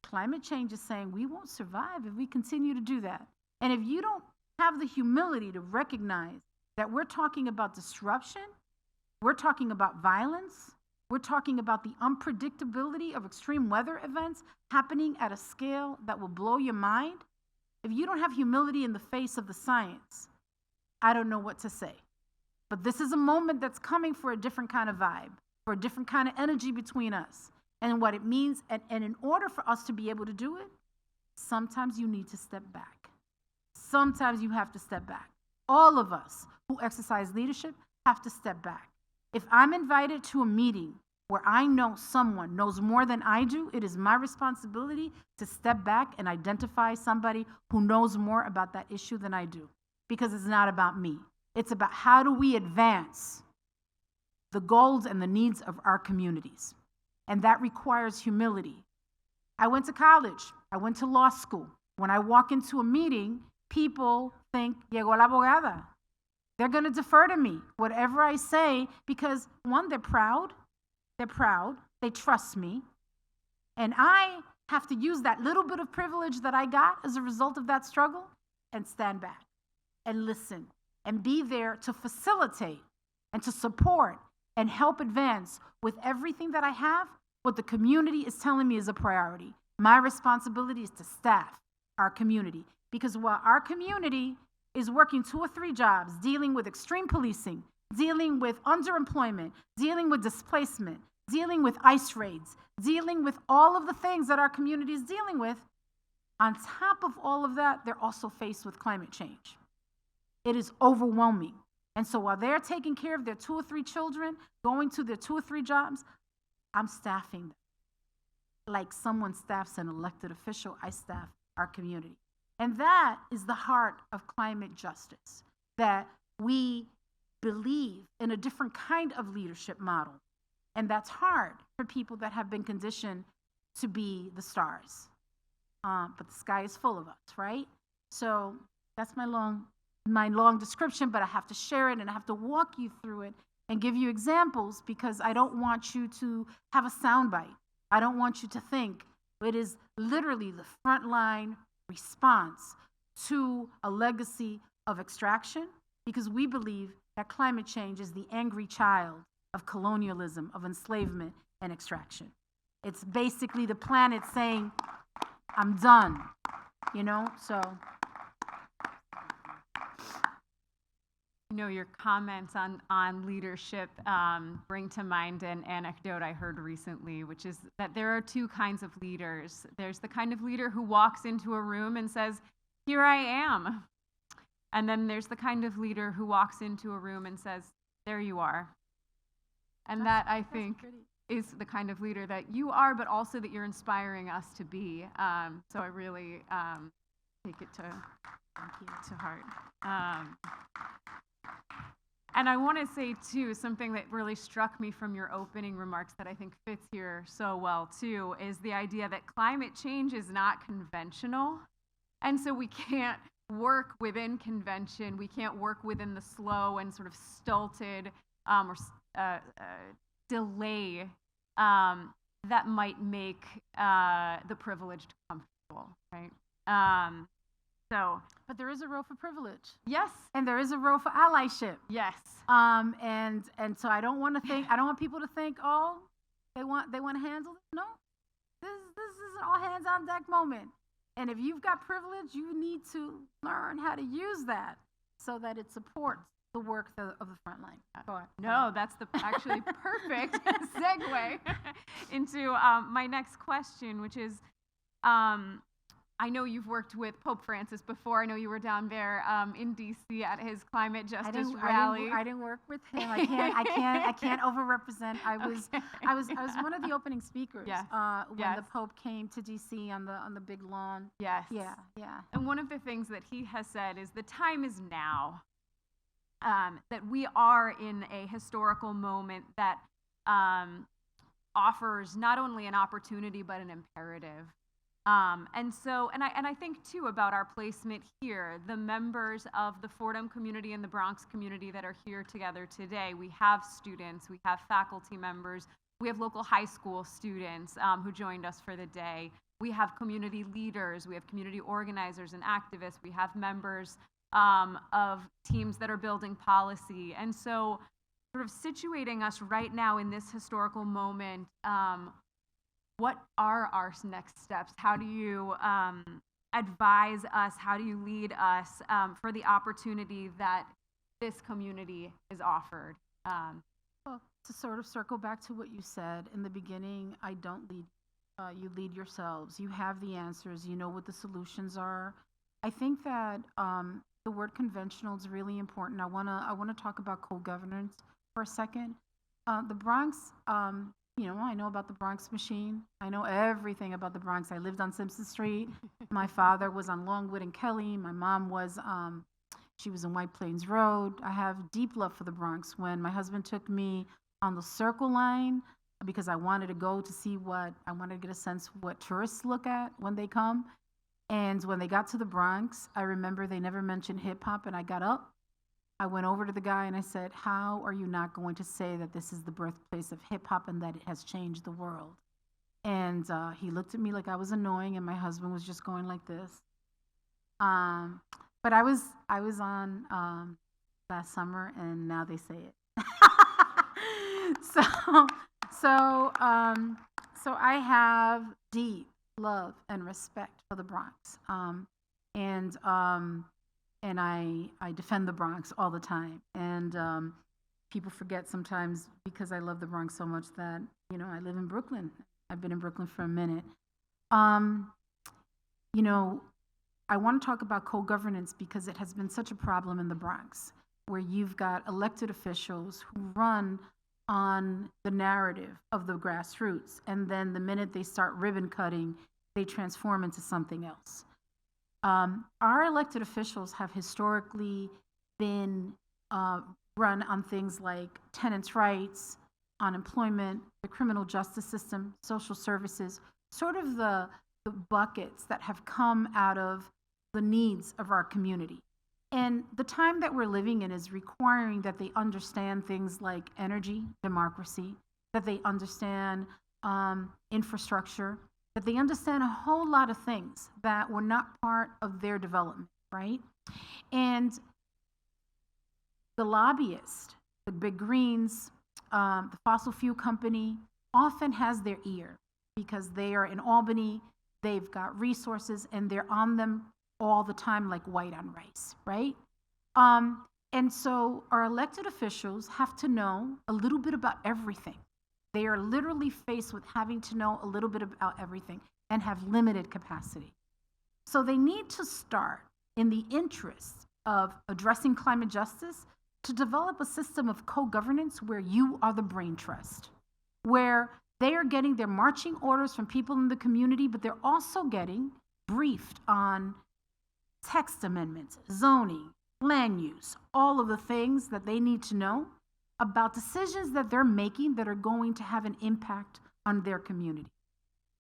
climate change is saying we won't survive if we continue to do that. And if you don't have the humility to recognize that we're talking about disruption, we're talking about violence, we're talking about the unpredictability of extreme weather events happening at a scale that will blow your mind, if you don't have humility in the face of the science, I don't know what to say. But this is a moment that's coming for a different kind of vibe, for a different kind of energy between us. And what it means, and in order for us to be able to do it, sometimes you need to step back. Sometimes you have to step back. All of us who exercise leadership have to step back. If I'm invited to a meeting where I know someone knows more than I do, it is my responsibility to step back and identify somebody who knows more about that issue than I do. Because it's not about me. It's about how do we advance the goals and the needs of our communities. And that requires humility. I went to college. I went to law school. When I walk into a meeting, people think, llegó la abogada. They're going to defer to me, whatever I say, because one, they're proud. They trust me. And I have to use that little bit of privilege that I got as a result of that struggle and stand back and listen and be there to facilitate and to support and help advance with everything that I have, what the community is telling me is a priority. My responsibility is to staff our community, because while our community is working 2 or 3 jobs, dealing with extreme policing, dealing with underemployment, dealing with displacement, dealing with ICE raids, dealing with all of the things that our community is dealing with, on top of all of that, they're also faced with climate change. It is overwhelming. And so while they're taking care of their 2 or 3 children, going to their 2 or 3 jobs, I'm staffing them. Like someone staffs an elected official, I staff our community. And that is the heart of climate justice, that we believe in a different kind of leadership model. And that's hard for people that have been conditioned to be the stars. But the sky is full of us, right? So that's my long description, but I have to share it and I have to walk you through it and give you examples, because I don't want you to have a soundbite. I don't want you to think it is literally the frontline response to a legacy of extraction, because we believe that climate change is the angry child of colonialism, of enslavement and extraction. It's basically the planet saying, I'm done, you know, so. You know, your comments on leadership bring to mind an anecdote I heard recently, which is that there are two kinds of leaders. There's the kind of leader who walks into a room and says, "Here I am." And then there's the kind of leader who walks into a room and says, "There you are." And that, I think, is the kind of leader that you are, but also that you're inspiring us to be. So I really take it to heart. And I want to say, too, something that really struck me from your opening remarks that I think fits here so well, too, is the idea that climate change is not conventional. And so we can't work within convention. We can't work within the slow and sort of stilted or delay that might make the privileged comfortable, right? But there is a role for privilege. Yes. And there is a role for allyship. Yes. And so I don't want people to think, oh, they want to handle it. No, this is an all hands on deck moment. And if you've got privilege, you need to learn how to use that so that it supports the work of the front line. Go on. No, that's the actually perfect segue into my next question, which is, I know you've worked with Pope Francis before. I know you were down there in D.C. at his climate justice rally. I didn't work with him. I can't overrepresent. I was one of the opening speakers when the Pope came to D.C. on the big lawn. Yes. Yeah. And one of the things that he has said is the time is now. That we are in a historical moment that offers not only an opportunity but an imperative. And I think too about our placement here, the members of the Fordham community and the Bronx community that are here together today. We have students, we have faculty members, we have local high school students who joined us for the day. We have community leaders, we have community organizers and activists, we have members of teams that are building policy. And so sort of situating us right now in this historical moment, what are our next steps? How do you advise us? How do you lead us for the opportunity that this community is offered? Well, to sort of circle back to what you said in the beginning, I don't lead. You lead yourselves. You have the answers. You know what the solutions are. I think that the word conventional is really important. I wanna talk about co-governance for a second. The Bronx. I know about the Bronx machine. I know everything about the Bronx. I lived on Simpson Street. My father was on Longwood and Kelly. My mom was, she was in White Plains Road. I have deep love for the Bronx. When my husband took me on the Circle Line, because I wanted to go to see I wanted to get a sense of what tourists look at when they come. And when they got to the Bronx, I remember they never mentioned hip hop, and I got up. I went over to the guy and I said, how are you not going to say that this is the birthplace of hip hop and that it has changed the world? And he looked at me like I was annoying, and my husband was just going like this. But I was on last summer, and now they say it. So I have deep love and respect for the Bronx, and I defend the Bronx all the time. And people forget sometimes, because I love the Bronx so much, that, I live in Brooklyn. I've been in Brooklyn for a minute. I want to talk about co-governance because it has been such a problem in the Bronx, where you've got elected officials who run on the narrative of the grassroots, and then the minute they start ribbon cutting, they transform into something else. Our elected officials have historically been run on things like tenants' rights, unemployment, the criminal justice system, social services, sort of the buckets that have come out of the needs of our community. And the time that we're living in is requiring that they understand things like energy, democracy, that they understand infrastructure, that they understand a whole lot of things that were not part of their development, right? And the lobbyists, the big greens, the fossil fuel company often has their ear because they are in Albany, they've got resources, and they're on them all the time like white on rice, right? And so our elected officials have to know a little bit about everything. They are literally faced with having to know a little bit about everything and have limited capacity. So they need to start, in the interest of addressing climate justice, to develop a system of co-governance where you are the brain trust, where they are getting their marching orders from people in the community, but they're also getting briefed on text amendments, zoning, land use, all of the things that they need to know about decisions that they're making that are going to have an impact on their community.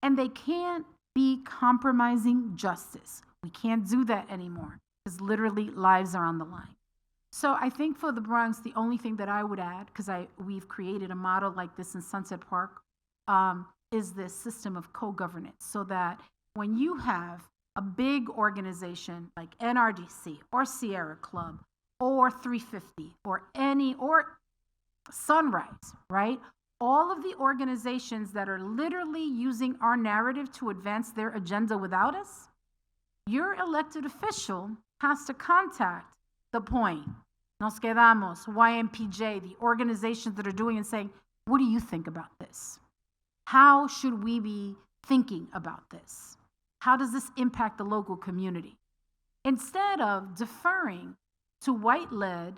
And they can't be compromising justice. We can't do that anymore because literally lives are on the line. So I think for the Bronx, the only thing that I would add, because we've created a model like this in Sunset Park, is this system of co-governance, so that when you have a big organization like NRDC or Sierra Club or 350 or Sunrise, right? All of the organizations that are literally using our narrative to advance their agenda without us, your elected official has to contact the Point, Nos Quedamos, YMPJ, the organizations that are doing and saying, what do you think about this? How should we be thinking about this? How does this impact the local community? Instead of deferring to white-led,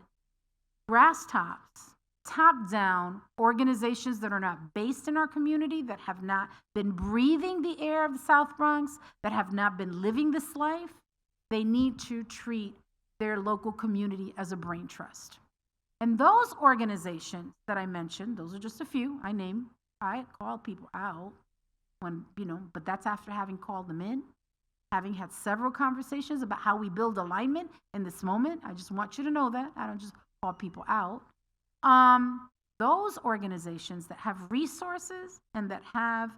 brass tops, top-down organizations that are not based in our community, that have not been breathing the air of the South Bronx, that have not been living this life, they need to treat their local community as a brain trust. And those organizations that I mentioned, those are just a few I call people out when, but that's after having called them in, having had several conversations about how we build alignment in this moment. I just want you to know that. I don't just call people out. Those organizations that have resources and that have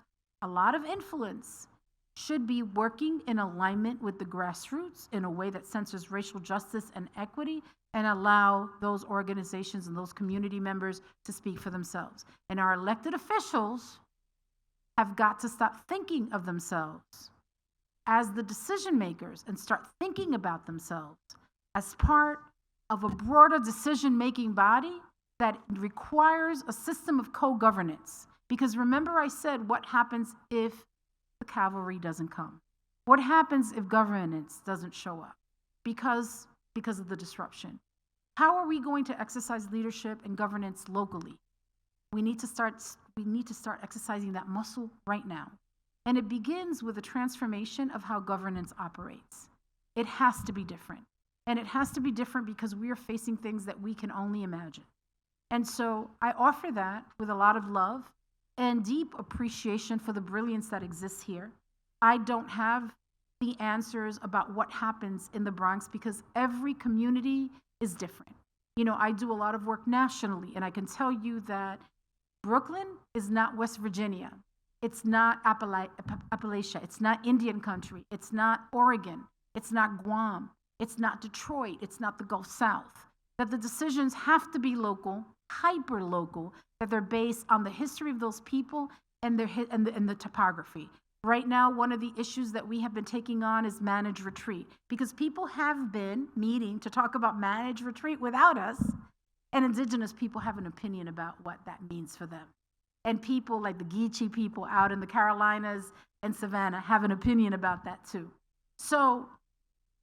a lot of influence should be working in alignment with the grassroots in a way that centers racial justice and equity and allow those organizations and those community members to speak for themselves. And our elected officials have got to stop thinking of themselves as the decision makers and start thinking about themselves as part of a broader decision-making body that requires a system of co-governance. Because remember I said, what happens if the cavalry doesn't come? What happens if governance doesn't show up because of the disruption? How are we going to exercise leadership and governance locally? We need to start exercising that muscle right now. And it begins with a transformation of how governance operates. It has to be different. And it has to be different because we are facing things that we can only imagine. And so I offer that with a lot of love and deep appreciation for the brilliance that exists here. I don't have the answers about what happens in the Bronx because every community is different. I do a lot of work nationally, and I can tell you that Brooklyn is not West Virginia. It's not Appalachia. It's not Indian country. It's not Oregon. It's not Guam. It's not Detroit. It's not the Gulf South. That the decisions have to be local, hyper local, that they're based on the history of those people and the topography. Right now, one of the issues that we have been taking on is managed retreat, because people have been meeting to talk about managed retreat without us, and indigenous people have an opinion about what that means for them. And people like the Geechee people out in the Carolinas and Savannah have an opinion about that too. So,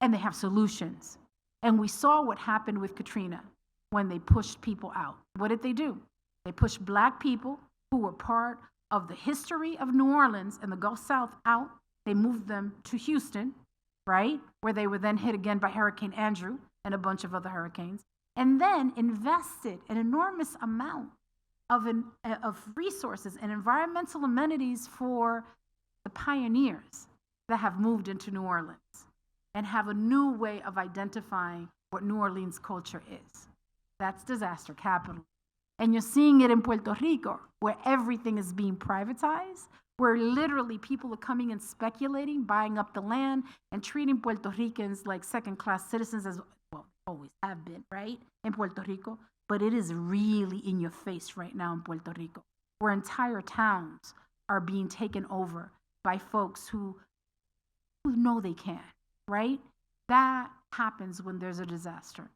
and they have solutions. And we saw what happened with Katrina when they pushed people out. What did they do? They pushed Black people who were part of the history of New Orleans and the Gulf South out. They moved them to Houston, right? Where they were then hit again by Hurricane Andrew and a bunch of other hurricanes, and then invested an enormous amount of resources and environmental amenities for the pioneers that have moved into New Orleans and have a new way of identifying what New Orleans culture is. That's disaster capital. And you're seeing it in Puerto Rico, where everything is being privatized, where literally people are coming and speculating, buying up the land, and treating Puerto Ricans like second-class citizens, as well, always have been, right, in Puerto Rico. but it is really in your face right now in Puerto Rico, where entire towns are being taken over by folks who know they can, right? That happens when there's a disaster.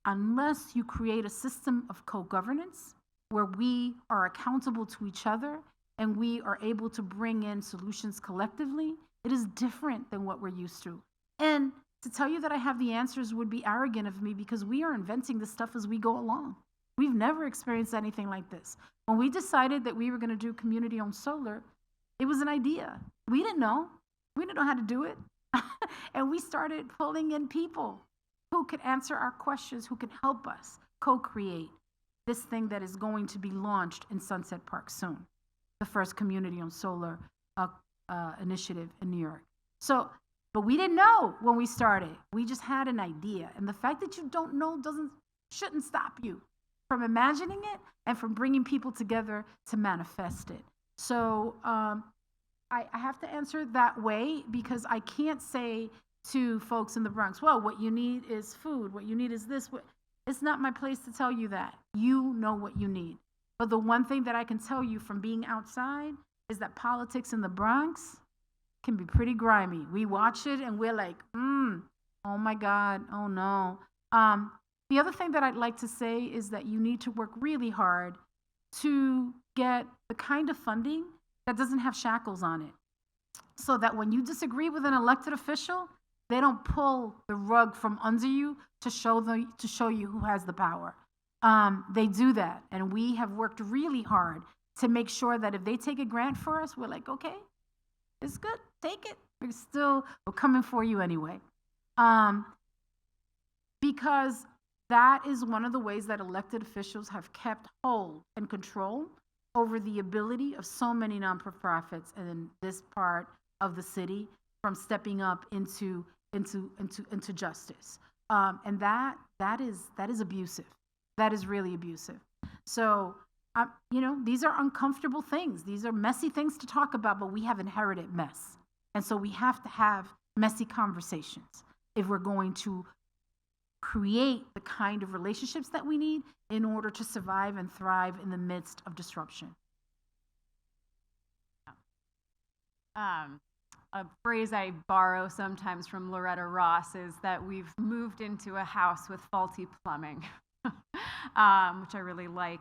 Unless you create a system of co-governance where we are accountable to each other and we are able to bring in solutions collectively, it is different than what we're used to. And to tell you that I have the answers would be arrogant of me, because we are inventing this stuff as we go along. We've never experienced anything like this. When we decided that we were going to do community-owned solar, it was an idea. We didn't know. We didn't know how to do it. And we started pulling in people who could answer our questions, who could help us co-create this thing that is going to be launched in Sunset Park soon, the first community-owned solar initiative in New York. So, but we didn't know when we started. We just had an idea. And the fact that you don't know shouldn't stop you from imagining it and from bringing people together to manifest it. So I have to answer that way, because I can't say to folks in the Bronx, well, what you need is food, what you need is this. It's not my place to tell you that. You know what you need. But the one thing that I can tell you from being outside is that politics in the Bronx can be pretty grimy. We watch it and we're like, oh my God, oh no. The other thing that I'd like to say is that you need to work really hard to get the kind of funding that doesn't have shackles on it, so that when you disagree with an elected official, they don't pull the rug from under you to show you who has the power. They do that, and we have worked really hard to make sure that if they take a grant for us, we're like, okay, it's good, take it. We're coming for you anyway. Because that is one of the ways that elected officials have kept hold and control over the ability of so many non-profits in this part of the city from stepping up into justice. And that is abusive. That is really abusive. So, these are uncomfortable things. These are messy things to talk about, but we have inherited mess. And so we have to have messy conversations if we're going to create the kind of relationships that we need in order to survive and thrive in the midst of disruption. A phrase I borrow sometimes from Loretta Ross is that we've moved into a house with faulty plumbing, which I really like.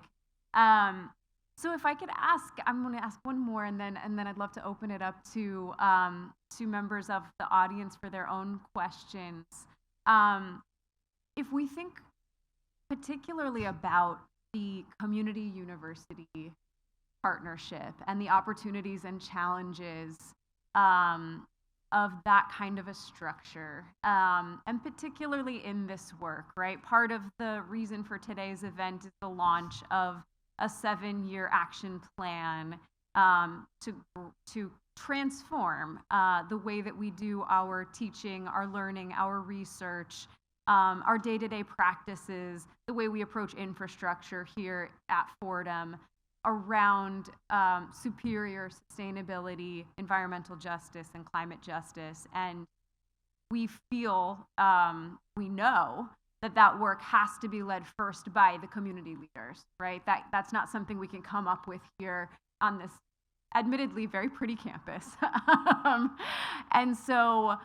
So if I could ask, I'm going to ask one more, and then I'd love to open it up to members of the audience for their own questions. If we think particularly about the community university partnership and the opportunities and challenges of that kind of a structure, and particularly in this work, right? Part of the reason for today's event is the launch of a 7-year action plan to transform the way that we do our teaching, our learning, our research, our day-to-day practices, the way we approach infrastructure here at Fordham around superior sustainability, environmental justice, and climate justice. And we feel, we know that work has to be led first by the community leaders, right? That's not something we can come up with here on this admittedly very pretty campus. And so,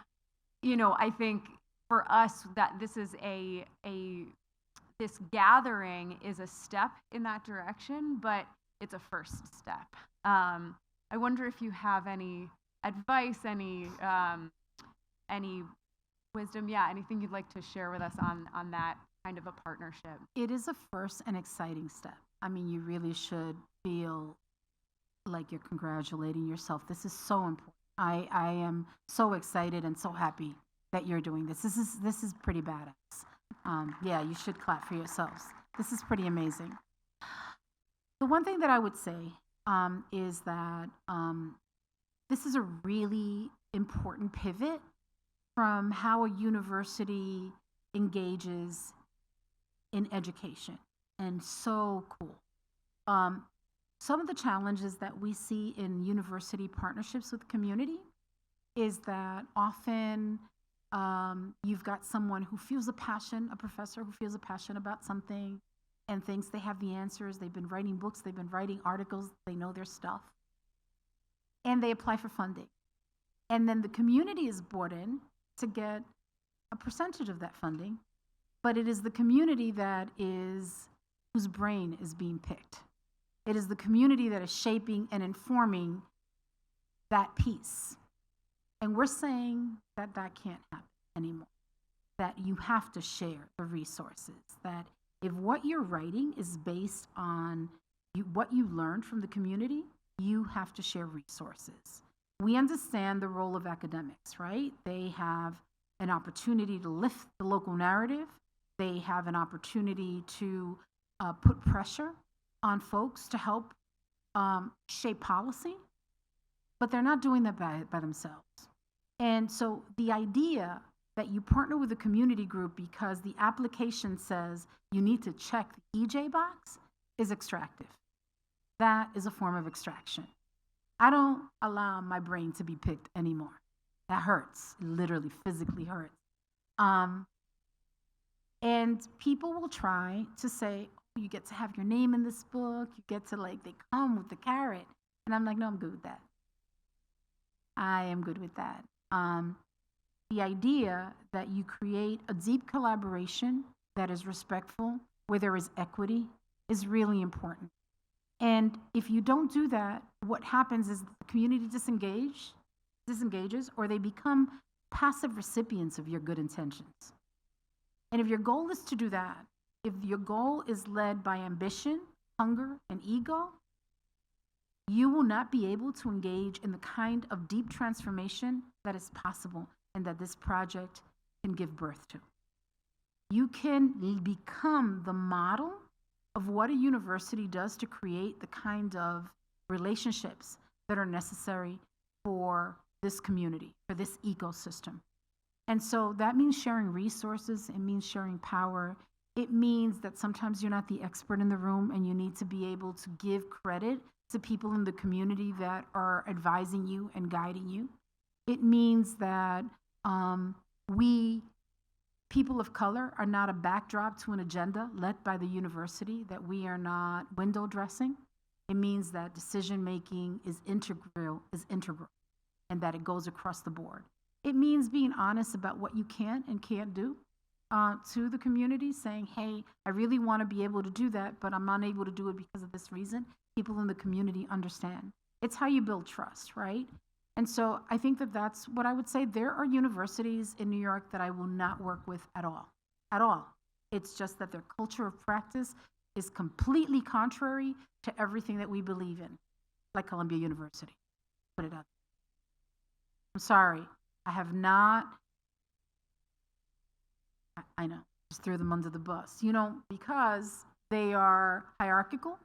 I think for us that this is this gathering is a step in that direction, but it's a first step. I wonder if you have any advice, any wisdom, anything you'd like to share with us on that kind of a partnership. It is a first and exciting step. I mean, you really should feel like you're congratulating yourself. This is so important. I am so excited and so happy that you're doing this. This is pretty badass. You should clap for yourselves. This is pretty amazing. The one thing that I would say is that this is a really important pivot from how a university engages in education, and so cool. Some of the challenges that we see in university partnerships with community is that often you've got someone who feels a professor who feels a passion about something, and thinks they have the answers. They've been writing books, they've been writing articles, they know their stuff. And they apply for funding. And then the community is brought in to get a percentage of that funding, but it is the community whose brain is being picked. It is the community that is shaping and informing that piece. And we're saying that that can't happen anymore, that you have to share the resources, that if what you're writing is based on what you learned from the community, you have to share resources. We understand the role of academics, right? They have an opportunity to lift the local narrative. They have an opportunity to put pressure on folks to help shape policy, but they're not doing that by themselves. And so the idea that you partner with a community group because the application says you need to check the EJ box is extractive. That is a form of extraction. I don't allow my brain to be picked anymore. That hurts, it literally, physically hurts. And people will try to say, oh, you get to have your name in this book, you get to they come with the carrot. And I'm like, no, I'm good with that. I am good with that. The idea that you create a deep collaboration that is respectful, where there is equity, is really important. And if you don't do that, what happens is the community disengages, or they become passive recipients of your good intentions. And if your goal is to do that, if your goal is led by ambition, hunger, and ego, you will not be able to engage in the kind of deep transformation that is possible and that this project can give birth to. You can become the model of what a university does to create the kind of relationships that are necessary for this community, for this ecosystem. And so that means sharing resources, it means sharing power, it means that sometimes you're not the expert in the room and you need to be able to give credit to people in the community that are advising you and guiding you. It means that we, people of color, are not a backdrop to an agenda led by the university, that we are not window dressing. It means that decision making is integral, and that it goes across the board. It means being honest about what you can and can't do to the community, saying, hey, I really want to be able to do that, but I'm unable to do it because of this reason. People in the community understand. It's how you build trust, right? And so I think that that's what I would say. There are universities in New York that I will not work with at all, at all. It's just that their culture of practice is completely contrary to everything that we believe in, like Columbia University. Put it up. I'm sorry, I have not, I know, just threw them under the bus, because they are hierarchical,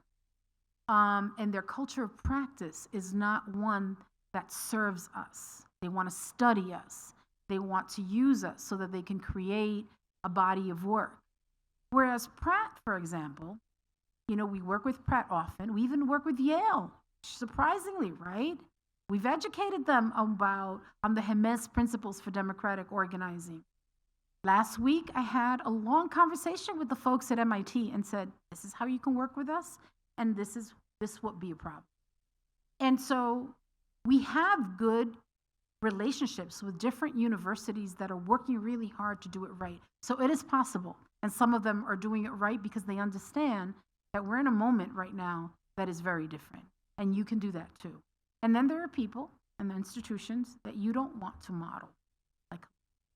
and their culture of practice is not one that serves us. They want to study us. They want to use us so that they can create a body of work. Whereas Pratt, for example, we work with Pratt often. We even work with Yale, surprisingly, right? We've educated them about the Jimenez principles for democratic organizing. Last week, I had a long conversation with the folks at MIT and said, this is how you can work with us, and this would be a problem. And so we have good relationships with different universities that are working really hard to do it right. So it is possible. And some of them are doing it right because they understand that we're in a moment right now that is very different. And you can do that too. And then there are people and the institutions that you don't want to model, like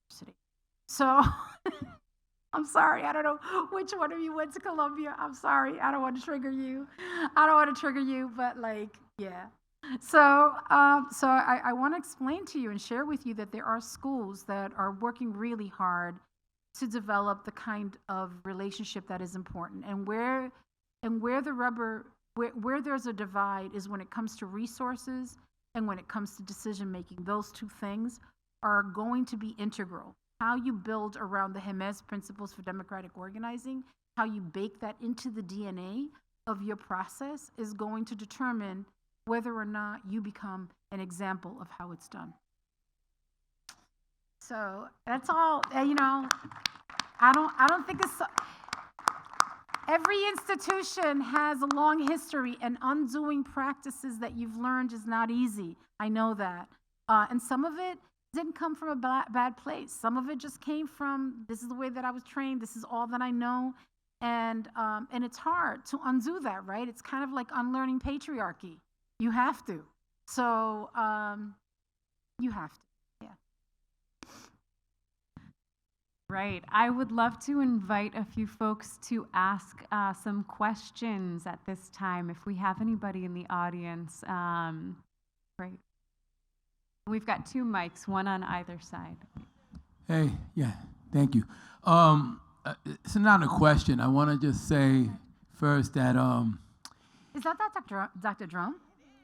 university. So I'm sorry, I don't know which one of you went to Columbia. I'm sorry, I don't want to trigger you. But yeah. So I want to explain to you and share with you that there are schools that are working really hard to develop the kind of relationship that is important. And where there's a divide is when it comes to resources and when it comes to decision making. Those two things are going to be integral. How you build around the Jimenez principles for democratic organizing, how you bake that into the DNA of your process is going to determine whether or not you become an example of how it's done. So that's all. I don't think it's. Every institution has a long history, and undoing practices that you've learned is not easy. I know that. And some of it didn't come from a bad place. Some of it just came from, this is the way that I was trained, this is all that I know. And it's hard to undo that, right? It's kind of like unlearning patriarchy. You have to. So you have to, yeah. Right. I would love to invite a few folks to ask some questions at this time, if we have anybody in the audience. Great. We've got 2 mics, one on either side. Hey, yeah, thank you. It's not a question. I want to just say first that Is that Dr. Drum?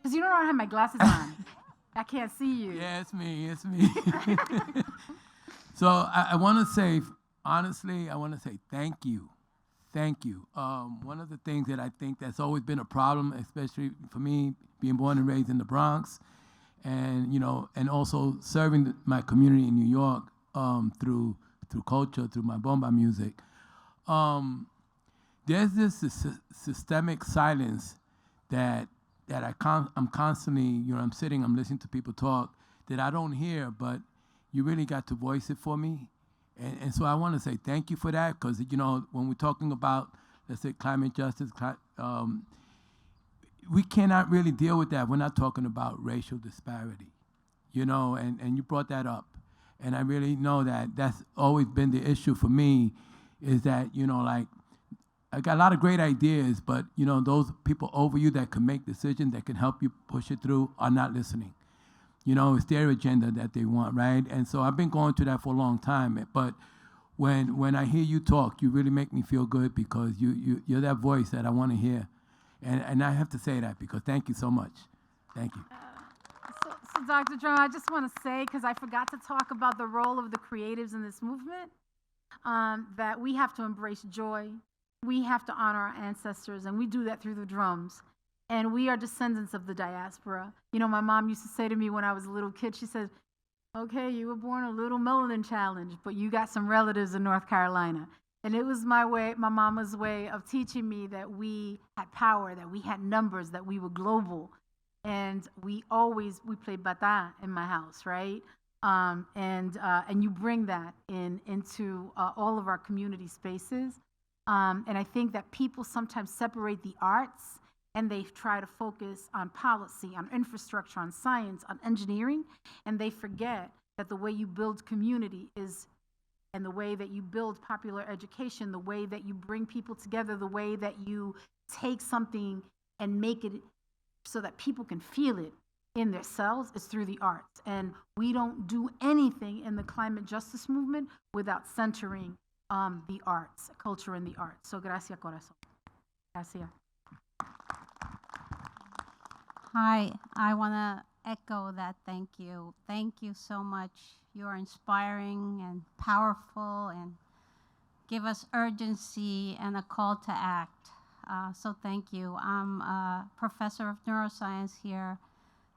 Because you don't know I have my glasses on. I can't see you. Yeah, it's me. So I want to say, honestly, I want to say thank you. Thank you. One of the things that I think that's always been a problem, especially for me, being born and raised in the Bronx, and and also serving my community in New York through culture, through my bomba music. There's this systemic silence that I'm constantly, I'm sitting, I'm listening to people talk that I don't hear, but you really got to voice it for me. And so I want to say thank you for that, because, when we're talking about, let's say, climate justice, we cannot really deal with that. We're not talking about racial disparity, and you brought that up. And I really know that that's always been the issue for me, is that, I got a lot of great ideas, but, those people over you that can make decisions, that can help you push it through, are not listening. It's their agenda that they want, right? And so I've been going through that for a long time. But when I hear you talk, you really make me feel good, because you're that voice that I want to hear. And I have to say that, because thank you so much. Thank you. So Dr. Drum, I just want to say, because I forgot to talk about the role of the creatives in this movement, that we have to embrace joy. We have to honor our ancestors, and we do that through the drums. And we are descendants of the diaspora. My mom used to say to me when I was a little kid, she said, okay, you were born a little melanin challenge, but you got some relatives in North Carolina. And it was my mama's way of teaching me that we had power, that we had numbers, that we were global. And we played bata in my house, right? And you bring that into all of our community spaces. And I think that people sometimes separate the arts, and they try to focus on policy, on infrastructure, on science, on engineering, and they forget that the way you build community and the way that you build popular education, the way that you bring people together, the way that you take something and make it so that people can feel it in themselves, is through the arts. And we don't do anything in the climate justice movement without centering the arts, culture and the arts. So gracias, corazón. Gracias. Hi, I want to echo that thank you. Thank you so much. You're inspiring and powerful, and give us urgency and a call to act. So thank you. I'm a professor of neuroscience here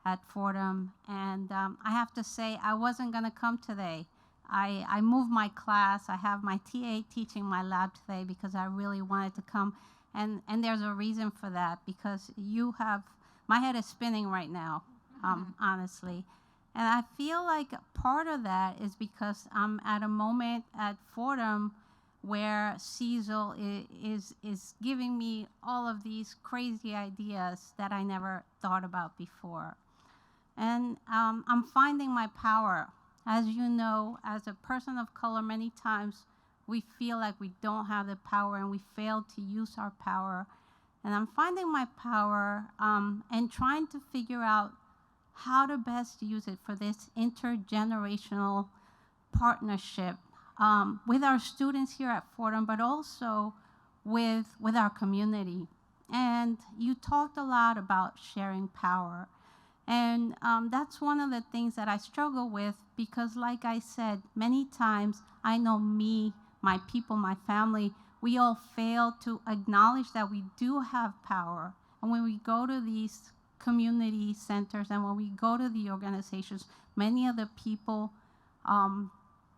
at Fordham, and I have to say, I wasn't going to come today. I moved my class. I have my TA teaching my lab today because I really wanted to come, and there's a reason for that, because my head is spinning right now, honestly. And I feel like part of that is because I'm at a moment at Fordham where Cecil is giving me all of these crazy ideas that I never thought about before. And I'm finding my power. As you know, as a person of color, many times we feel like we don't have the power and we fail to use our power. And I'm finding my power and trying to figure out how to best use it for this intergenerational partnership with our students here at Fordham, but also with our community. And you talked a lot about sharing power. And that's one of the things that I struggle with, because like I said, many times I know me, my people, my family, we all fail to acknowledge that we do have power. And when we go to these community centers and when we go to the organizations, many of the people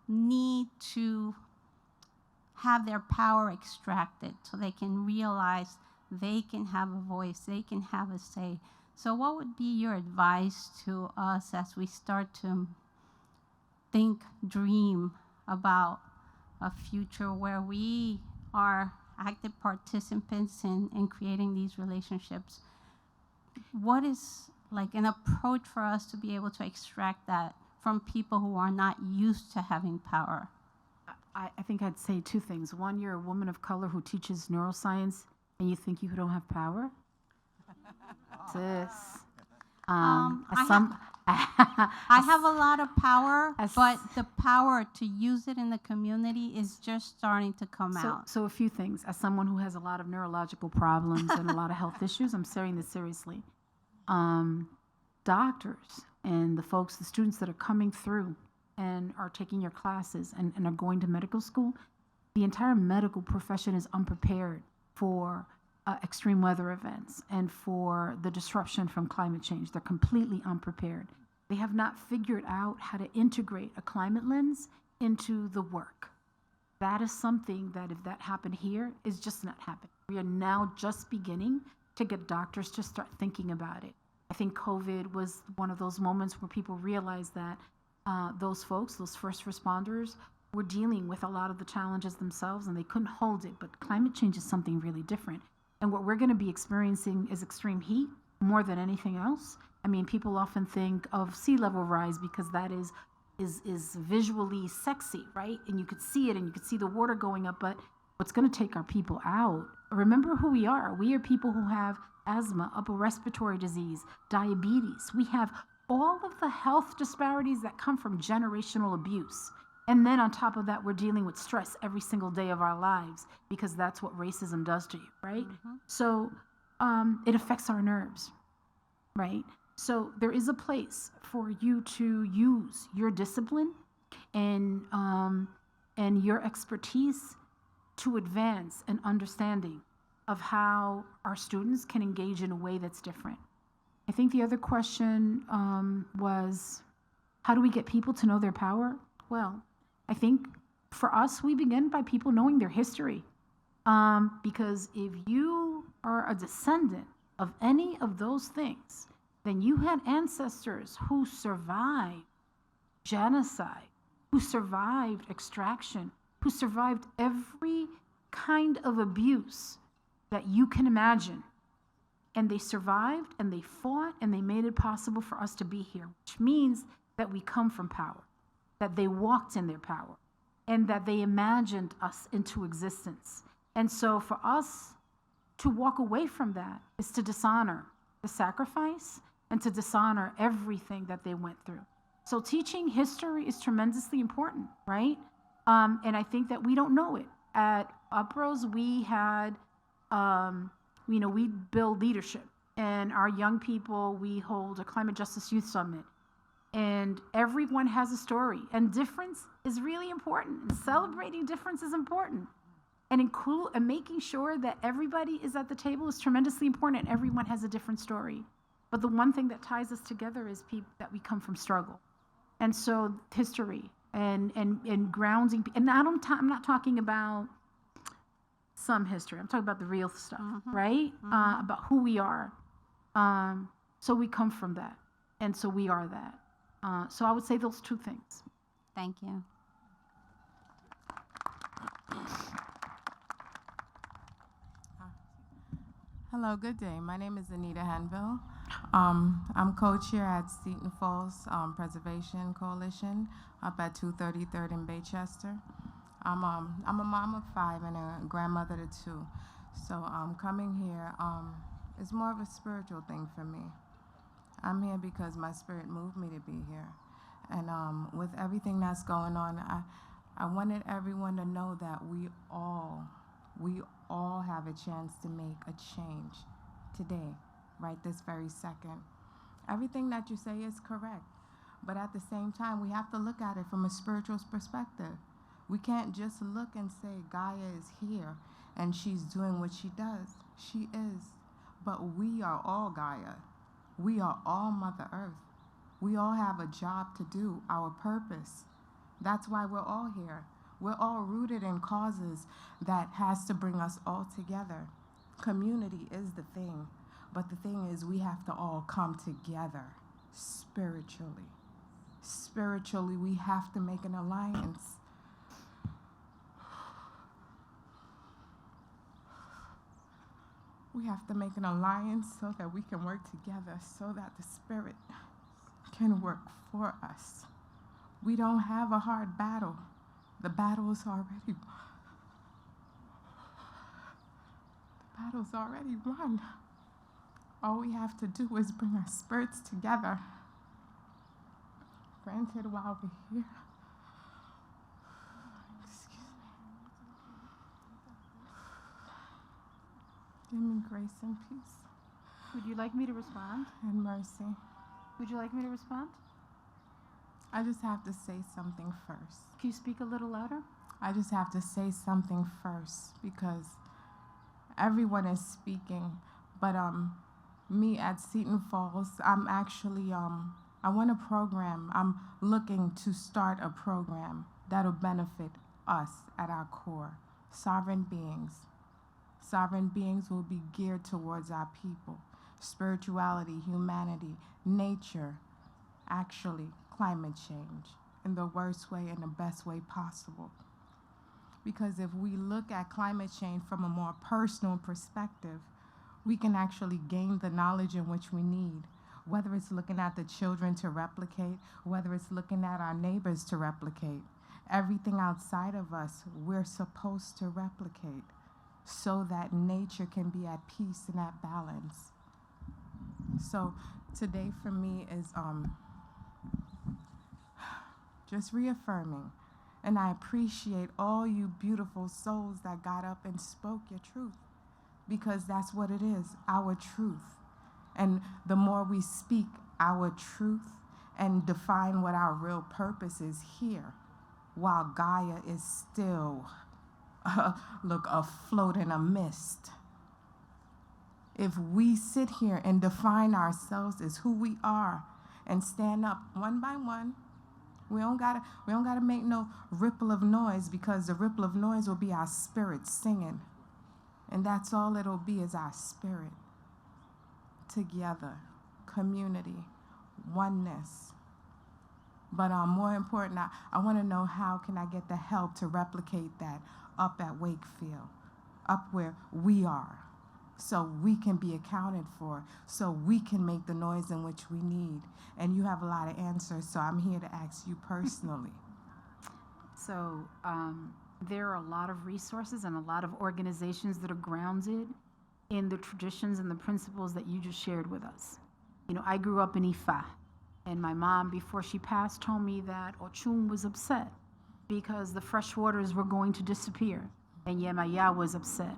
need to have their power extracted so they can realize they can have a voice, they can have a say. So what would be your advice to us as we start to think, dream about a future where we are active participants in creating these relationships? What is like an approach for us to be able to extract that from people who are not used to having power? I think I'd say two things. One, you're a woman of color who teaches neuroscience and you think you don't have power? Sis. I have a lot of power, but the power to use it in the community is just starting to come out. So a few things. As someone who has a lot of neurological problems and a lot of health issues, I'm saying this seriously. Doctors and the students that are coming through and are taking your classes and are going to medical school, the entire medical profession is unprepared for extreme weather events and for the disruption from climate change. They're completely unprepared. They have not figured out how to integrate a climate lens into the work. That is something that if that happened here, is just not happening. We are now just beginning to get doctors to start thinking about it. I think COVID was one of those moments where people realized that those folks, those first responders, were dealing with a lot of the challenges themselves and they couldn't hold it. But climate change is something really different. And what we're going to be experiencing is extreme heat more than anything else. I mean, people often think of sea level rise because that is visually sexy, right? And you could see it and you could see the water going up, but what's going to take our people out? Remember who we are. We are people who have asthma, upper respiratory disease, diabetes. We have all of the health disparities that come from generational abuse. And then on top of that, we're dealing with stress every single day of our lives because that's what racism does to you, right? Mm-hmm. So it affects our nerves, right? So there is a place for you to use your discipline and your expertise to advance an understanding of how our students can engage in a way that's different. I think the other question was, how do we get people to know their power? Well, I think for us, we begin by people knowing their history. Because if you are a descendant of any of those things, then you had ancestors who survived genocide, who survived extraction, who survived every kind of abuse that you can imagine. And they survived and they fought and they made it possible for us to be here, which means that we come from power, that they walked in their power, and that they imagined us into existence. And so for us to walk away from that is to dishonor the sacrifice and to dishonor everything that they went through. So teaching history is tremendously important, right? And I think that we don't know it. At Uprose, we had, we build leadership. And our young people, we hold a Climate Justice Youth Summit. And everyone has a story. And difference is really important. And celebrating difference is important. And making sure that everybody is at the table is tremendously important. And everyone has a different story. But the one thing that ties us together is that we come from struggle. And so history and grounding. And I'm not talking about some history. I'm talking about the real stuff, right? About who we are. So we come from that. And so we are that. So I would say those two things. Thank you. Hello, good day. My name is Anita Hanville. I'm co-chair at Seton Falls Preservation Coalition up at 233rd in Baychester. I'm a mom of 5 and a grandmother to 2. So coming here is more of a spiritual thing for me. I'm here because my spirit moved me to be here. And with everything that's going on, I wanted everyone to know that we all have a chance to make a change today, right this very second. Everything that you say is correct, but at the same time, we have to look at it from a spiritual perspective. We can't just look and say Gaia is here and she's doing what she does. She is, but we are all Gaia. We are all Mother Earth. We all have a job to do, our purpose. That's why we're all here. We're all rooted in causes that has to bring us all together. Community is the thing, but the thing is we have to all come together spiritually. Spiritually, we have to make an alliance. We have to make an alliance so that we can work together, so that the Spirit can work for us. We don't have a hard battle. The battle is already won. All we have to do is bring our spirits together. Granted, while we're here, give me grace and peace. Would you like me to respond? And mercy. Would you like me to respond? I just have to say something first. Can you speak a little louder? I just have to say something first because everyone is speaking, but me at Seton Falls, I'm actually I want a program. I'm looking to start a program that'll benefit us at our core, sovereign beings. Sovereign beings will be geared towards our people, spirituality, humanity, nature, actually climate change in the worst way and the best way possible. Because if we look at climate change from a more personal perspective, we can actually gain the knowledge in which we need, whether it's looking at the children to replicate, whether it's looking at our neighbors to replicate. Everything outside of us, we're supposed to replicate so that nature can be at peace and at balance. So today for me is just reaffirming, and I appreciate all you beautiful souls that got up and spoke your truth, because that's what it is, our truth. And the more we speak our truth and define what our real purpose is here, while Gaia is still, look, afloat in a mist. If we sit here and define ourselves as who we are and stand up one by one, we don't gotta make no ripple of noise, because the ripple of noise will be our spirit singing. And that's all it'll be, is our spirit. Together, community, oneness. But more important, I want to know how can I get the help to replicate that up at Wakefield, up where we are, so we can be accounted for, so we can make the noise in which we need. And you have a lot of answers, so I'm here to ask you personally. So there are a lot of resources and a lot of organizations that are grounded in the traditions and the principles that you just shared with us. You know, I grew up in Ifa, and my mom, before she passed, told me that Ochun was upset because the fresh waters were going to disappear, and Yemaya was upset.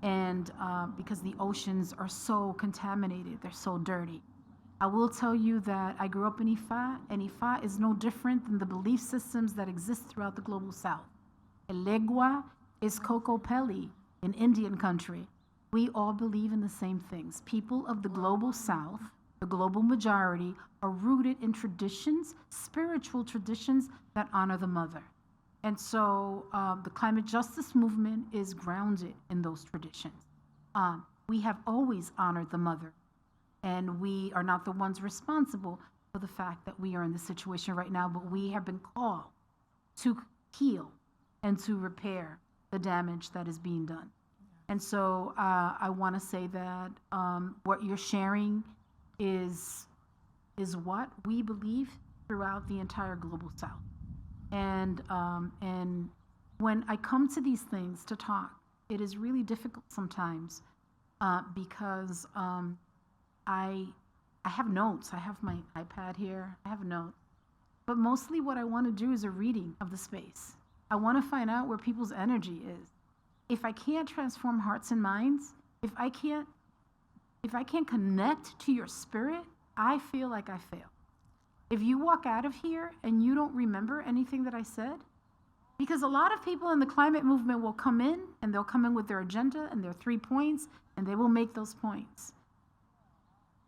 And because the oceans are so contaminated, they're so dirty. I will tell you that I grew up in Ifa, and Ifa is no different than the belief systems that exist throughout the global south. Elegua is Kokopelli in Indian country. We all believe in the same things. People of the global south, the global majority, are rooted in traditions, spiritual traditions that honor the mother. And so the climate justice movement is grounded in those traditions. We have always honored the mother, and we are not the ones responsible for the fact that we are in this situation right now, but we have been called to heal and to repair the damage that is being done. And so I want to say that what you're sharing is what we believe throughout the entire global south. And when I come to these things to talk, it is really difficult sometimes because I have notes. I have my iPad here. I have notes. But mostly what I want to do is a reading of the space. I want to find out where people's energy is. If I can't transform hearts and minds, if I can't connect to your spirit, I feel like I fail. If you walk out of here and you don't remember anything that I said, because a lot of people in the climate movement will come in and they'll come in with their agenda and their 3 points, and they will make those points.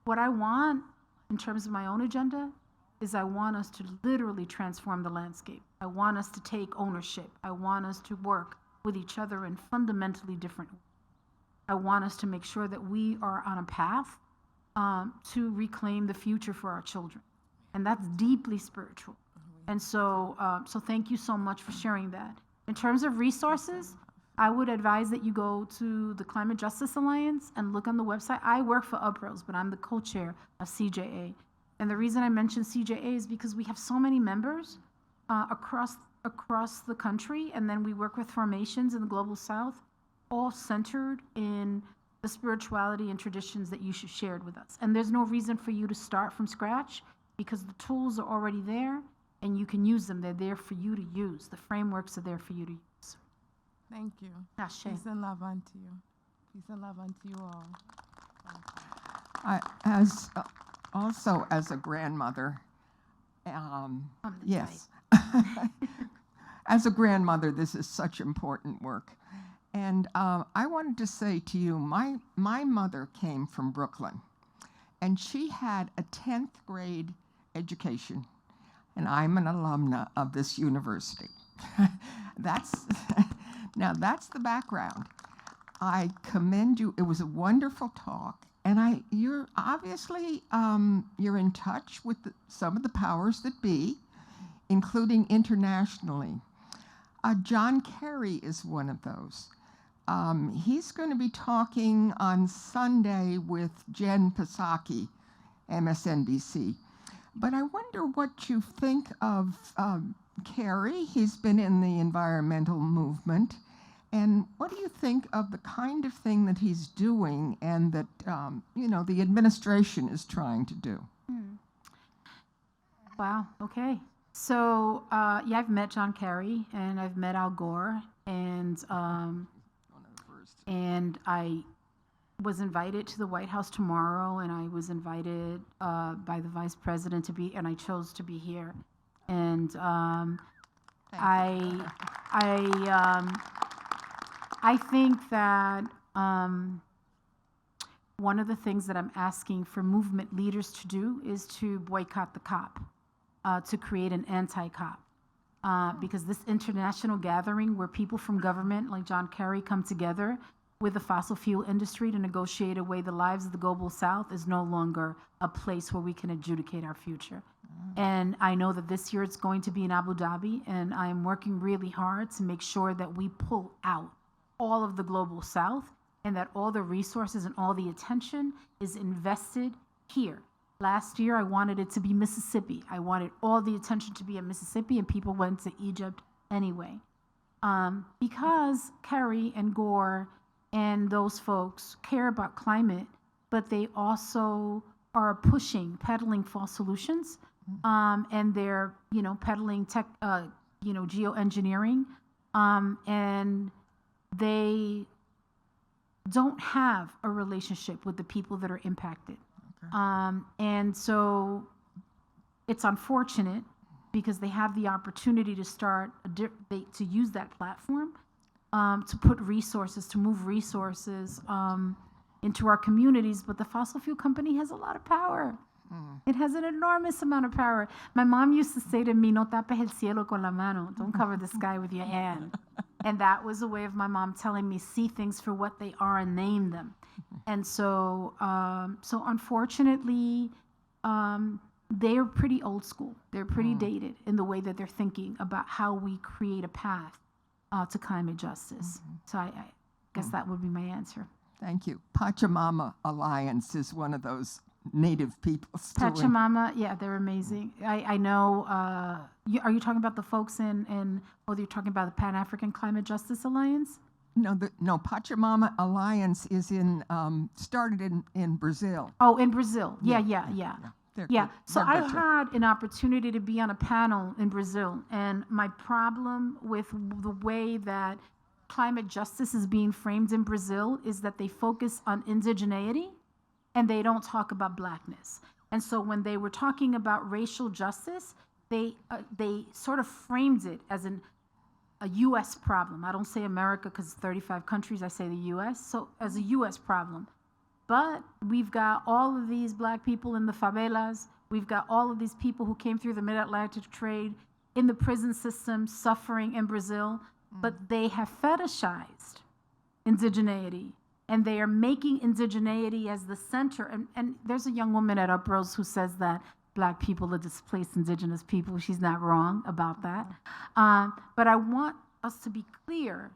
What I want in terms of my own agenda is I want us to literally transform the landscape. I want us to take ownership. I want us to work with each other in fundamentally different ways. I want us to make sure that we are on a path to reclaim the future for our children. And that's deeply spiritual. And so, so thank you so much for sharing that. In terms of resources, I would advise that you go to the Climate Justice Alliance and look on the website. I work for UPROS, but I'm the co-chair of CJA. And the reason I mention CJA is because we have so many members across the country, and then we work with formations in the Global South, all centered in the spirituality and traditions that you shared with us. And there's no reason for you to start from scratch because the tools are already there and you can use them. They're there for you to use. The frameworks are there for you to use. Thank you. Ashe. Peace and love unto you. Peace and love unto you all. Also as a grandmother, yes. As a grandmother, this is such important work. And I wanted to say to you, my mother came from Brooklyn, and she had a 10th grade education, and I'm an alumna of this university. Now that's the background. I commend you. It was a wonderful talk, and you're obviously you're in touch with some of the powers that be, including internationally. John Kerry is one of those. He's going to be talking on Sunday with Jen Psaki, MSNBC. But I wonder what you think of Kerry. He's been in the environmental movement. And what do you think of the kind of thing that he's doing and that, the administration is trying to do? Wow, okay. So, yeah, I've met John Kerry and I've met Al Gore, and I was invited to the White House tomorrow, and I was invited by the vice president to be, and I chose to be here. And I think that one of the things that I'm asking for movement leaders to do is to boycott the COP, to create an anti-COP. Because this international gathering where people from government like John Kerry come together with the fossil fuel industry to negotiate away the lives of the global south is no longer a place where we can adjudicate our future. And I know that this year it's going to be in Abu Dhabi, and I am working really hard to make sure that we pull out all of the global south and that all the resources and all the attention is invested here. Last year, I wanted it to be Mississippi. I wanted all the attention to be in Mississippi, and people went to Egypt anyway. Because Kerry and Gore and those folks care about climate, but they also are peddling false solutions, and they're, peddling tech, geoengineering, and they don't have a relationship with the people that are impacted. And so it's unfortunate because they have the opportunity to start to use that platform to put resources, to move resources into our communities. But the fossil fuel company has a lot of power. It has an enormous amount of power. My mom used to say to me, "No tapes el cielo con la mano." Don't cover the sky with your hand. And that was a way of my mom telling me, see things for what they are and name them. And so, so unfortunately, they're pretty old school. They're pretty dated in the way that they're thinking about how we create a path to climate justice. So I guess that would be my answer. Thank you. Pachamama Alliance is one of those Native peoples. Pachamama, yeah, they're amazing. I know, are you talking about the folks or you're talking about the Pan-African Climate Justice Alliance? No, Pachamama Alliance is started in Brazil. Oh, in Brazil. Yeah. They're So I good too. had an opportunity to be on a panel in Brazil, and my problem with the way that climate justice is being framed in Brazil is that they focus on indigeneity and they don't talk about blackness. And so when they were talking about racial justice, they sort of framed it as a U.S. problem. I don't say America because it's 35 countries, I say the U.S. So as a U.S. problem. But we've got all of these black people in the favelas. We've got all of these people who came through the mid-Atlantic trade in the prison system suffering in Brazil, but they have fetishized indigeneity, and they are making indigeneity as the center. And there's a young woman at Uprose who says that Black people are displaced indigenous people. She's not wrong about that. But I want us to be clear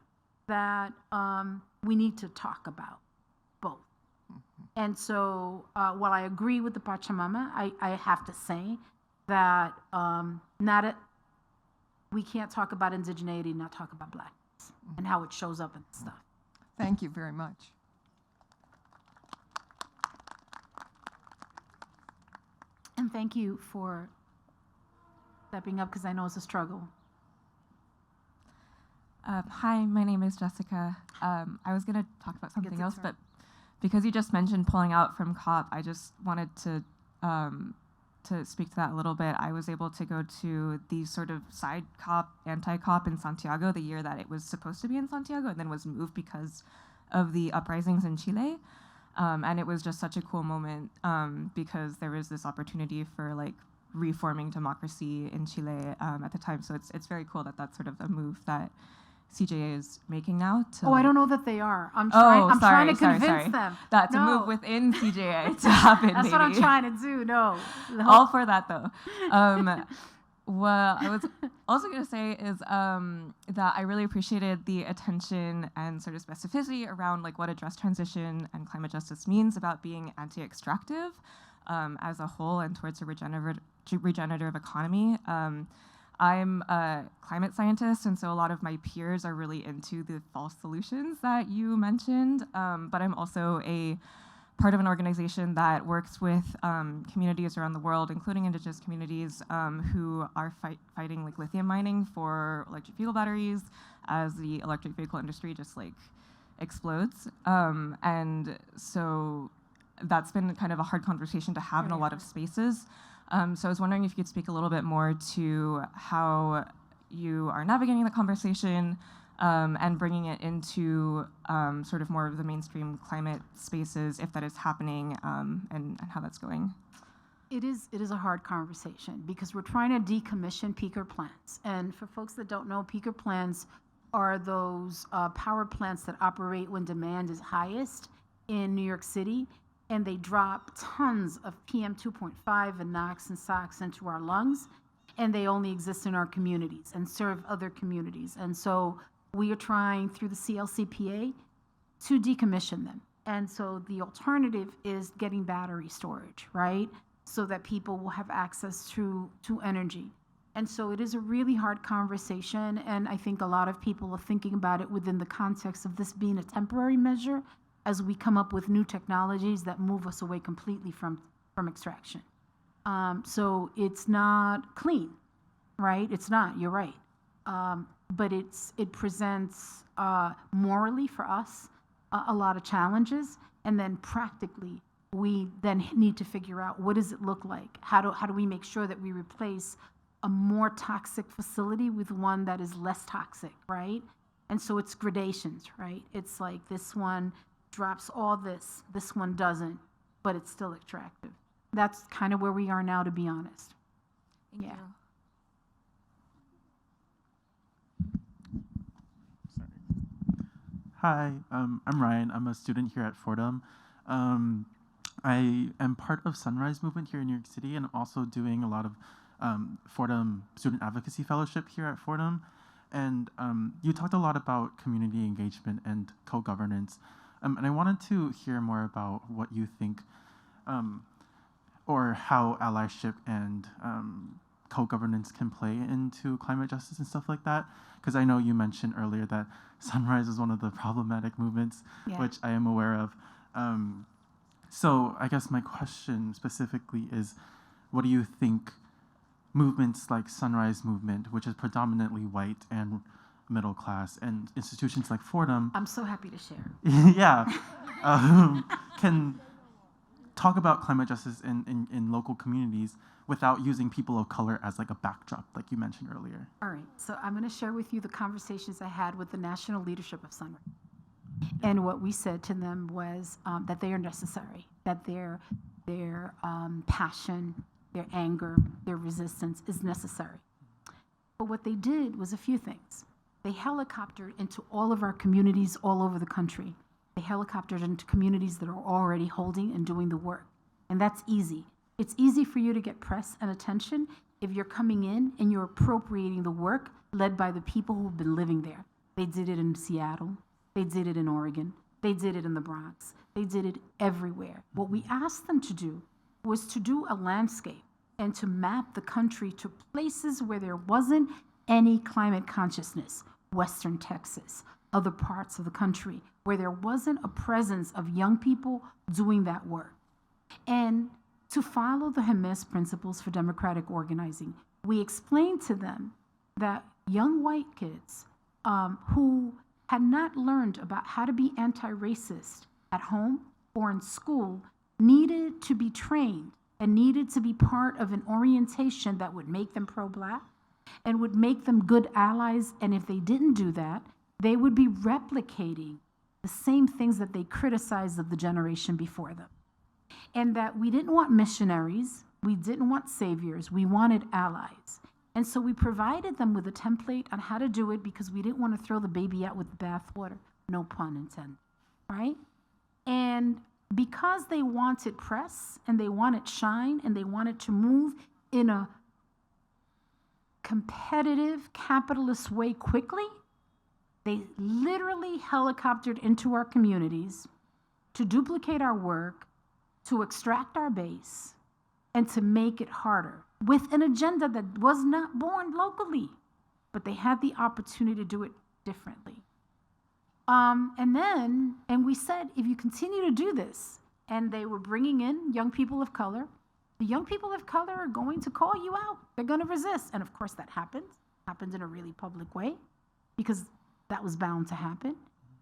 that we need to talk about both. And so while I agree with the Pachamama, I have to say that we can't talk about indigeneity and not talk about Blackness and how it shows up in stuff. Thank you very much. And thank you for stepping up, because I know it's a struggle. Hi, my name is Jessica. I was going to talk about something else, but because you just mentioned pulling out from COP, I just wanted to speak to that a little bit. I was able to go to the sort of side COP, anti-COP in Santiago the year that it was supposed to be in Santiago, and then was moved because of the uprisings in Chile. And it was just such a cool moment because there was this opportunity for like reforming democracy in Chile at the time. So it's very cool that that's sort of a move that CJA is making now. I don't know that they are. I'm trying to convince them. That's a move within CJA to happen. That's what I'm trying to do. No. All for that though. What I was also going to say is that I really appreciated the attention and sort of specificity around like what a just transition and climate justice means about being anti-extractive as a whole and towards a regenerative economy. I'm a climate scientist, and so a lot of my peers are really into the false solutions that you mentioned, but I'm also a part of an organization that works with communities around the world, including indigenous communities who are fighting like lithium mining for electric vehicle batteries as the electric vehicle industry just like explodes. And so that's been kind of a hard conversation to have in a lot of spaces. So I was wondering if you could speak a little bit more to how you are navigating the conversation and bringing it into sort of more of the mainstream climate spaces, if that is happening, and how that's going. It is a hard conversation because we're trying to decommission peaker plants. And for folks that don't know, peaker plants are those power plants that operate when demand is highest in New York City, and they drop tons of PM 2.5 and NOx and SOx into our lungs, and they only exist in our communities and serve other communities. And so we are trying through the CLCPA to decommission them. And so the alternative is getting battery storage, right? So that people will have access to energy. And so it is a really hard conversation, and I think a lot of people are thinking about it within the context of this being a temporary measure as we come up with new technologies that move us away completely from extraction. So it's not clean, right? It's not, you're right. But it presents morally for us a lot of challenges, and then practically we then need to figure out what does it look like? How do we make sure that we replace a more toxic facility with one that is less toxic, right? And so it's gradations, right? It's like this one drops all this one doesn't, but it's still extractive. That's kind of where we are now, to be honest. Thank you. Hi, I'm Ryan. I'm a student here at Fordham. I am part of Sunrise Movement here in New York City, and I'm also doing a lot of Fordham Student Advocacy Fellowship here at Fordham. And you talked a lot about community engagement and co-governance. And I wanted to hear more about what you think or how allyship and co-governance can play into climate justice and stuff like that. Because I know you mentioned earlier that Sunrise is one of the problematic movements, which I am aware of. So I guess my question specifically is, what do you think movements like Sunrise Movement, which is predominantly white and middle class, and institutions like Fordham. I'm so happy to share. Yeah, can talk about climate justice in local communities without using people of color as like a backdrop, like you mentioned earlier. All right, so I'm going to share with you the conversations I had with the national leadership of Sunrise. And what we said to them was that they are necessary, that their passion their anger, their resistance is necessary. But what they did was a few things. They helicoptered into all of our communities all over the country. They helicoptered into communities that are already holding and doing the work. And that's easy. It's easy for you to get press and attention if you're coming in and you're appropriating the work led by the people who've been living there. They did it in Seattle. They did it in Oregon. They did it in the Bronx. They did it everywhere. What we asked them to do was to do a landscape and to map the country to places where there wasn't any climate consciousness. Western Texas, other parts of the country, where there wasn't a presence of young people doing that work. And to follow the Hermes principles for democratic organizing, we explained to them that young white kids who had not learned about how to be anti-racist at home or in school needed to be trained and needed to be part of an orientation that would make them pro-Black and would make them good allies. And if they didn't do that, they would be replicating the same things that they criticized of the generation before them. And that we didn't want missionaries, we didn't want saviors, we wanted allies. And so we provided them with a template on how to do it because we didn't want to throw the baby out with the bathwater, no pun intended, right? And because they wanted press and they wanted shine and they wanted to move in a competitive, capitalist way quickly, they literally helicoptered into our communities to duplicate our work, to extract our base, and to make it harder with an agenda that was not born locally, but they had the opportunity to do it differently. And we said, if you continue to do this, and they were bringing in young people of color, the young people of color are going to call you out. They're going to resist. And of course that happened in a really public way, because that was bound to happen.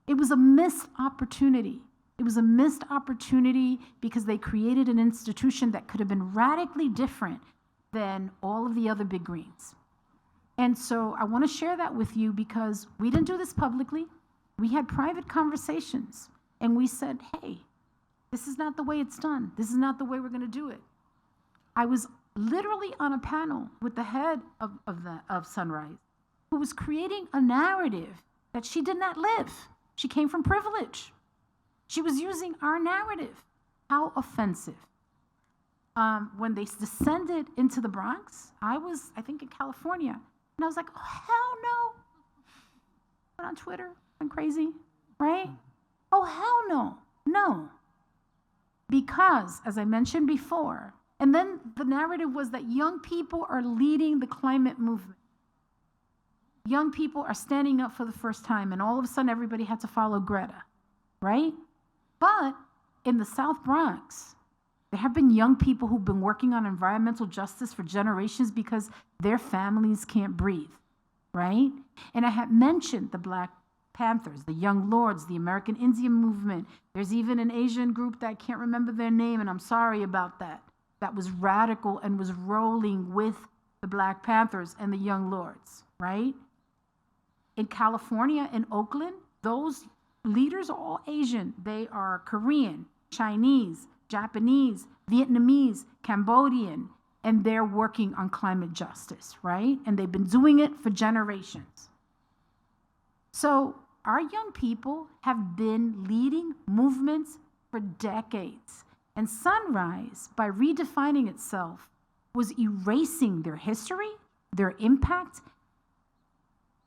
It was a missed opportunity. It was a missed opportunity because they created an institution that could have been radically different than all of the other big greens. And so I want to share that with you because we didn't do this publicly. We had private conversations and we said, hey, this is not the way it's done. This is not the way we're going to do it. I was literally on a panel with the head of Sunrise, who was creating a narrative that she did not live. She came from privilege. She was using our narrative. How offensive. When they descended into the Bronx, I think, in California, and I was like, oh, hell no. Went on Twitter, went crazy, right? Oh, hell no, no. Because, as I mentioned before, and then the narrative was that young people are leading the climate movement. Young people are standing up for the first time, and all of a sudden everybody had to follow Greta, right? But in the South Bronx, there have been young people who've been working on environmental justice for generations because their families can't breathe, right? And I had mentioned the Black Panthers, the Young Lords, the American Indian movement. There's even an Asian group that I can't remember their name, and I'm sorry about that. That was radical and was rolling with the Black Panthers and the Young Lords, right? In California, in Oakland, those leaders are all Asian. They are Korean, Chinese, Japanese, Vietnamese, Cambodian, and they're working on climate justice, right? And they've been doing it for generations. So our young people have been leading movements for decades. And Sunrise, by redefining itself, was erasing their history, their impact,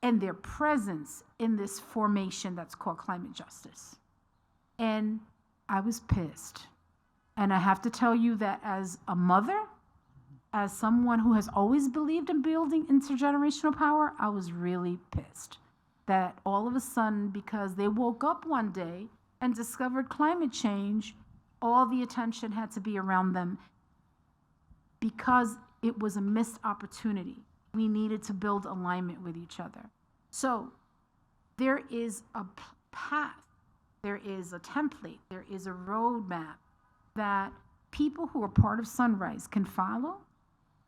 and their presence in this formation that's called climate justice. And I was pissed. And I have to tell you that as a mother, as someone who has always believed in building intergenerational power, I was really pissed that all of a sudden, because they woke up one day and discovered climate change, all the attention had to be around them because it was a missed opportunity. We needed to build alignment with each other. So there is a path, there is a template, there is a roadmap that people who are part of Sunrise can follow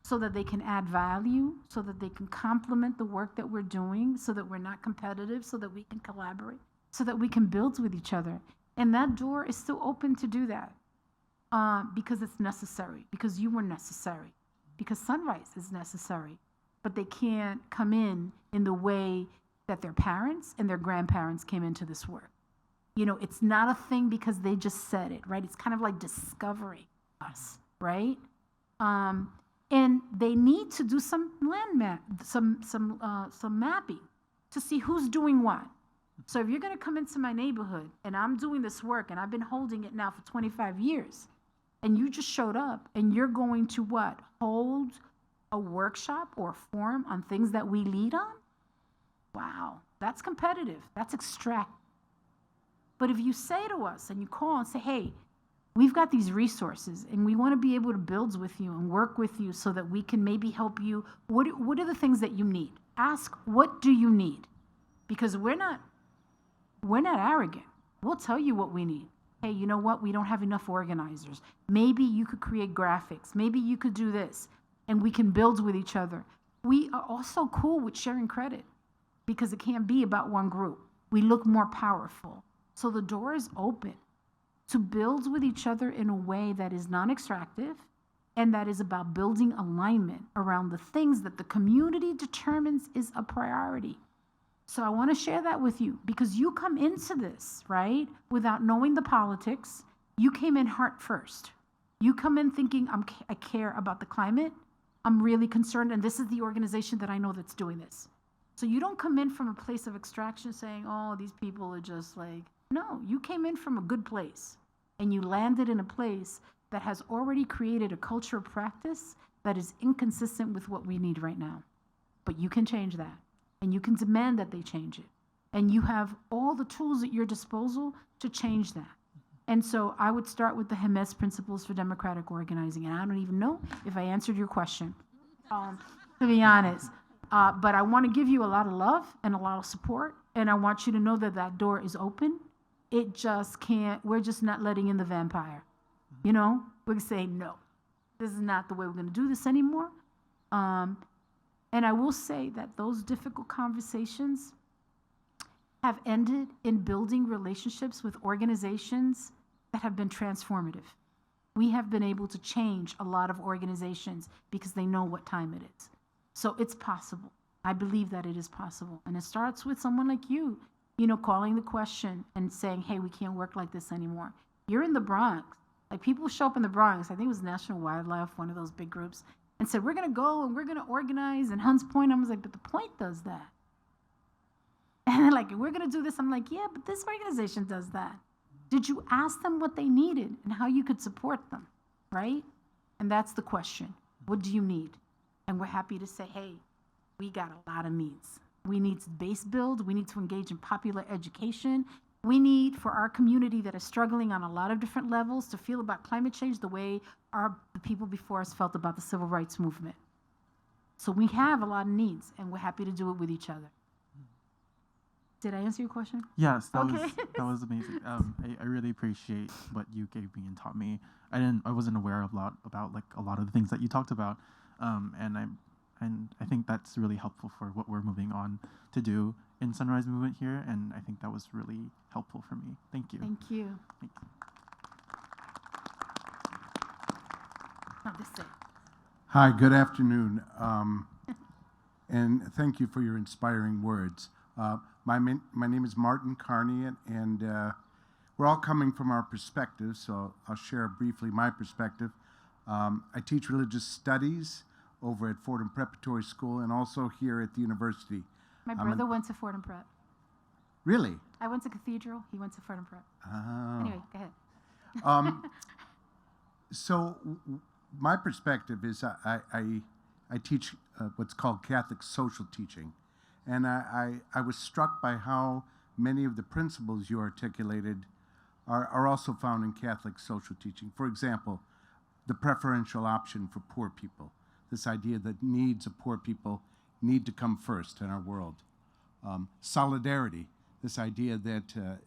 so that they can add value, so that they can complement the work that we're doing, so that we're not competitive, so that we can collaborate, so that we can build with each other. And that door is still open to do that because it's necessary, because you were necessary. because sunrise is necessary, but they can't come in the way that their parents and their grandparents came into this work. You know, it's not a thing because they just said it, right? It's kind of like discovering us, right? And they need to do some land map, some mapping to see who's doing what. So if you're going to come into my neighborhood and I'm doing this work and I've been holding it now for 25 years, and you just showed up and you're going to what? Hold a workshop or a forum on things that we lead on? Wow, that's competitive. That's extract. But if you say to us and you call and say, hey, we've got these resources and we want to be able to build with you and work with you so that we can maybe help you. What are the things that you need? Ask, what do you need? Because we're not arrogant. We'll tell you what we need. Hey, you know what? We don't have enough organizers. Maybe you could create graphics. Maybe you could do this. And we can build with each other. We are also cool with sharing credit because it can't be about one group. We look more powerful. So the door is open to build with each other in a way that is non-extractive and that is about building alignment around the things that the community determines is a priority. So I want to share that with you because you come into this, right, without knowing the politics. You came in heart first. You come in thinking, I care about the climate. I'm really concerned, and this is the organization that I know that's doing this. So you don't come in from a place of extraction saying, oh, these people are just like, no, you came in from a good place, and you landed in a place that has already created a culture of practice that is inconsistent with what we need right now. But you can change that, and you can demand that they change it. And you have all the tools at your disposal to change that. And so I would start with the Hermes Principles for Democratic Organizing, and I don't even know if I answered your question, to be honest. But I want to give you a lot of love and a lot of support, and I want you to know that that door is open. It just can't, we're just not letting in the vampire. You know, we're saying, no, this is not the way we're going to do this anymore. And I will say that those difficult conversations have ended in building relationships with organizations that have been transformative. We have been able to change a lot of organizations because they know what time it is. So it's possible. I believe that it is possible. And it starts with someone like you, you know, calling the question and saying, hey, we can't work like this anymore. You're in the Bronx. Like, people show up in the Bronx, I think it was National Wildlife, one of those big groups, and said, we're going to go and we're going to organize. And Hunts Point, I was like, but the Point does that. And they're like, we're going to do this. I'm like, yeah, but this organization does that. Did you ask them what they needed and how you could support them, right? And that's the question. What do you need? And we're happy to say, hey, we got a lot of needs. We need to base build. We need to engage in popular education. We need for our community that is struggling on a lot of different levels to feel about climate change the way the people before us felt about the civil rights movement. So we have a lot of needs, and we're happy to do it with each other. Did I answer your question? Yes, that Okay. that was amazing. I really appreciate what you gave me and taught me. I wasn't aware of about like a lot of the things that you talked about, and I think that's really helpful for what we're moving on to do in Sunrise Movement here, and I think that was really helpful for me. Thank you. Thank you. No, this is it. Hi, good afternoon, and thank you for your inspiring words. My name is Martin Carney, and we're all coming from our perspectives, so I'll share briefly my perspective. I teach religious studies over at Fordham Preparatory School and also here at the university. My brother went to Fordham Prep. Really? I went to Cathedral. He went to Fordham Prep. Oh. Anyway, go ahead. So my perspective is I teach what's called Catholic social teaching. And I was struck by how many of the principles you articulated are also found in Catholic social teaching. For example, the preferential option for poor people, this idea that needs of poor people need to come first in our world. Solidarity, this idea that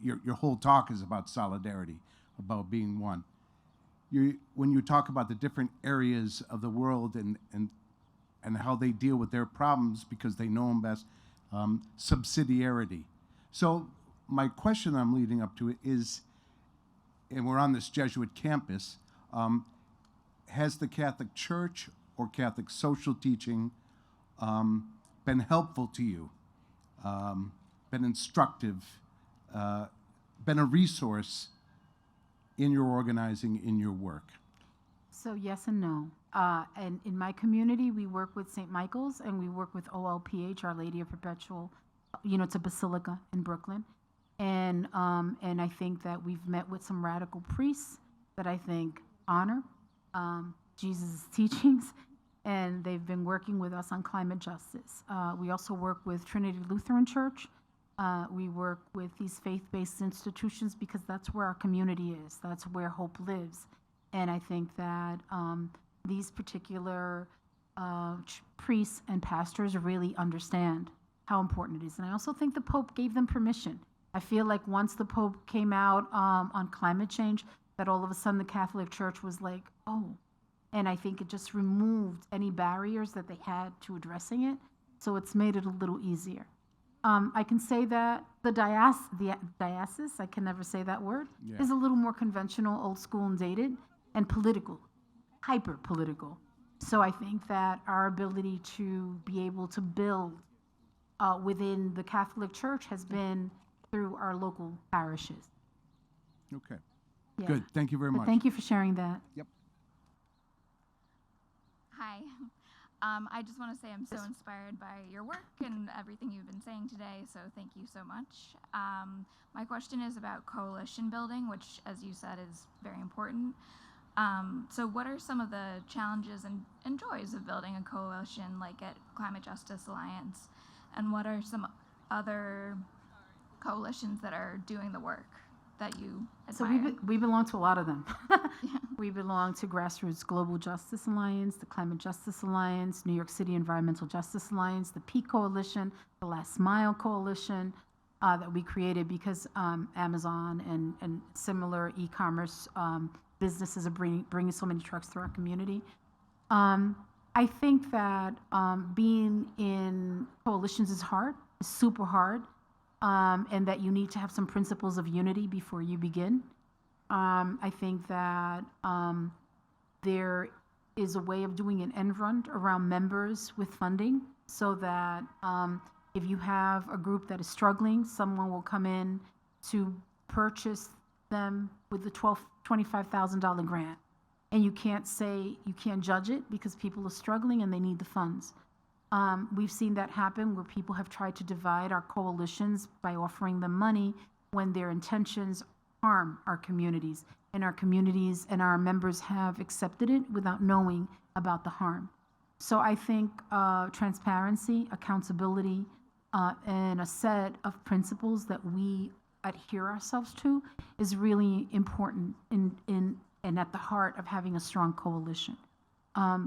your whole talk is about solidarity, about being one. When you talk about the different areas of the world and how they deal with their problems because they know them best, subsidiarity. So my question I'm leading up to is, and we're on this Jesuit campus, has the Catholic Church or Catholic social teaching been helpful to you, been instructive, been a resource in your organizing, in your work? So yes and no. And in my community, we work with St. Michael's and we work with OLPH, Our Lady of Perpetual. It's a basilica in Brooklyn. And I think that we've met with some radical priests that I think honor Jesus' teachings, and they've been working with us on climate justice. We also work with Trinity Lutheran Church. We work with these faith-based institutions because that's where our community is. That's where hope lives. And I think that these particular priests and pastors really understand how important it is. And I also think the Pope gave them permission. I feel like once the Pope came out on climate change, that all of a sudden the Catholic Church was like, oh. And I think it just removed any barriers that they had to addressing it. So it's made it a little easier. I can say that the diocese, I can never say that word, is a little more conventional, old school and dated, and political, hyper political. So I think that our ability to be able to build within the Catholic Church has been through our local parishes. Okay. Yeah. Good. Thank you very But much. thank you for sharing that. Yep. Hi. I just want to say I'm so inspired by your work and everything you've been saying today, so thank you so much. My question is about coalition building, which, as you said, is very important. So what are some of the challenges and joys of building a coalition like at Climate Justice Alliance? And what are some other coalitions that are doing the work that you admire? So we belong to a lot of them. We belong to Grassroots Global Justice Alliance, the Climate Justice Alliance, New York City Environmental Justice Alliance, the Peak Coalition, the Last Mile Coalition that we created because Amazon and similar e-commerce businesses are bringing so many trucks through our community. I think that being in coalitions is hard, it's super hard. And that you need to have some principles of unity before you begin. I think that there is a way of doing an end run around members with funding so that if you have a group that is struggling, someone will come in to purchase them with the $25,000 grant. And you can't judge it because people are struggling and they need the funds. We've seen that happen where people have tried to divide our coalitions by offering them money when their intentions harm our communities. And our communities and our members have accepted it without knowing about the harm. So I think transparency, accountability, and a set of principles that we adhere ourselves to is really important and at the heart of having a strong coalition.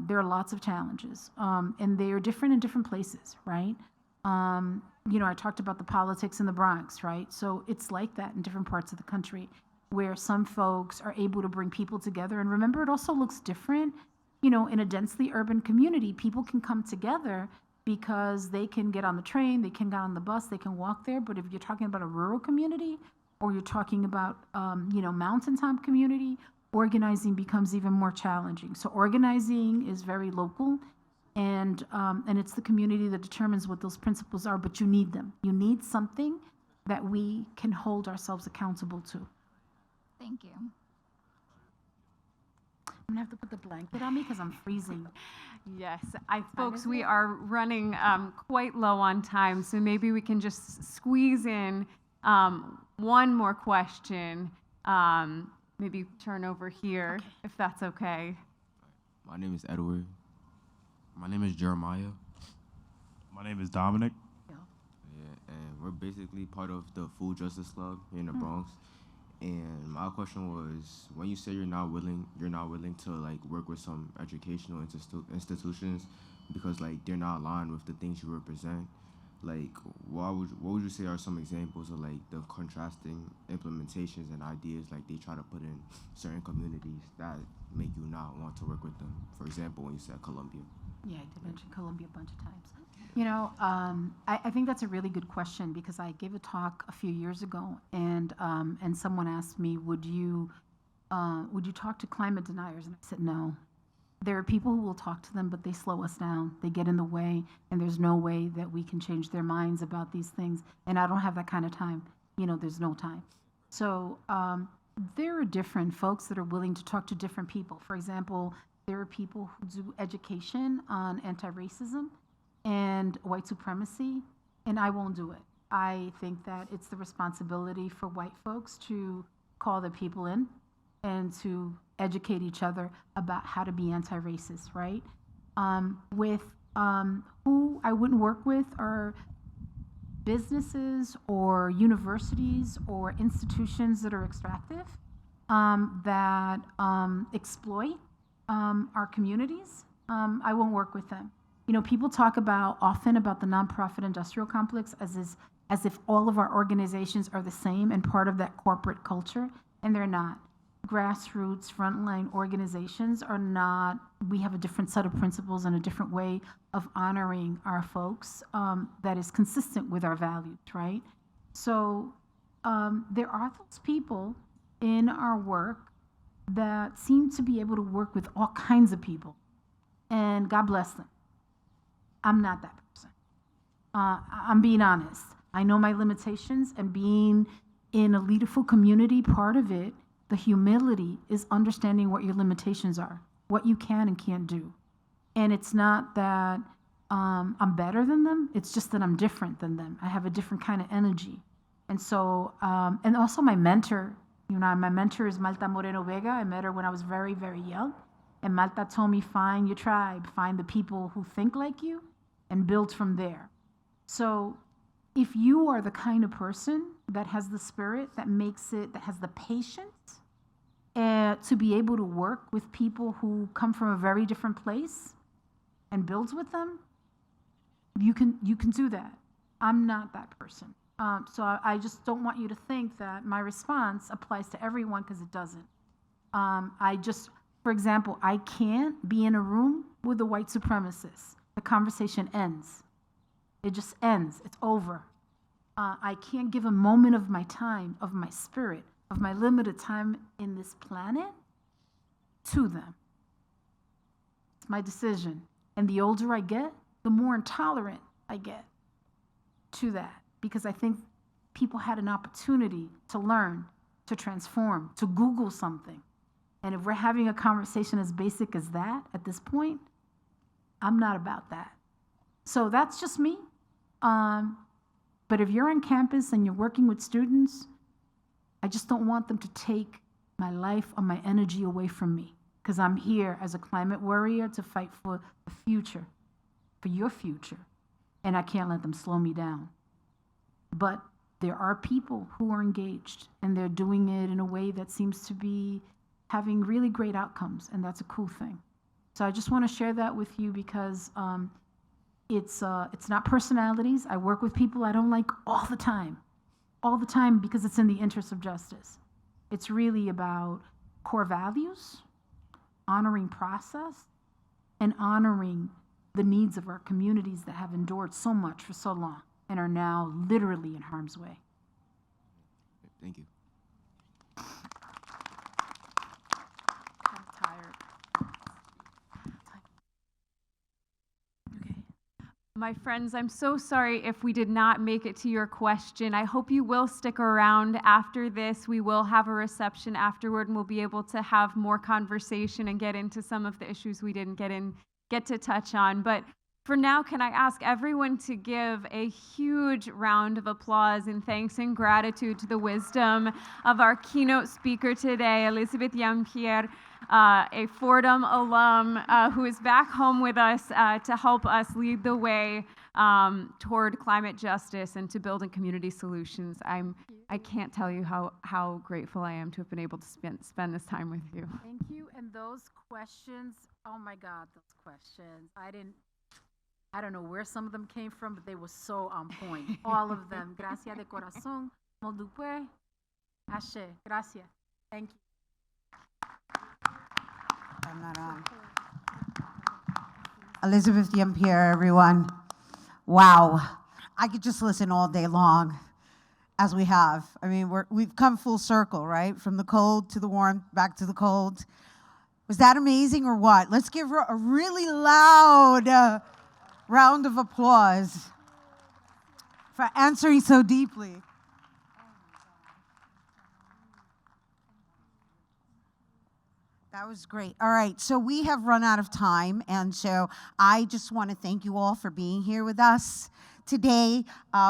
There are lots of challenges, and they are different in different places, right? I talked about the politics in the Bronx, right? So it's like that in different parts of the country where some folks are able to bring people together. And remember, it also looks different. In a densely urban community, people can come together because they can get on the train, they can get on the bus, they can walk there. But if you're talking about a rural community or you're talking about, mountaintop community, organizing becomes even more challenging. So organizing is very local, and it's the community that determines what those principles are, but you need them. You need something that we can hold ourselves accountable to. Thank you. I'm gonna have to put the blanket on me because I'm freezing. Yes, folks, we are running quite low on time, so maybe we can just squeeze in one more question. Maybe turn over here, if that's okay. My name is Edward. My name is Jeremiah. My name is Dominic. Yeah, and we're basically part of the Food Justice Club here in the Bronx. And my question was, when you say you're not willing to like work with some educational institutions because like they're not aligned with the things you represent. Like, what would you say are some examples of like the contrasting implementations and ideas like they try to put in certain communities that make you not want to work with them? For example, when you said Colombia. Yeah, I did mention Colombia a bunch of times. I think that's a really good question because I gave a talk a few years ago, and someone asked me, would you talk to climate deniers? And I said no. There are people who will talk to them, but they slow us down. They get in the way, and there's no way that we can change their minds about these things. And I don't have that kind of time. There's no time. So there are different folks that are willing to talk to different people. For example, there are people who do education on anti-racism and white supremacy, and I won't do it. I think that it's the responsibility for white folks to call the people in and to educate each other about how to be anti-racist, right? Who I wouldn't work with are businesses or universities or institutions that are extractive, that exploit our communities. I won't work with them. People talk often about the nonprofit industrial complex as if all of our organizations are the same and part of that corporate culture, and they're not. Grassroots, frontline organizations are not. We have a different set of principles and a different way of honoring our folks that is consistent with our values, right? So there are those people in our work that seem to be able to work with all kinds of people, and God bless them. I'm not that person. I'm being honest. I know my limitations, and being in a leaderful community, part of it, the humility is understanding what your limitations are, what you can and can't do. And it's not that I'm better than them, it's just that I'm different than them. I have a different kind of energy. And so, and also my mentor, my mentor is Malta Moreno Vega. I met her when I was very, very young. And Malta told me, find your tribe, find the people who think like you, and build from there. So if you are the kind of person that has the spirit, that has the patience to be able to work with people who come from a very different place and builds with them, you can do that. I'm not that person. So I just don't want you to think that my response applies to everyone, because it doesn't. For example, I can't be in a room with a white supremacist. The conversation ends. It just ends. It's over. I can't give a moment of my time, of my spirit, of my limited time in this planet to them. It's my decision. And the older I get, the more intolerant I get to that, because I think people had an opportunity to learn, to transform, to Google something. And if we're having a conversation as basic as that at this point, I'm not about that. So that's just me. But if you're on campus and you're working with students, I just don't want them to take my life or my energy away from me, because I'm here as a climate warrior to fight for the future, for your future, and I can't let them slow me down. But there are people who are engaged, and they're doing it in a way that seems to be having really great outcomes, and that's a cool thing. So I just want to share that with you, because it's not personalities. I work with people I don't like all the time, because it's in the interest of justice. It's really about core values, honoring process, and honoring the needs of our communities that have endured so much for so long and are now literally in harm's way. Thank you. I'm tired. My friends, I'm so sorry if we did not make it to your question. I hope you will stick around after this. We will have a reception afterward, and we'll be able to have more conversation and get into some of the issues we didn't get to touch on. But for now, can I ask everyone to give a huge round of applause and thanks and gratitude to the wisdom of our keynote speaker today, Elizabeth Jean-Pierre, a Fordham alum who is back home with us to help us lead the way toward climate justice and to building community solutions. I can't tell you how grateful I am to have been able to spend this time with you. Thank you. And those questions, oh my God, those questions. I don't know where some of them came from, but they were so on point. All of them. Gracias de corazón. Moldupé. Ashe. Gracias. Thank you. I'm not on. Elizabeth Jean-Pierre, everyone. Wow. I could just listen all day long, as we have. I mean, we've come full circle, right? From the cold to the warmth, back to the cold. Was that amazing or what? Let's give her a really loud round of applause for answering so deeply. That was great. All right, so we have run out of time, and so I just want to thank you all for being here with us today.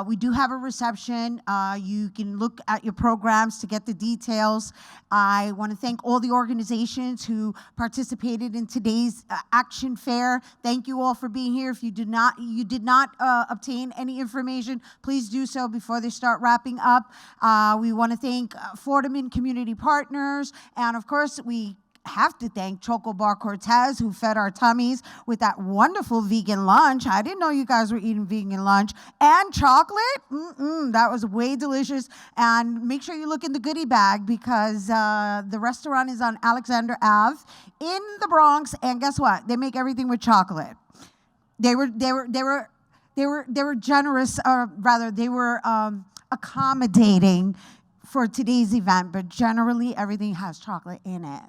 We do have a reception. You can look at your programs to get the details. I want to thank all the organizations who participated in today's action fair. Thank you all for being here. If you did not obtain any information, please do so before they start wrapping up. We want to thank Fordham and community partners, and of course, we have to thank Choco Bar Cortez, who fed our tummies with that wonderful vegan lunch. I didn't know you guys were eating vegan lunch. And chocolate. That was way delicious. And make sure you look in the goodie bag because the restaurant is on Alexander Ave in the Bronx. And guess what? They make everything with chocolate. They were generous, or rather, they were accommodating for today's event, but generally everything has chocolate in it.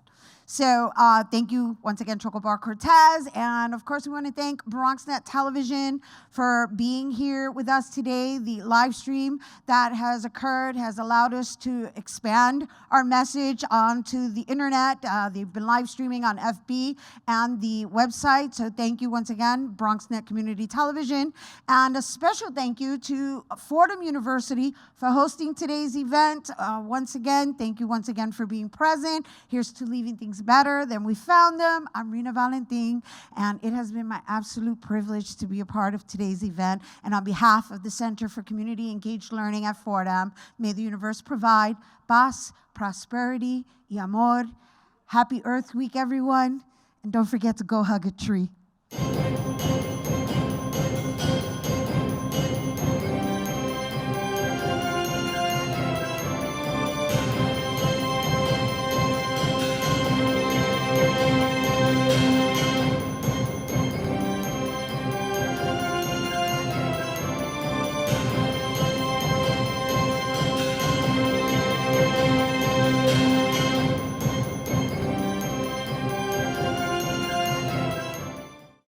So thank you once again, Choco Bar Cortez. And of course, we want to thank BronxNet Television for being here with us today. The live stream that has occurred has allowed us to expand our message onto the internet. They've been live streaming on FB and the website. So thank you once again, BronxNet Community Television. And a special thank you to Fordham University for hosting today's event. Once again, thank you once again for being present. Here's to leaving things better than we found them. I'm Rena Valentin, and it has been my absolute privilege to be a part of today's event. And on behalf of the Center for Community Engaged Learning at Fordham, may the universe provide paz, prosperity, y amor. Happy Earth Week, everyone. And don't forget to go hug a tree.